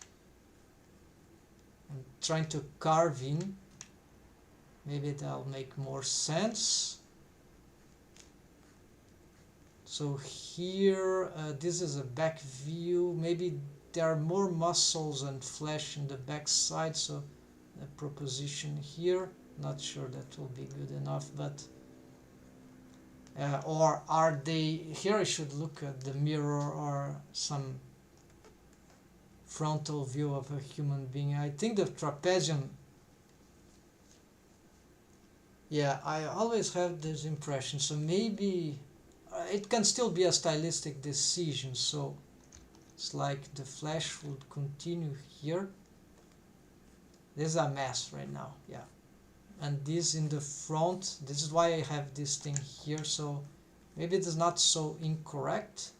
and trying to carve in, maybe that'll make more sense. So here, this is a back view. Maybe there are more muscles and flesh in the back side, so the proposition here, not sure that will be good enough, but or are they, here I should look at the mirror or some frontal view of a human being. I think the trapezium, yeah, I always have this impression, so maybe it can still be a stylistic decision. So it's like the flesh would continue here. This is a mess right now, yeah. And this in the front, this is why I have this thing here, so maybe it is not so incorrect.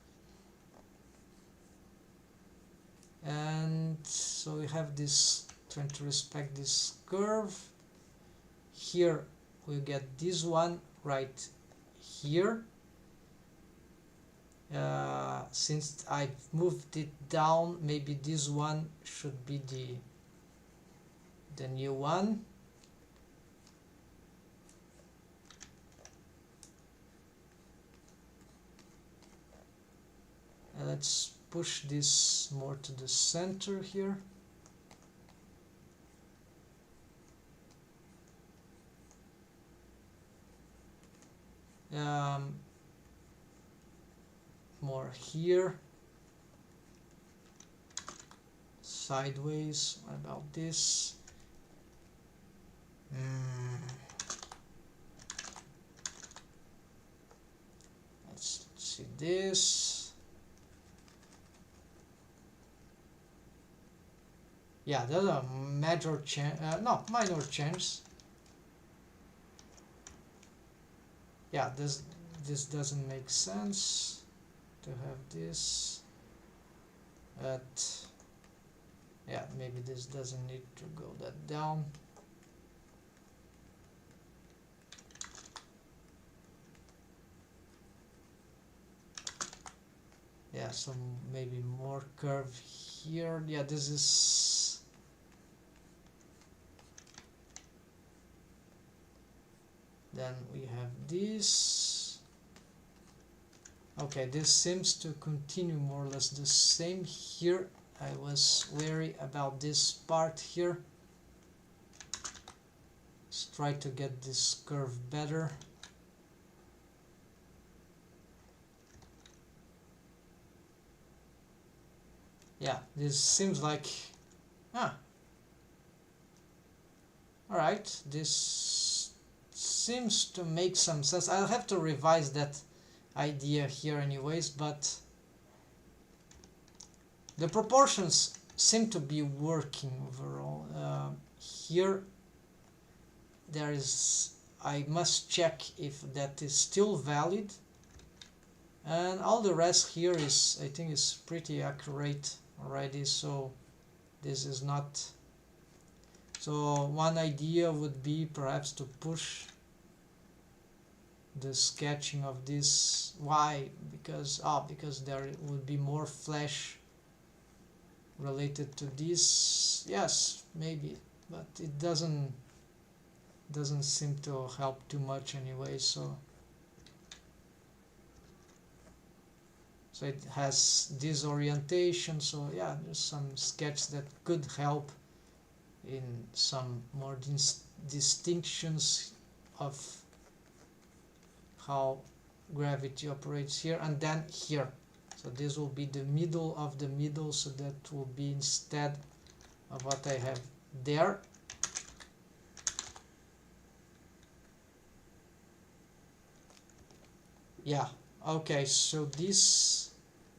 And so we have this, trying to respect this curve. Here we get this one right here. Since I've moved it down, maybe this one should be the new one. Let's push this more to the center here. More here. Sideways. What about this? Let's see this. Yeah, there's a major change, no, minor change. Yeah, this doesn't make sense to have this at Yeah, maybe this doesn't need to go that down. Yeah, some maybe more curve here. Yeah, this is, then we have this. Okay, this seems to continue more or less the same here. I was wary about this part here. Let's try to get this curve better. Yeah, this seems like, alright, this seems to make some sense. I'll have to revise that idea here anyways, but the proportions seem to be working overall. Here there is, I must check if that is still valid, and all the rest here is, I think, is pretty accurate already, so this is not. So one idea would be perhaps to push the sketching of this. Why? Because there would be more flash related to this. Yes, maybe, but it doesn't seem to help too much anyway. So it has this orientation. So yeah, there's some sketch that could help in some more distinctions of how gravity operates here, and then here. So this will be the middle of the middle, so that will be instead of what I have there. Yeah, okay, so this,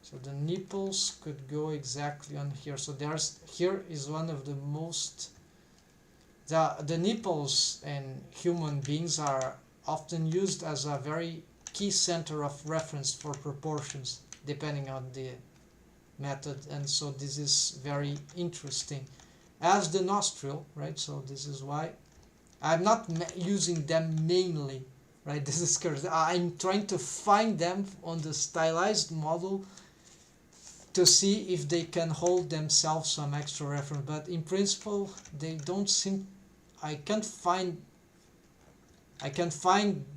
so the nipples could go exactly on here. So there's, here is one of the most, the nipples in human beings are often used as a very key center of reference for proportions, depending on the method, and so this is very interesting. As the nostril, right? So this is why I'm not using them mainly, right? This is correct. I'm trying to find them on the stylized model to see if they can hold themselves some extra reference, but in principle they don't seem, I can't find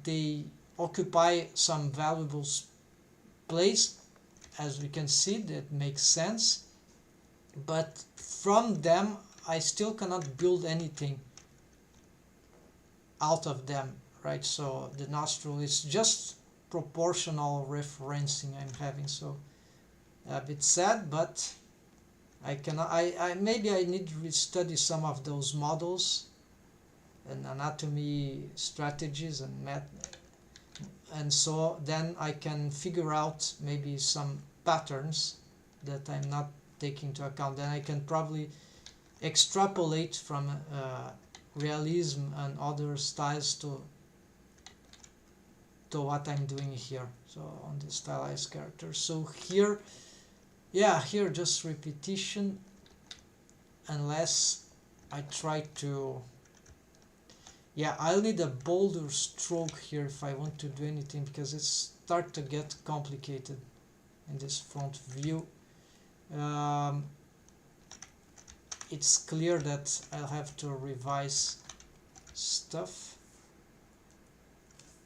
they occupy some valuable place. As we can see, that makes sense, but from them I still cannot build anything out of them, right? So the nostril is just proportional referencing I'm having, so a bit sad, but I cannot, maybe I need to study some of those models and anatomy strategies and math, and so then I can figure out maybe some patterns that I'm not taking into account. Then I can probably extrapolate from realism and other styles to what I'm doing here, so on the stylized characters. So here, yeah, here just repetition, unless I try to, yeah, I'll need a bolder stroke here if I want to do anything, because it starts to get complicated in this front view. It's clear that I'll have to revise stuff.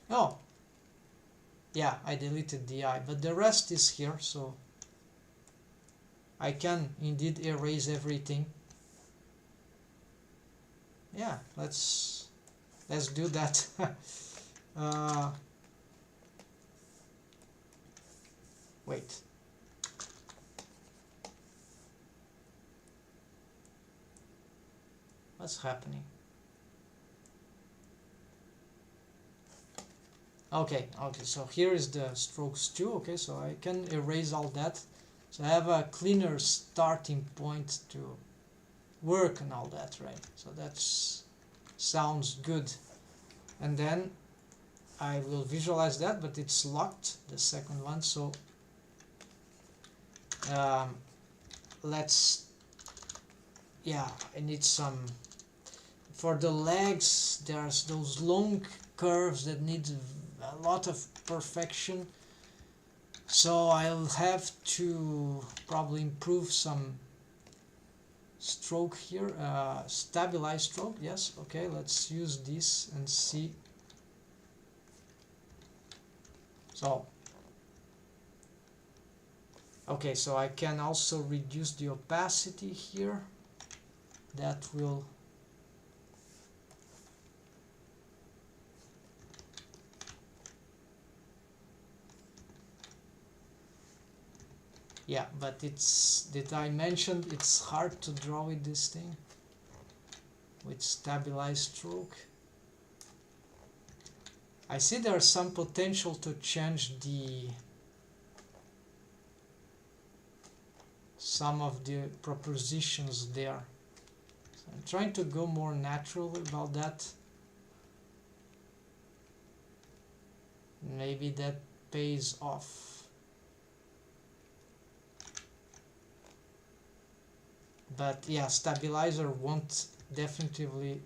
Oh, yeah, I deleted the eye, but the rest is here, so I can indeed erase everything. Yeah, let's do that. Wait. What's happening? Okay, so here is the strokes too. Okay, so I can erase all that. So I have a cleaner starting point to work and all that, right? So that sounds good. And then I will visualize that, but it's locked, the second one. So let's yeah, I need some for the legs. There's those long curves that need a lot of perfection, so I'll have to probably improve some stroke here, stabilize stroke. Yes, okay, let's use this and see. So okay, so I can also reduce the opacity here. That will yeah, but it's, did I mention it's hard to draw with this thing with stabilized stroke. I see there's some potential to change the some of the propositions there. So I'm trying to go more natural about that. Maybe that pays off. But yeah, stabilizer won't definitively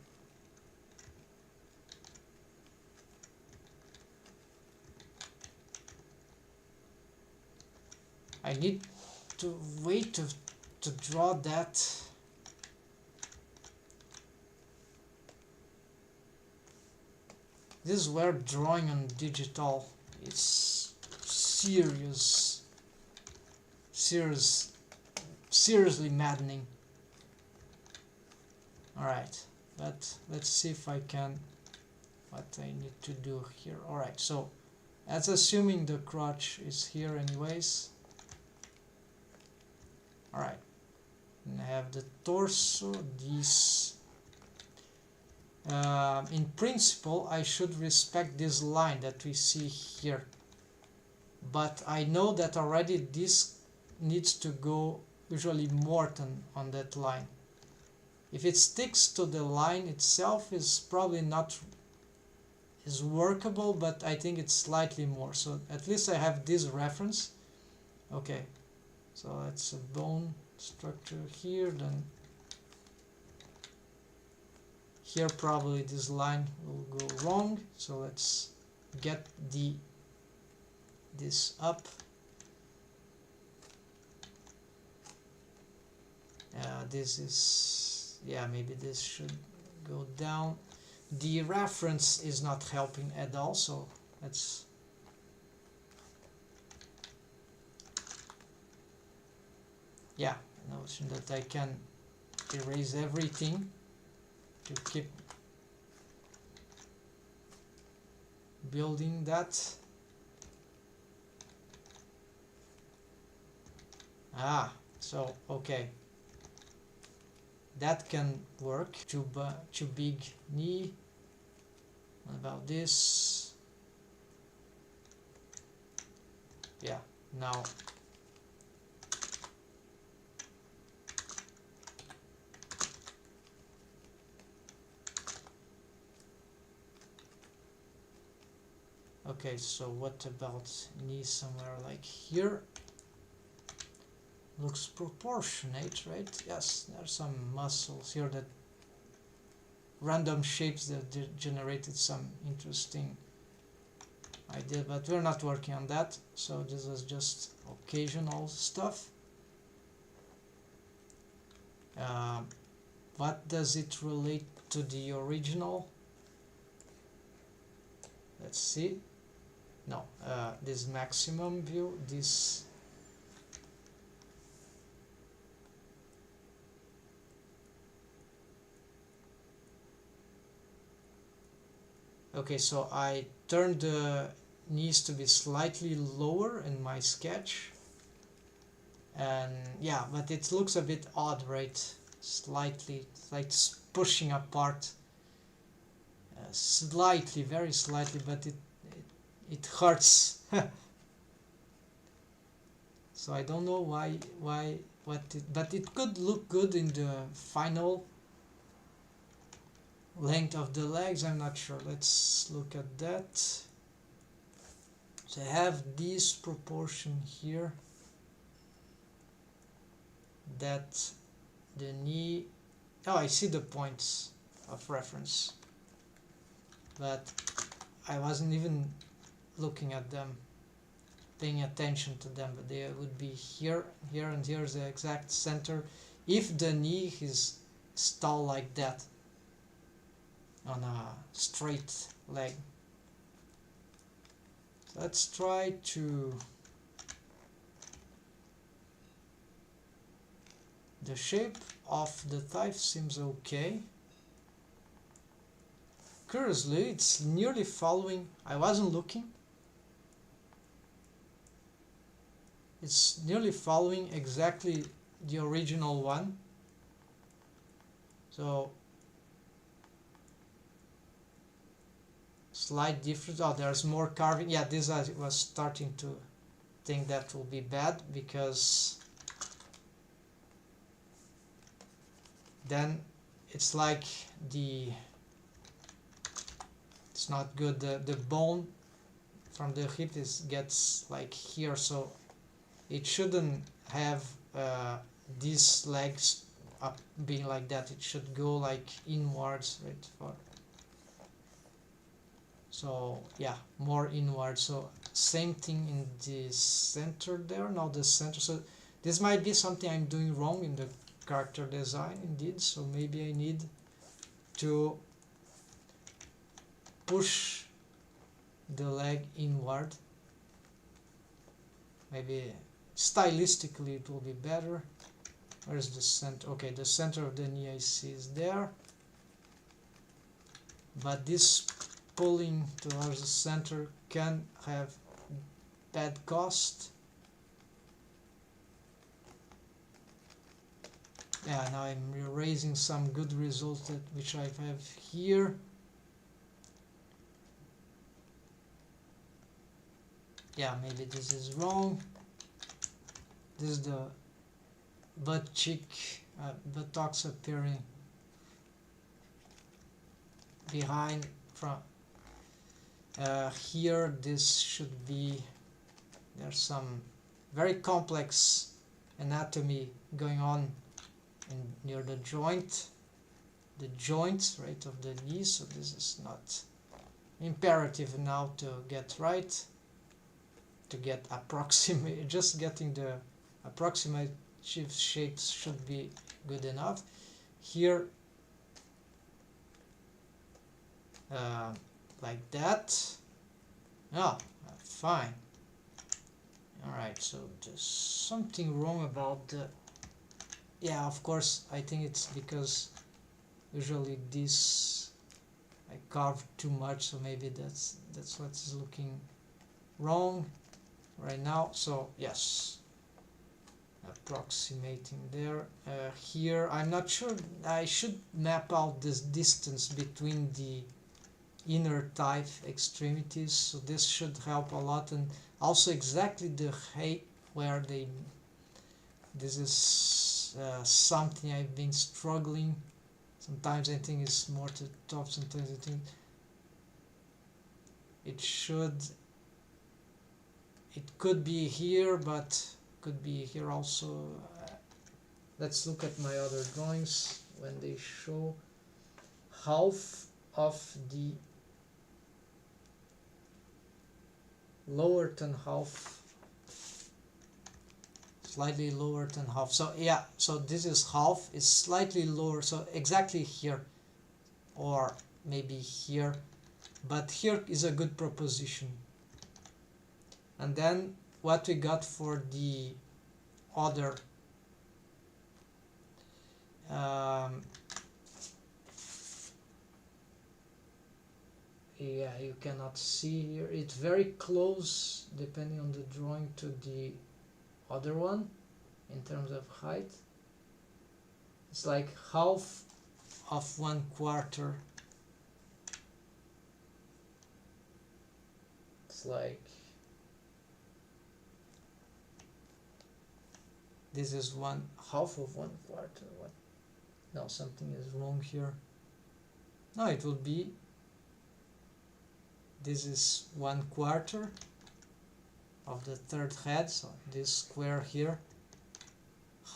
I need to wait to draw that. This is where drawing on digital is seriously maddening. Alright, but let's see if I can, what I need to do here. Alright, so that's assuming the crotch is here anyways. Alright, and I have the torso, these. In principle, I should respect this line that we see here. But I know that already this needs to go usually more than on that line. If it sticks to the line itself, is probably not is workable, but I think it's slightly more. So at least I have this reference. Okay, so that's a bone structure here. Then here probably this line will go wrong. So let's get this up. This is, yeah, maybe this should go down. The reference is not helping at all, so let's yeah, notion that I can erase everything to keep building that. So okay, that can work. Too big knee. What about this? Yeah, now okay, so what about knee somewhere like here? Looks proportionate, right? Yes, there's some muscles here that random shapes that generated some interesting idea, but we're not working on that, so this is just occasional stuff. What does it relate to the original? Let's see. No, this maximum view, this okay, so I turned the knees to be slightly lower in my sketch, and yeah, but it looks a bit odd, right? Slightly, like pushing apart, slightly, very slightly, but it hurts. So I don't know why but it could look good in the final length of the legs. I'm not sure. Let's look at that. So I have this proportion here, that the knee Oh, I see the points of reference, but I wasn't even looking at them, paying attention to them, but they would be here, here, and here is the exact center if the knee is stalled like that on a straight leg. Let's try to... The shape of the thigh seems okay. Curiously, it's nearly following... I wasn't looking. It's nearly following exactly the original one. So slight difference. Oh, there's more carving. Yeah, this I was starting to think that will be bad, because then it's like it's not good. The bone from the hip gets like here, so it shouldn't have these legs up being like that. It should go like inwards, right? So yeah, more inward. So same thing in the center there. Now the center. So this might be something I'm doing wrong in the character design indeed. So maybe I need to push the leg inward. Maybe stylistically it will be better. Where's the center? Okay, the center of the knee I see is there, but this pulling towards the center can have bad cost. Yeah, now I'm erasing some good results which I have here. Yeah, maybe this is wrong. This is the buttocks appearing behind from here. This should be, there's some very complex anatomy going on near the joints, right, of the knee. So this is not imperative now to get right, to get approximate. Just getting the approximate shapes should be good enough. Here like that. Oh, fine. Alright, so there's something wrong about the... Yeah, of course, I think it's because usually this I carved too much, so maybe that's what's looking wrong right now. So yes, approximating there. Here I'm not sure, I should map out this distance between the inner thigh extremities, so this should help a lot, and also exactly the height where they... This is something I've been struggling. Sometimes I think it's more to the top, sometimes I think it could be here, but could be here also. Let's look at my other drawings when they show half of the lower than half, slightly lower than half. So yeah, so this is half, is slightly lower, so exactly here, or maybe here, but here is a good proposition. And then what we got for the other yeah, you cannot see here, it's very close depending on the drawing to the other one in terms of height. It's like half of 1/4. It's like this is half of 1/4. What? No, something is wrong here. No, it will be, this is 1/4 of the third head, so this square here,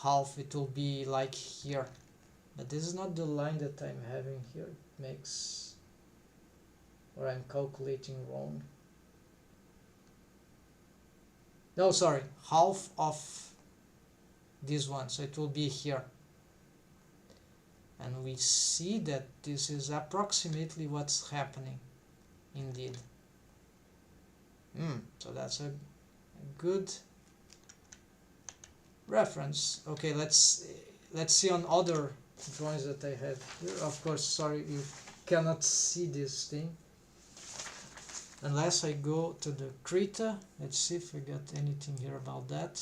half, it will be like here, but this is not the line that I'm having here. It makes, or I'm calculating wrong. No, sorry, half of this one, so it will be here. And we see that this is approximately what's happening, indeed. So that's a good reference. Okay, let's see on other drawings that I have here. Of course, sorry, you cannot see this thing unless I go to the Krita. Let's see if I got anything here about that.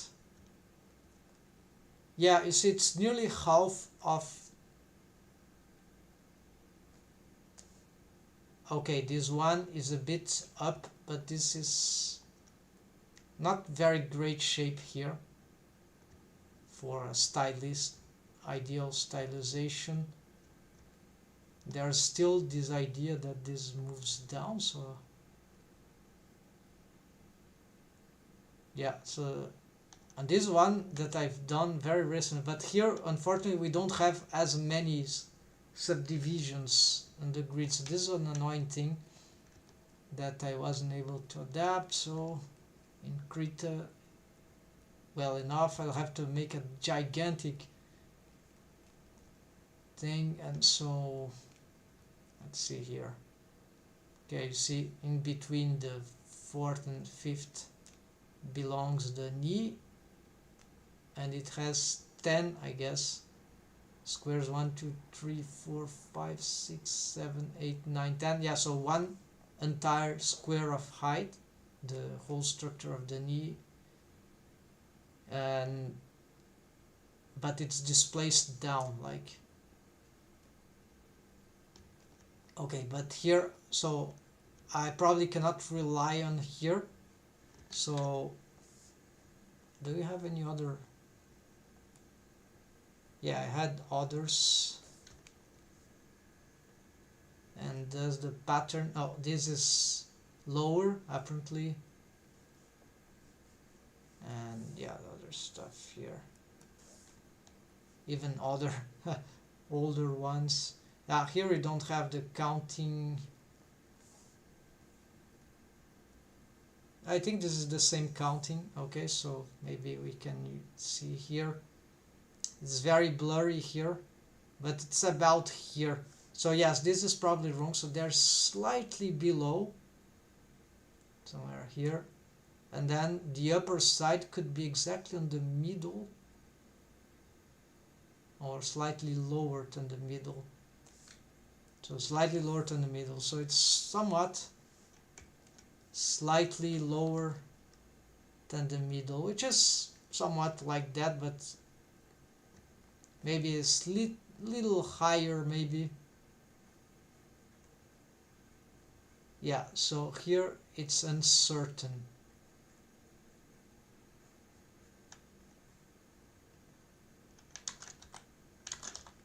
Yeah, you see it's nearly half of. Okay, this one is a bit up, but this is not very great shape here for a stylist, ideal stylization. There's still this idea that this moves down, so yeah, so and this one that I've done very recently, but here unfortunately we don't have as many subdivisions on the grid, so this is an annoying thing that I wasn't able to adapt. So in Krita, well enough, I'll have to make a gigantic thing, and so let's see here. Okay, you see in between the fourth and fifth belongs the knee, and it has 10, I guess, squares. 1 2 3 4 5 6 7 8 9 10. Yeah, so one entire square of height, the whole structure of the knee, and but it's displaced down, like, okay, but here, so I probably cannot rely on here. So do we have any other? Yeah, I had others. And does the pattern, oh, this is lower apparently, and yeah, other stuff here, even other older ones. Here we don't have the counting. I think this is the same counting. Okay, so maybe we can see here. It's very blurry here, but it's about here. So yes, this is probably wrong. So they're slightly below, somewhere here, and then the upper side could be exactly on the middle, or slightly lower than the middle. So slightly lower than the middle. So it's somewhat slightly lower than the middle, which is somewhat like that, but maybe a little higher, maybe. Yeah, so here it's uncertain.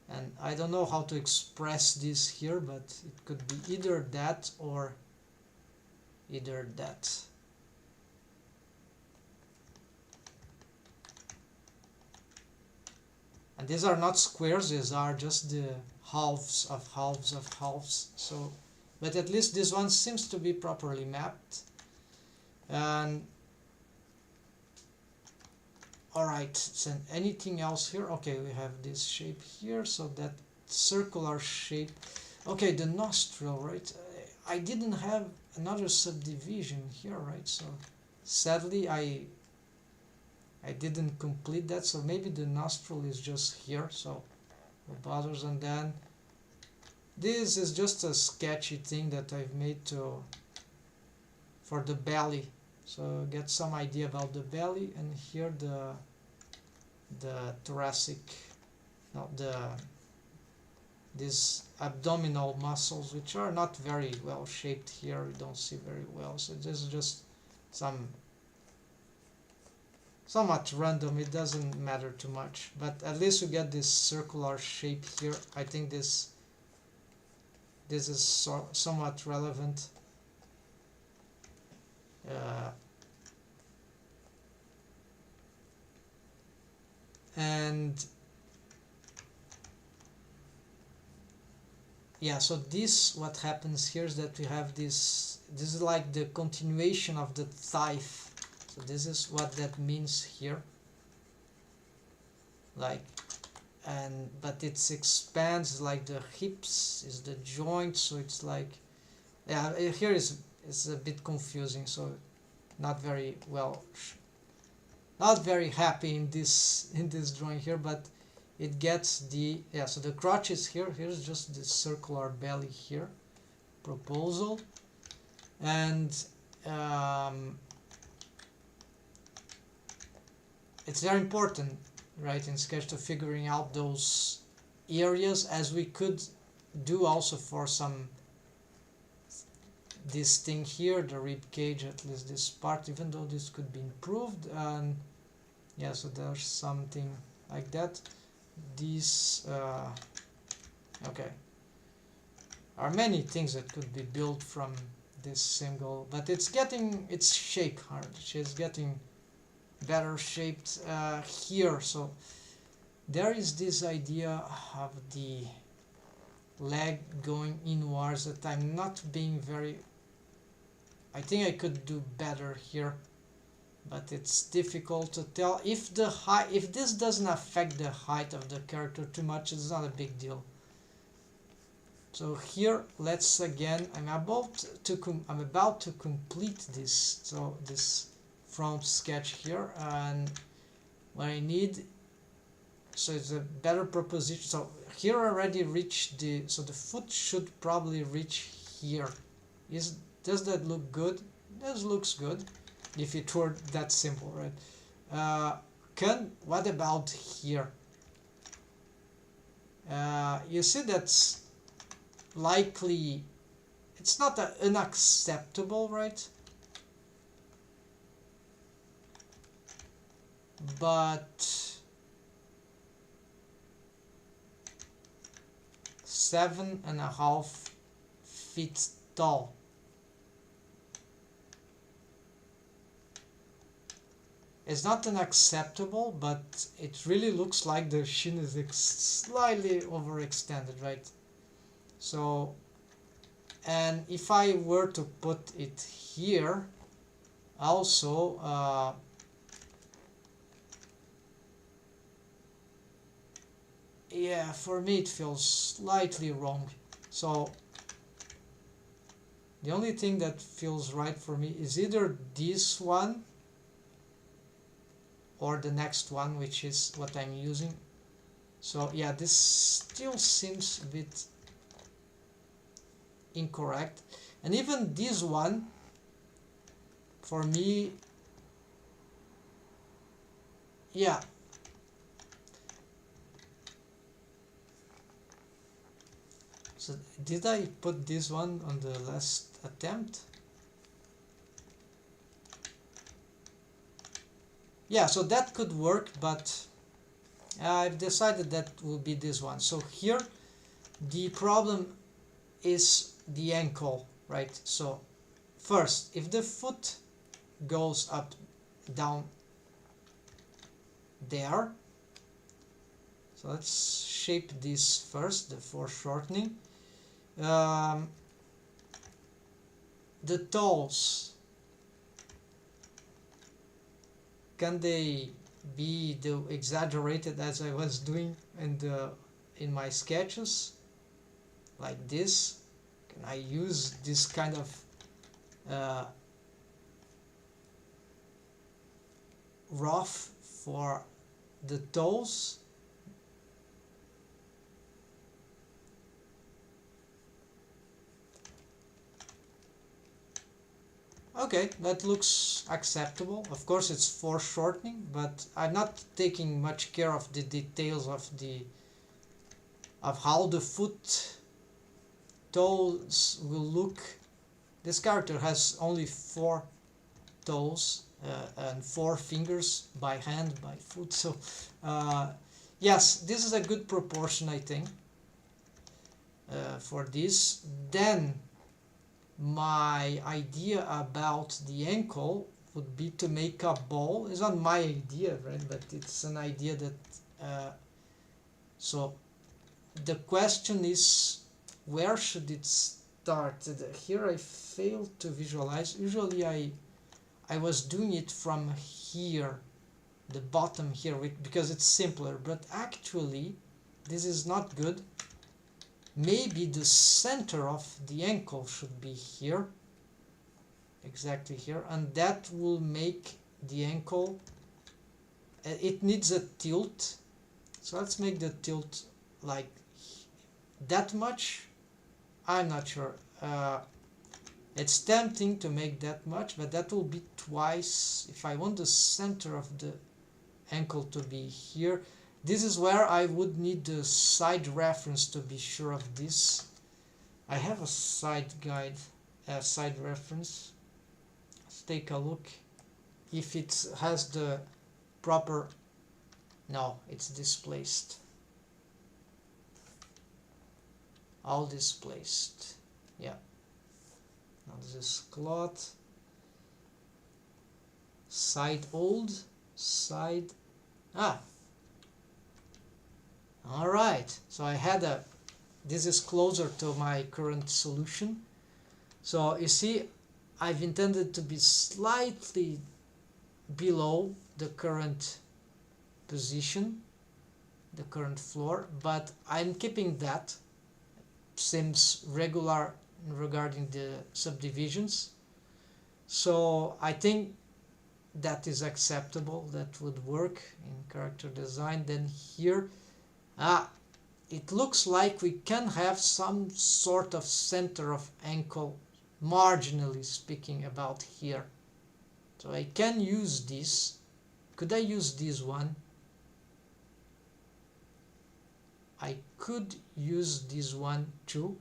And I don't know how to express this here, but it could be either that or either that. And these are not squares, these are just the halves of halves of halves. So, but at least this one seems to be properly mapped. And alright, so anything else here? Okay, we have this shape here, so that circular shape. Okay, the nostril, right? I didn't have another subdivision here, right? So sadly I didn't complete that, so maybe the nostril is just here, so no bothers. And then this is just a sketchy thing that I've made for the belly, so get some idea about the belly. And here the thoracic, not these abdominal muscles, which are not very well shaped here, we don't see very well, so this is just somewhat random. It doesn't matter too much, but at least you get this circular shape here. I think this is somewhat relevant. And yeah, so this, what happens here is that we have this is like the continuation of the thigh. So this is what that means here, like, and but it expands like the hips is the joint, so it's like, yeah, here is a bit confusing, so not very well, not very happy in this drawing here, but it gets the, yeah, so the crotch is here, here's just the circular belly here, proposal, and it's very important, right, in sketch to figuring out those areas, as we could do also for some, this thing here, the rib cage, at least this part, even though this could be improved, and yeah, so there's something like that. These okay, are many things that could be built from this single, but it's getting its shape hard, she's getting better shaped here. So there is this idea of the leg going inwards that I'm not being very, I think I could do better here, but it's difficult to tell. If the height, if this doesn't affect the height of the character too much, it's not a big deal. So here, let's again, I'm about to complete this, so this front sketch here, and what I need, so it's a better proposition. So here I already reached the, so the foot should probably reach here. Does that look good? This looks good if it were that simple, right? What about here? You see that's likely, it's not unacceptable, right? But 7.5 feet tall. It's not unacceptable, but it really looks like the shin is slightly overextended, right? So, and if I were to put it here, also, yeah, for me it feels slightly wrong. So the only thing that feels right for me is either this one or the next one, which is what I'm using. So yeah, this still seems a bit incorrect, and even this one for me, yeah, so did I put this one on the last attempt? Yeah, so that could work, but I've decided that will be this one. So here the problem is the ankle, right? So first, if the foot goes up, down there, so let's shape this first, the foreshortening. The toes, can they be exaggerated as I was doing in my sketches, like this? Can I use this kind of rough for the toes? Okay, that looks acceptable. Of course it's foreshortening, but I'm not taking much care of the details of how the foot toes will look. This character has only 4 toes and 4 fingers by hand, by foot, so yes, this is a good proportion, I think, for this. Then my idea about the ankle would be to make a ball. It's not my idea, right, but it's an idea that so the question is, where should it start? Here I failed to visualize. Usually I was doing it from here, the bottom here, because it's simpler, but actually this is not good. Maybe the center of the ankle should be here, exactly here, and that will make the ankle, it needs a tilt, so let's make the tilt like that much. I'm not sure. It's tempting to make that much, but that will be twice. If I want the center of the ankle to be here, this is where I would need the side reference to be sure of this. I have a side guide, a side reference. Let's take a look if it has the proper. No, it's displaced. All displaced. Yeah. Now this is cloth. Side old. Side. Alright. So I had a. This is closer to my current solution. So you see, I've intended to be slightly below the current position, the current floor, but I'm keeping that. Seems regular regarding the subdivisions, so I think that is acceptable. That would work in character design. Then here, it looks like we can have some sort of center of ankle, marginally speaking, about here. So I can use this. Could I use this one? I could use this one too,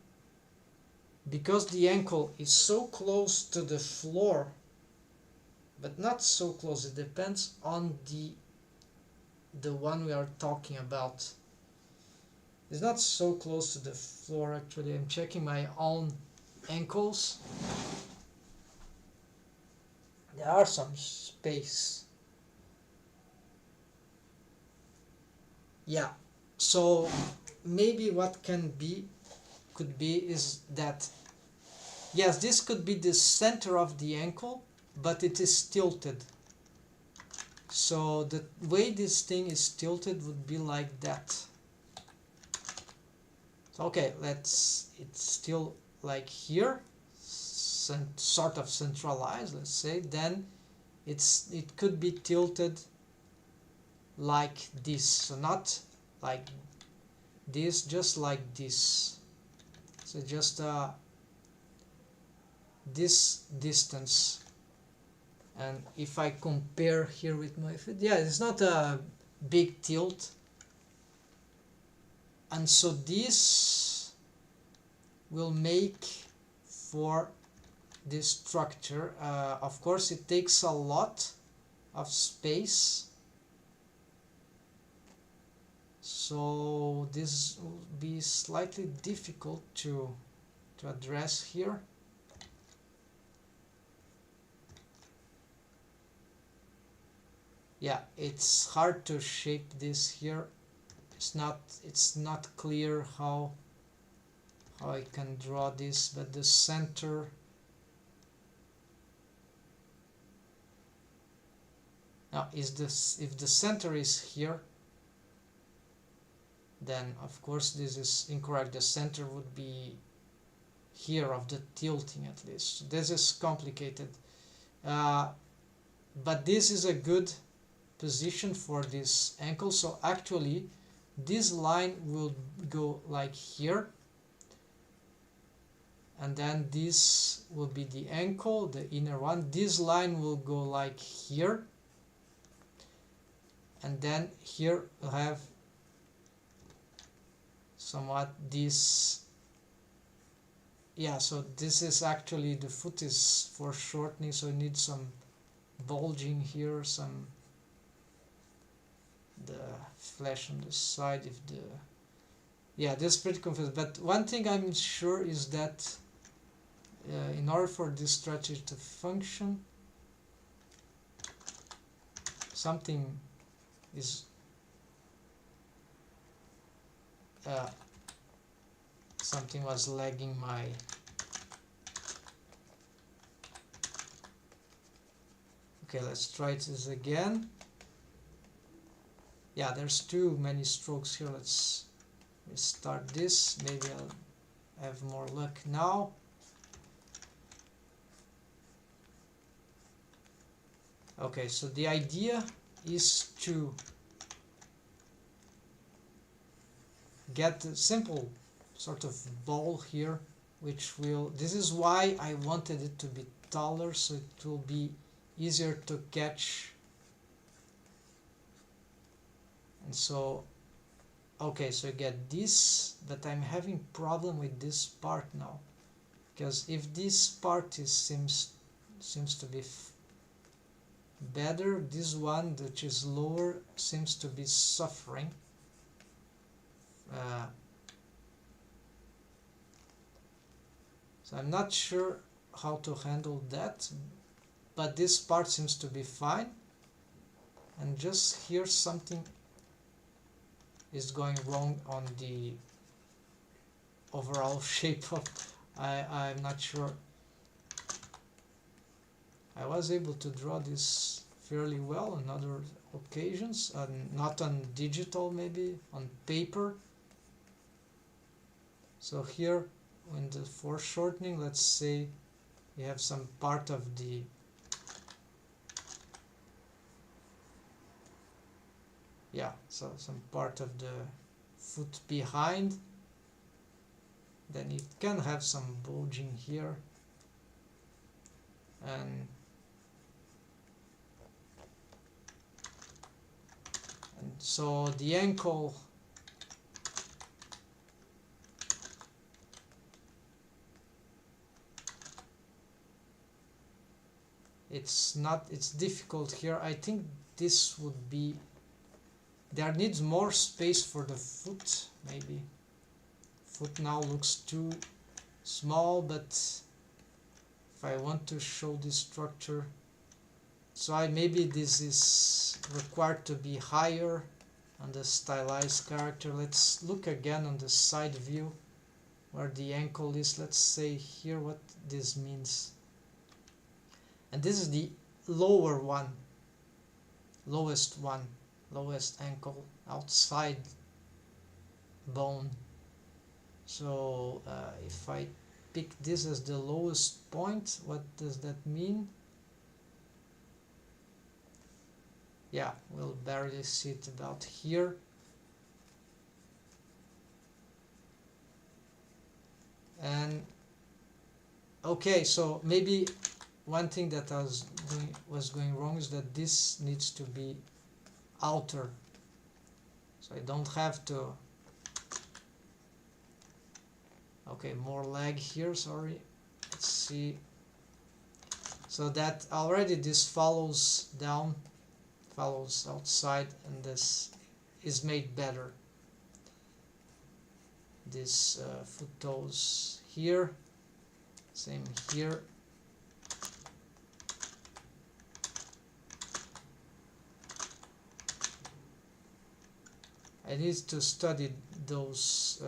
because the ankle is so close to the floor, but not so close. It depends on the one we are talking about. It's not so close to the floor. Actually, I'm checking my own ankles. There are some space. Yeah. So maybe what could be is that, yes, this could be the center of the ankle, but it is tilted. So the way this thing is tilted would be like that. So, okay, it's still like here, sort of centralized, let's say. Then it could be tilted like this, so not like this, just like this. So just this distance. And if I compare here with my feet, yeah, it's not a big tilt. And so this will make for this structure. Of course, it takes a lot of space. So this will be slightly difficult to address here. Yeah, it's hard to shape this here. It's not clear how I can draw this, but the center, now is this, if the center is here, then of course this is incorrect. The center would be here of the tilting, at least. This is complicated, but this is a good position for this ankle. So actually this line will go like here, and then this will be the ankle, the inner one. This line will go like here, and then here we'll have somewhat this. Yeah, so this is actually, the foot is for shortening, so it needs some bulging here, some the flesh on the side. If the, yeah, this is pretty confusing. But one thing I'm sure is that in order for this strategy to function, something is something was lagging my... Okay, let's try this again. Yeah, there's too many strokes here. Let's restart this. Maybe I'll have more luck now. Okay, so the idea is to get a simple sort of ball here, which will... This is why I wanted it to be taller, so it will be easier to catch. And so, okay, so I get this, but I'm having problem with this part now, because if this part seems to be better, this one which is lower seems to be suffering. So I'm not sure how to handle that, but this part seems to be fine. And just here something is going wrong on the overall shape of... I'm not sure. I was able to draw this fairly well on other occasions, not on digital, maybe on paper. So here in the foreshortening, let's say we have some part of the... Yeah, so some part of the foot behind. Then it can have some bulging here. And so the ankle, it's difficult here. I think this would be... There needs more space for the foot, maybe. Foot now looks too small, but if I want to show this structure, so maybe this is required to be higher on the stylized character. Let's look again on the side view where the ankle is. Let's say here what this means. And this is the lower one, lowest ankle, outside bone. So if I pick this as the lowest point, what does that mean? Yeah, we'll barely see it about here. And okay, so maybe one thing that was going wrong is that this needs to be outer, so I don't have to... Okay, more lag here, sorry. Let's see. So that already this follows down, follows outside, and this is made better. This foot toes here, same here. I need to study those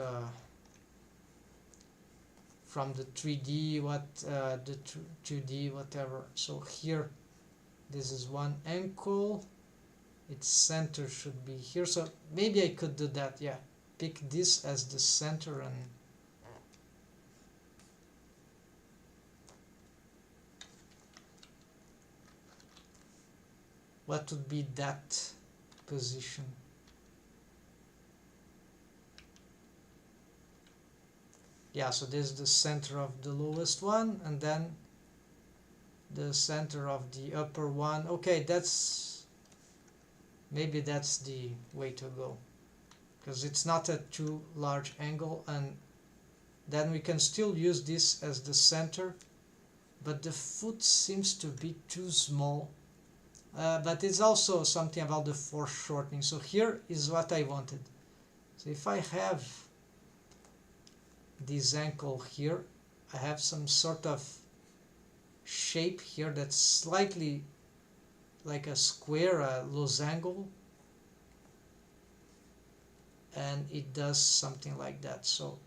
from the 3D, the 2D, whatever. So here, this is one ankle. Its center should be here. So maybe I could do that. Yeah, pick this as the center and what would be that position? Yeah, so this is the center of the lowest one, and then the center of the upper one. Okay, maybe that's the way to go, because it's not a too large angle, and then we can still use this as the center, but the foot seems to be too small. But it's also something about the foreshortening. So here is what I wanted. So if I have this ankle here, I have some sort of shape here that's slightly like a square, a losangle, and it does something like that. So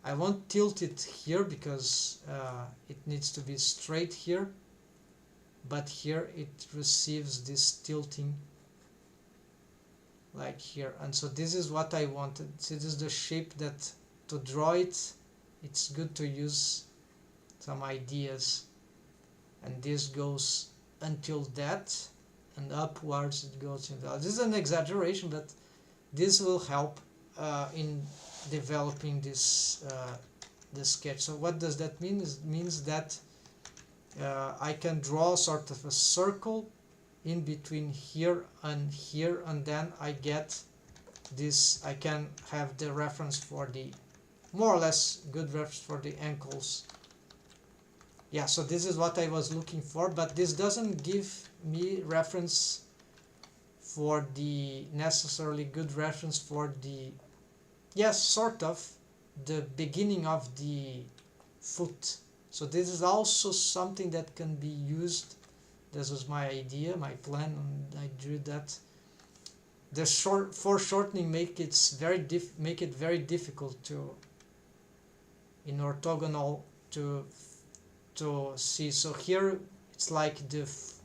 I won't tilt it here because it needs to be straight here, but here it receives this tilting like here, and so this is what I wanted. So this is the shape that, to draw it, it's good to use some ideas, and this goes until that, and upwards it goes into that. This is an exaggeration, but this will help in developing this sketch. So what does that mean? It means that I can draw sort of a circle in between here, and then I get this. I can have the reference for the, more or less good reference for the ankles. Yeah, so this is what I was looking for, but this doesn't give me reference for the, necessarily good reference for the, yes, sort of the beginning of the foot. So this is also something that can be used. This was my idea, my plan, and I drew that. The foreshortening make it very difficult to, in orthogonal, to see. So here it's like this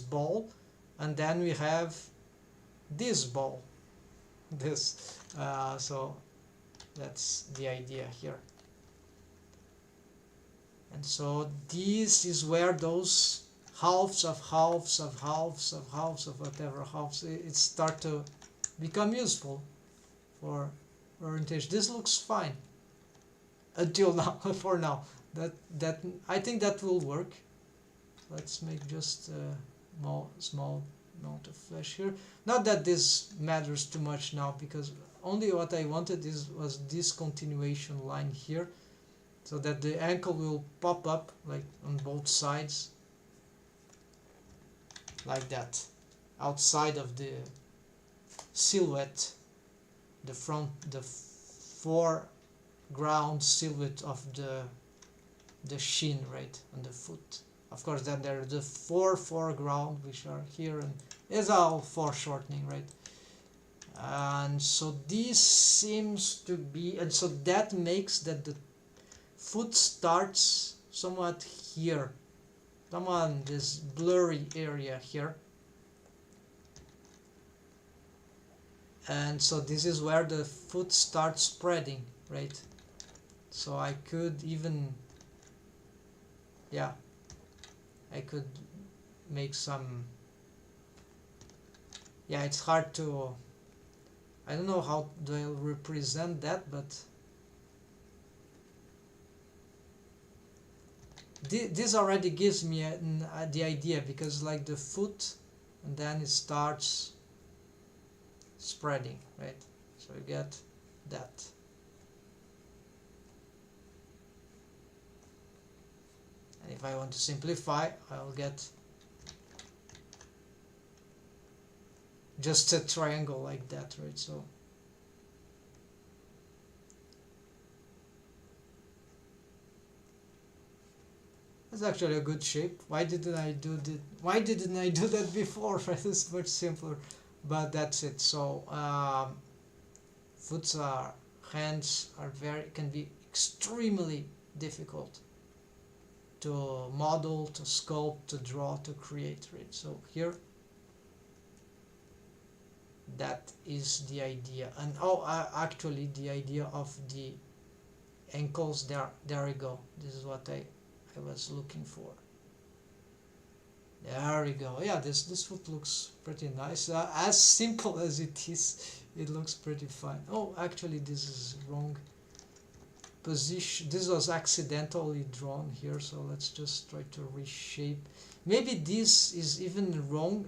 ball, and then we have this ball, this. So that's the idea here. And so this is where those halves of halves of halves of halves of whatever halves, it start to become useful for orientation. This looks fine until now. For now, that I think that will work. Let's make just a small amount of flesh here. Not that this matters too much now, because only what I wanted was this continuation line here, so that the ankle will pop up like on both sides, like that, outside of the silhouette, the foreground silhouette of the shin, right, on the foot. Of course, then there are the foreground, which are here, and is all foreshortening, right? And so this seems to be, and so that makes that the foot starts somewhat here, somewhat in this blurry area here, and so this is where the foot starts spreading, right? So I could even, yeah, I could make some, yeah, it's hard to, I don't know how do I represent that, but this already gives me the idea, because like the foot, and then it starts spreading, right? So you get that. And if I want to simplify, I'll get just a triangle like that, right? So that's actually a good shape. Why didn't I do that before? Right? It's much simpler, but that's it. So hands are can be extremely difficult to model, to sculpt, to draw, to create, right? So here, that is the idea. And actually the idea of the ankles, there we go. This is what I was looking for. There we go. Yeah, this foot looks pretty nice. As simple as it is, it looks pretty fine. Oh, actually this is wrong position. This was accidentally drawn here, so let's just try to reshape. Maybe this is even wrong.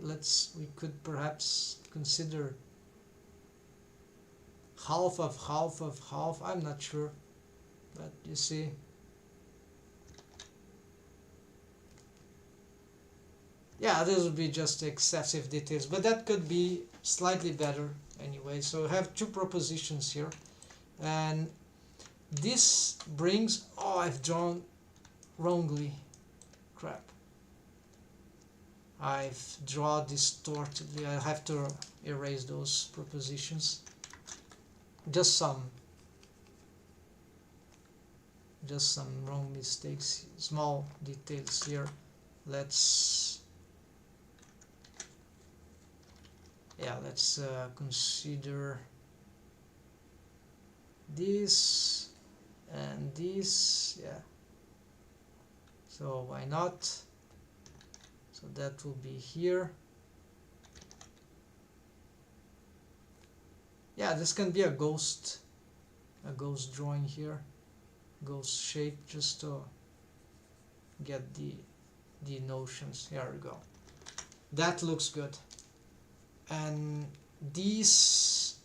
We could perhaps consider half of half of half. I'm not sure, but you see, yeah, this would be just excessive details, but that could be slightly better anyway. So I have two propositions here, and this brings, oh, I've drawn wrongly, crap, I've drawn distortedly. I have to erase those propositions, just some. just some wrong mistakes, small details here. Let's consider this and this. Yeah, so why not? So that will be here. Yeah, this can be a ghost drawing here, ghost shape, just to get the notions. Here we go. That looks good. And this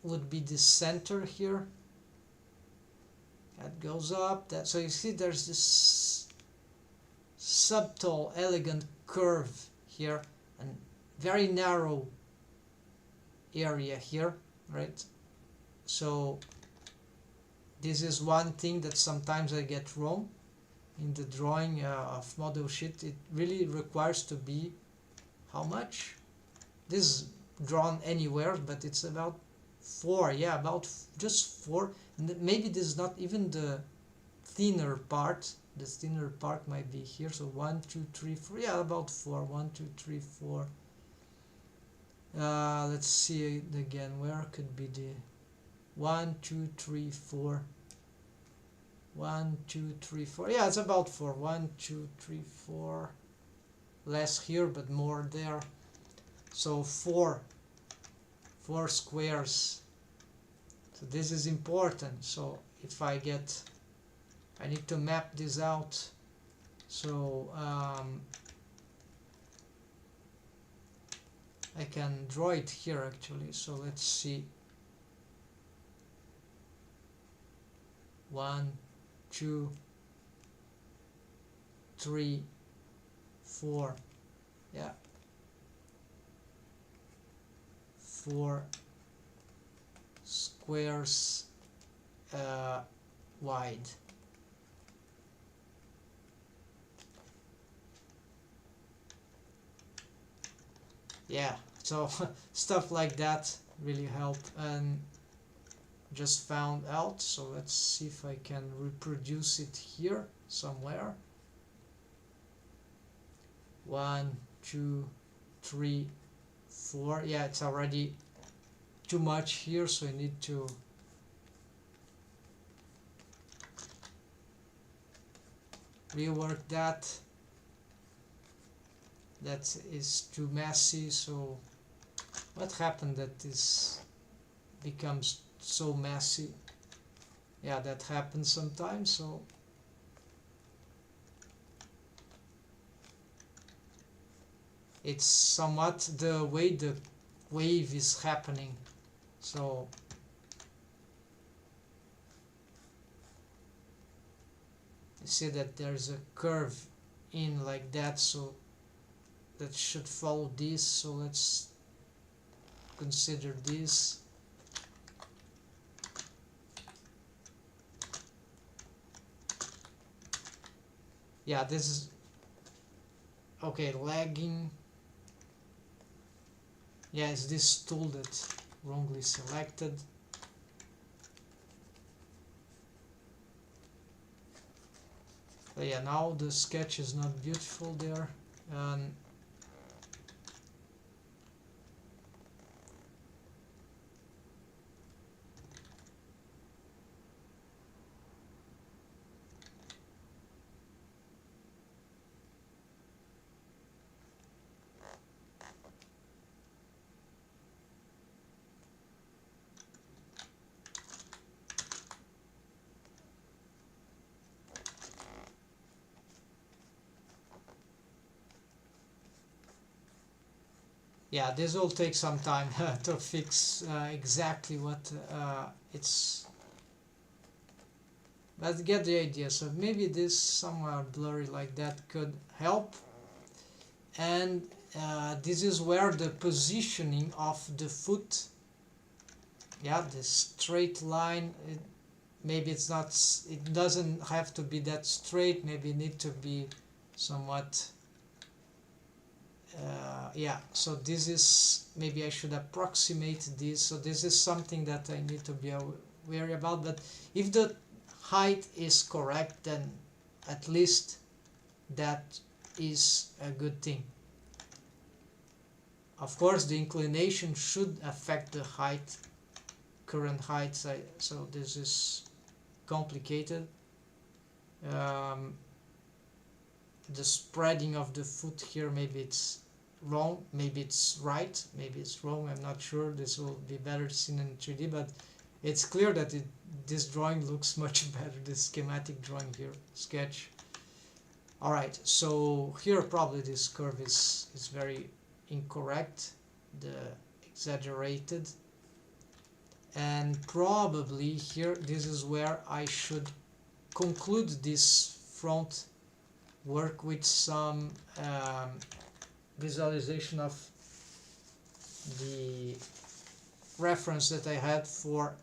would be the center here. That goes up. That, so you see there's this subtle, elegant curve here, and very narrow area here, right? So this is one thing that sometimes I get wrong in the drawing of model sheet. It really requires to be how much? This is drawn anywhere, but it's about 4. Yeah, about just 4. Maybe this is not even the thinner part. The thinner part might be here. So 1, 2, 3, 4. Yeah, about 4. 1, 2, 3, 4. Let's see it again. Where could be the 1, 2, 3, 4? 1, 2, 3, 4. Yeah, it's about 4. 1, 2, 3, 4. Less here, but more there. So 4 squares. So this is important. So if I need to map this out. So I can draw it here actually. So let's see. 1, 2, 3, 4. Yeah. 4 squares wide. Yeah, so stuff like that really help, and just found out. So let's see if I can reproduce it here somewhere. 1, 2, 3, 4. Yeah, it's already too much here, so I need to rework that. That is too messy. So what happened that this becomes so messy? Yeah, that happens sometimes. So it's somewhat the way the wave is happening. So you see that there's a curve in like that, so that should follow this. So let's consider this. Yeah, this is okay. Lagging. Yeah, it's this tool that wrongly selected. So yeah, now the sketch is not beautiful there. And yeah, this will take some time to fix exactly what it's, but get the idea. So maybe this somewhere blurry like that could help. And this is where the positioning of the foot, yeah, this straight line, maybe it's not, it doesn't have to be that straight, maybe it need to be somewhat yeah, so this is, maybe I should approximate this. So this is something that I need to be wary about. But if the height is correct, then at least that is a good thing. Of course, the inclination should affect the height, current height, so this is complicated. The spreading of the foot here, maybe it's wrong, maybe it's right, maybe it's wrong, I'm not sure. This will be better seen in 3D, but it's clear that this drawing looks much better, this schematic drawing here, sketch. Alright, so here probably this curve is very incorrect, the exaggerated, and probably here this is where I should conclude this front work with some visualization of the reference that I had for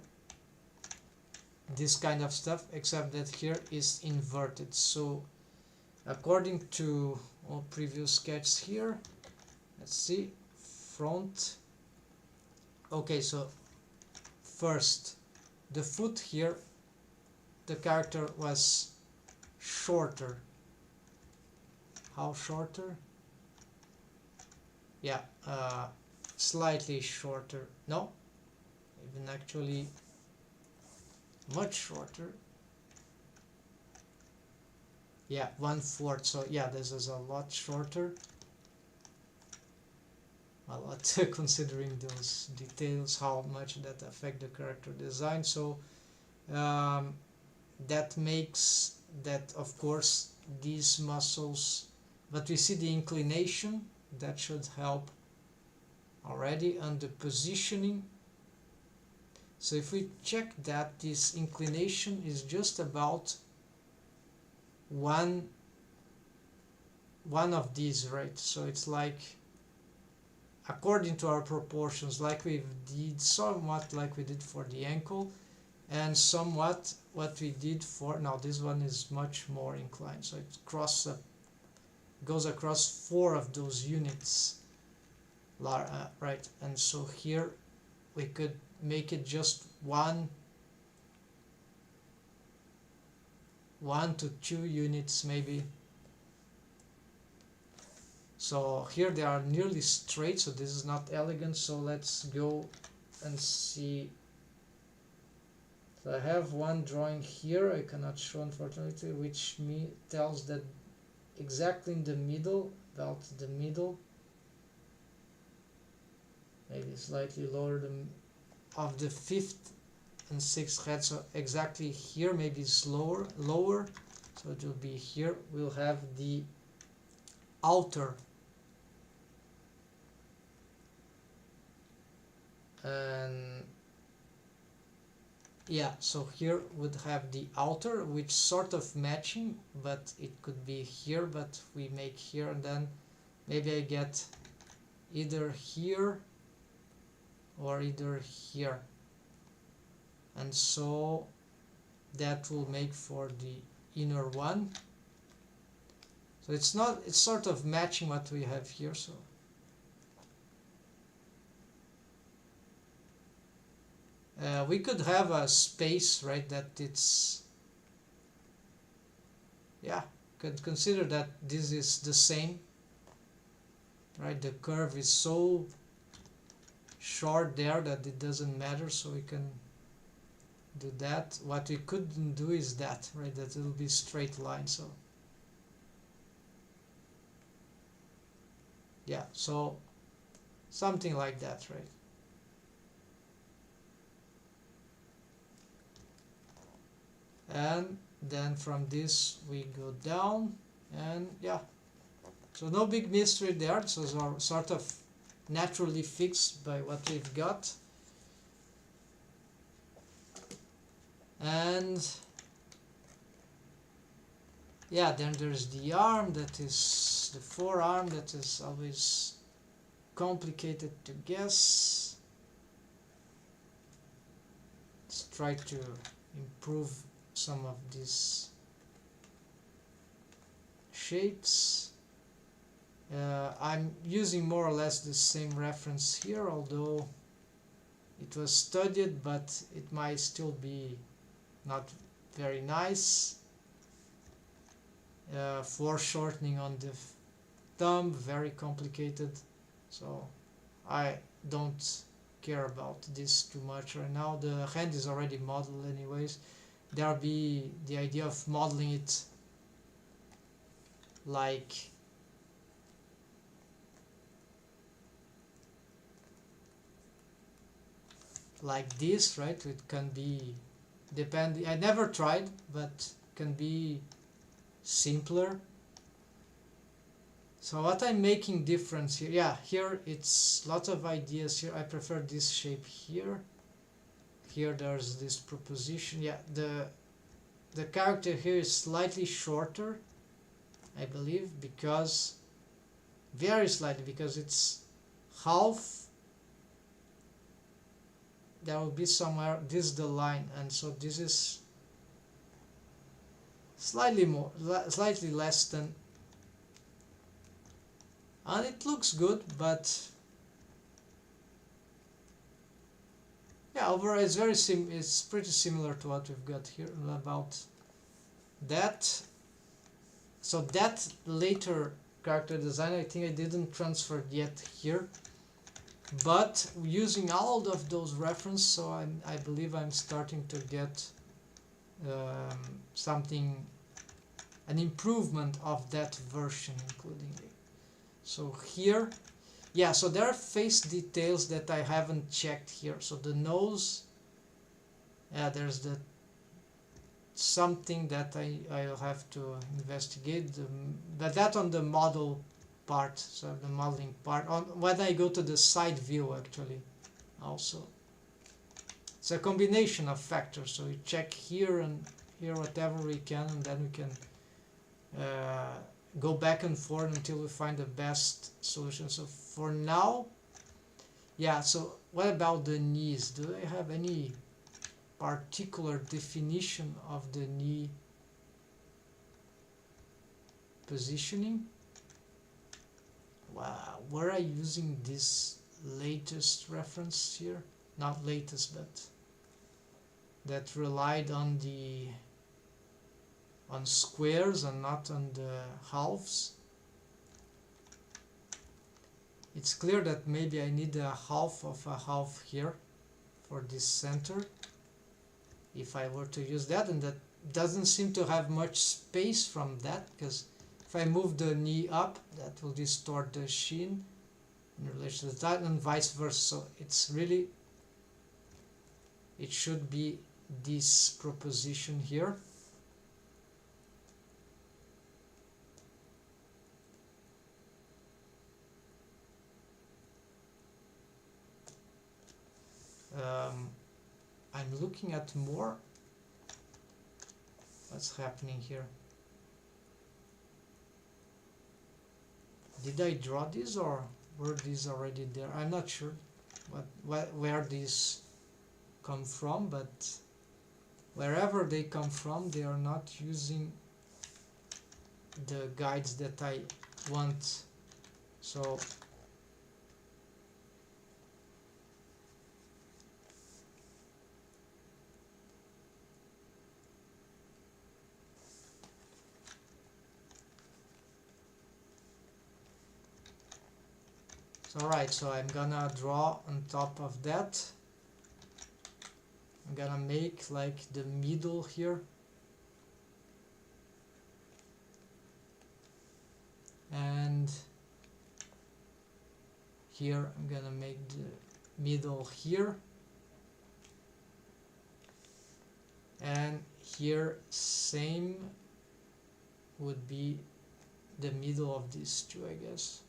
this kind of stuff, except that here is inverted. So according to all previous sketches here, let's see, front. Okay, so first the foot here, the character was shorter. How shorter? Yeah, slightly shorter. No, even actually much shorter. Yeah, 1/4. So yeah, this is a lot shorter. A lot considering those details, how much that affect the character design. So that makes that, of course, these muscles, but we see the inclination that should help already, and the positioning. So if we check that, this inclination is just about one of these, right? So it's like, according to our proportions, like we did, somewhat like we did for the ankle, and somewhat what we did for, now this one is much more inclined, so it goes across 4 of those units, right? And so here we could make it just 1 to 2 units maybe. So here they are nearly straight, so this is not elegant. So let's go and see. So I have one drawing here, I cannot show unfortunately, which tells that exactly in the middle, about the middle, maybe slightly lower of the 5th and 6th head, so exactly here, maybe it's lower, so it will be here. We'll have the outer, and yeah, so here would have the outer, which sort of matching, but it could be here, but we make here, and then maybe I get either here or either here, and so that will make for the inner one. So it's sort of matching what we have here. So we could have a space, right, that it's, yeah, could consider that this is the same, right? The curve is so short there that it doesn't matter, so we can do that. What we couldn't do is that, right, that it will be straight line. So yeah, so something like that, right? And then from this we go down, and yeah, so no big mystery there. So those are sort of naturally fixed by what we've got. And yeah, then there's the arm, that is the forearm, that is always complicated to guess. Let's try to improve some of these shapes. I'm using more or less the same reference here, although it was studied, but it might still be not very nice. Foreshortening on the thumb, very complicated, so I don't care about this too much right now. The hand is already modeled anyways. There'll be the idea of modeling it like this, right? It can be depending, I never tried, but can be simpler. So what I'm making difference here, yeah, here it's lots of ideas here. I prefer this shape here. Here there's this proposition. Yeah, the character here is slightly shorter, I believe, because very slightly, because it's half. There will be somewhere, this is the line, and so this is slightly more, slightly less than, and it looks good, but yeah, overall it's very it's pretty similar to what we've got here about that. So that later character design, I think I didn't transfer yet here, but using all of those references, so I believe I'm starting to get something, an improvement of that version, including it. So here, yeah, so there are face details that I haven't checked here. So the nose, yeah, there's the something that I'll have to investigate, but that on the model part, so the modeling part, on when I go to the side view actually also. It's a combination of factors, so we check here and here whatever we can, and then we can go back and forth until we find the best solution. So for now, yeah, so what about the knees? Do I have any particular definition of the knee positioning? Wow, were I using this latest reference here? Not latest, but that relied on the squares and not on the halves. It's clear that maybe I need a half of a half here for this center, if I were to use that, and that doesn't seem to have much space from that, because if I move the knee up, that will distort the shin in relation to that, and vice versa. So it's really, it should be this proposition here. I'm looking at more. What's happening here? Did I draw these, or were these already there? I'm not sure where these come from, but wherever they come from, they are not using the guides that I want. So alright, so I'm gonna draw on top of that. I'm gonna make like the middle here, and here I'm gonna make the middle here, and here same would be the middle of these two, I guess.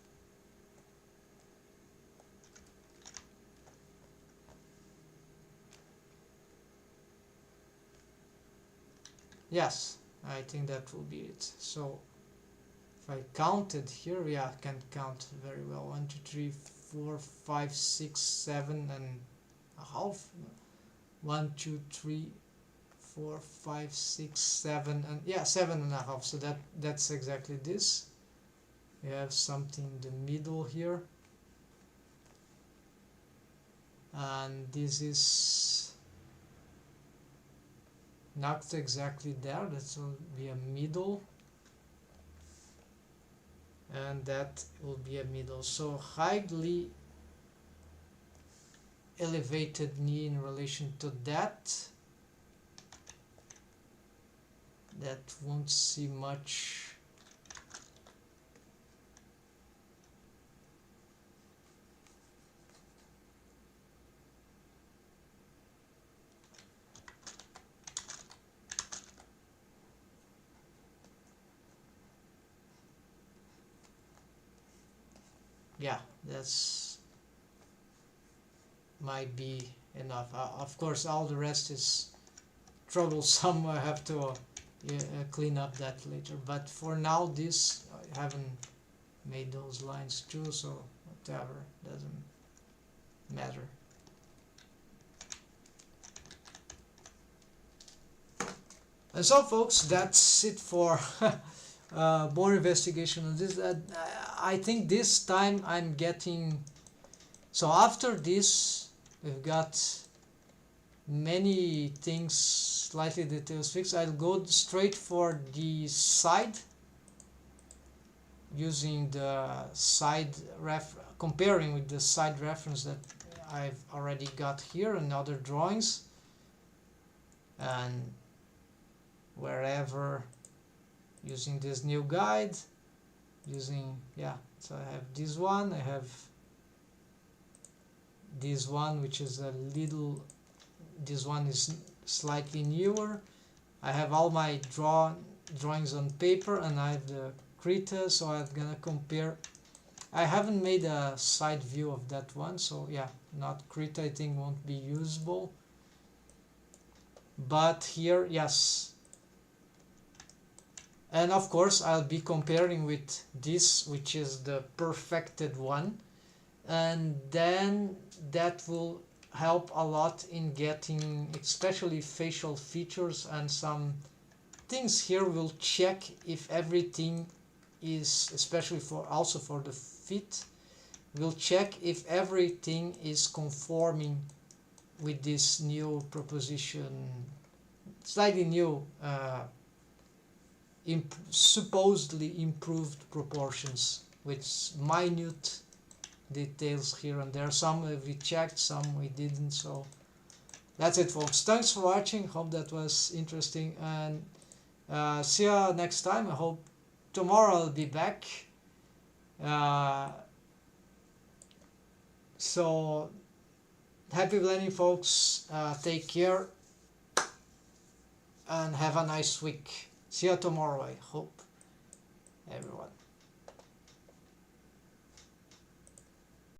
Yes, I think that will be it. So if I counted here, yeah, I can count very well. 1, 2, 3, 4, 5, 6, 7 and a half. 1, 2, 3, 4, 5, 6, 7, and yeah, 7.5. So that's exactly this. We have something in the middle here, and this is not exactly there, that will be a middle, and that will be a middle. So highly elevated knee in relation to that won't see much. Yeah, that's might be enough. Of course, all the rest is troublesome. I have to clean up that later. But for now, this I haven't made those lines too, so whatever, doesn't matter. And so, folks, that's it for more investigation on this. I think this time I'm getting. So after this, we've got many things, slightly details fixed. I'll go straight for the side, using the side comparing with the side reference that I've already got here in other drawings, and wherever, using this new guide, using, yeah, so I have this one, I have this one, which is a little, this one is slightly newer. I have all my drawings on paper, and I have the Krita, so I'm gonna compare. I haven't made a side view of that one, so yeah, not Krita, I think won't be usable. But here, yes. And of course, I'll be comparing with this, which is the perfected one. And then that will help a lot in getting especially facial features and some things here. We'll check if everything is, especially for also for the feet, we'll check if everything is conforming with this new proposition, slightly new, supposedly improved proportions with minute details here and there. Some we checked, some we didn't. So that's it, folks. Thanks for watching. Hope that was interesting, and see you next time. I hope tomorrow I'll be back. So happy blending, folks. Take care and have a nice week. See you tomorrow, I hope, everyone.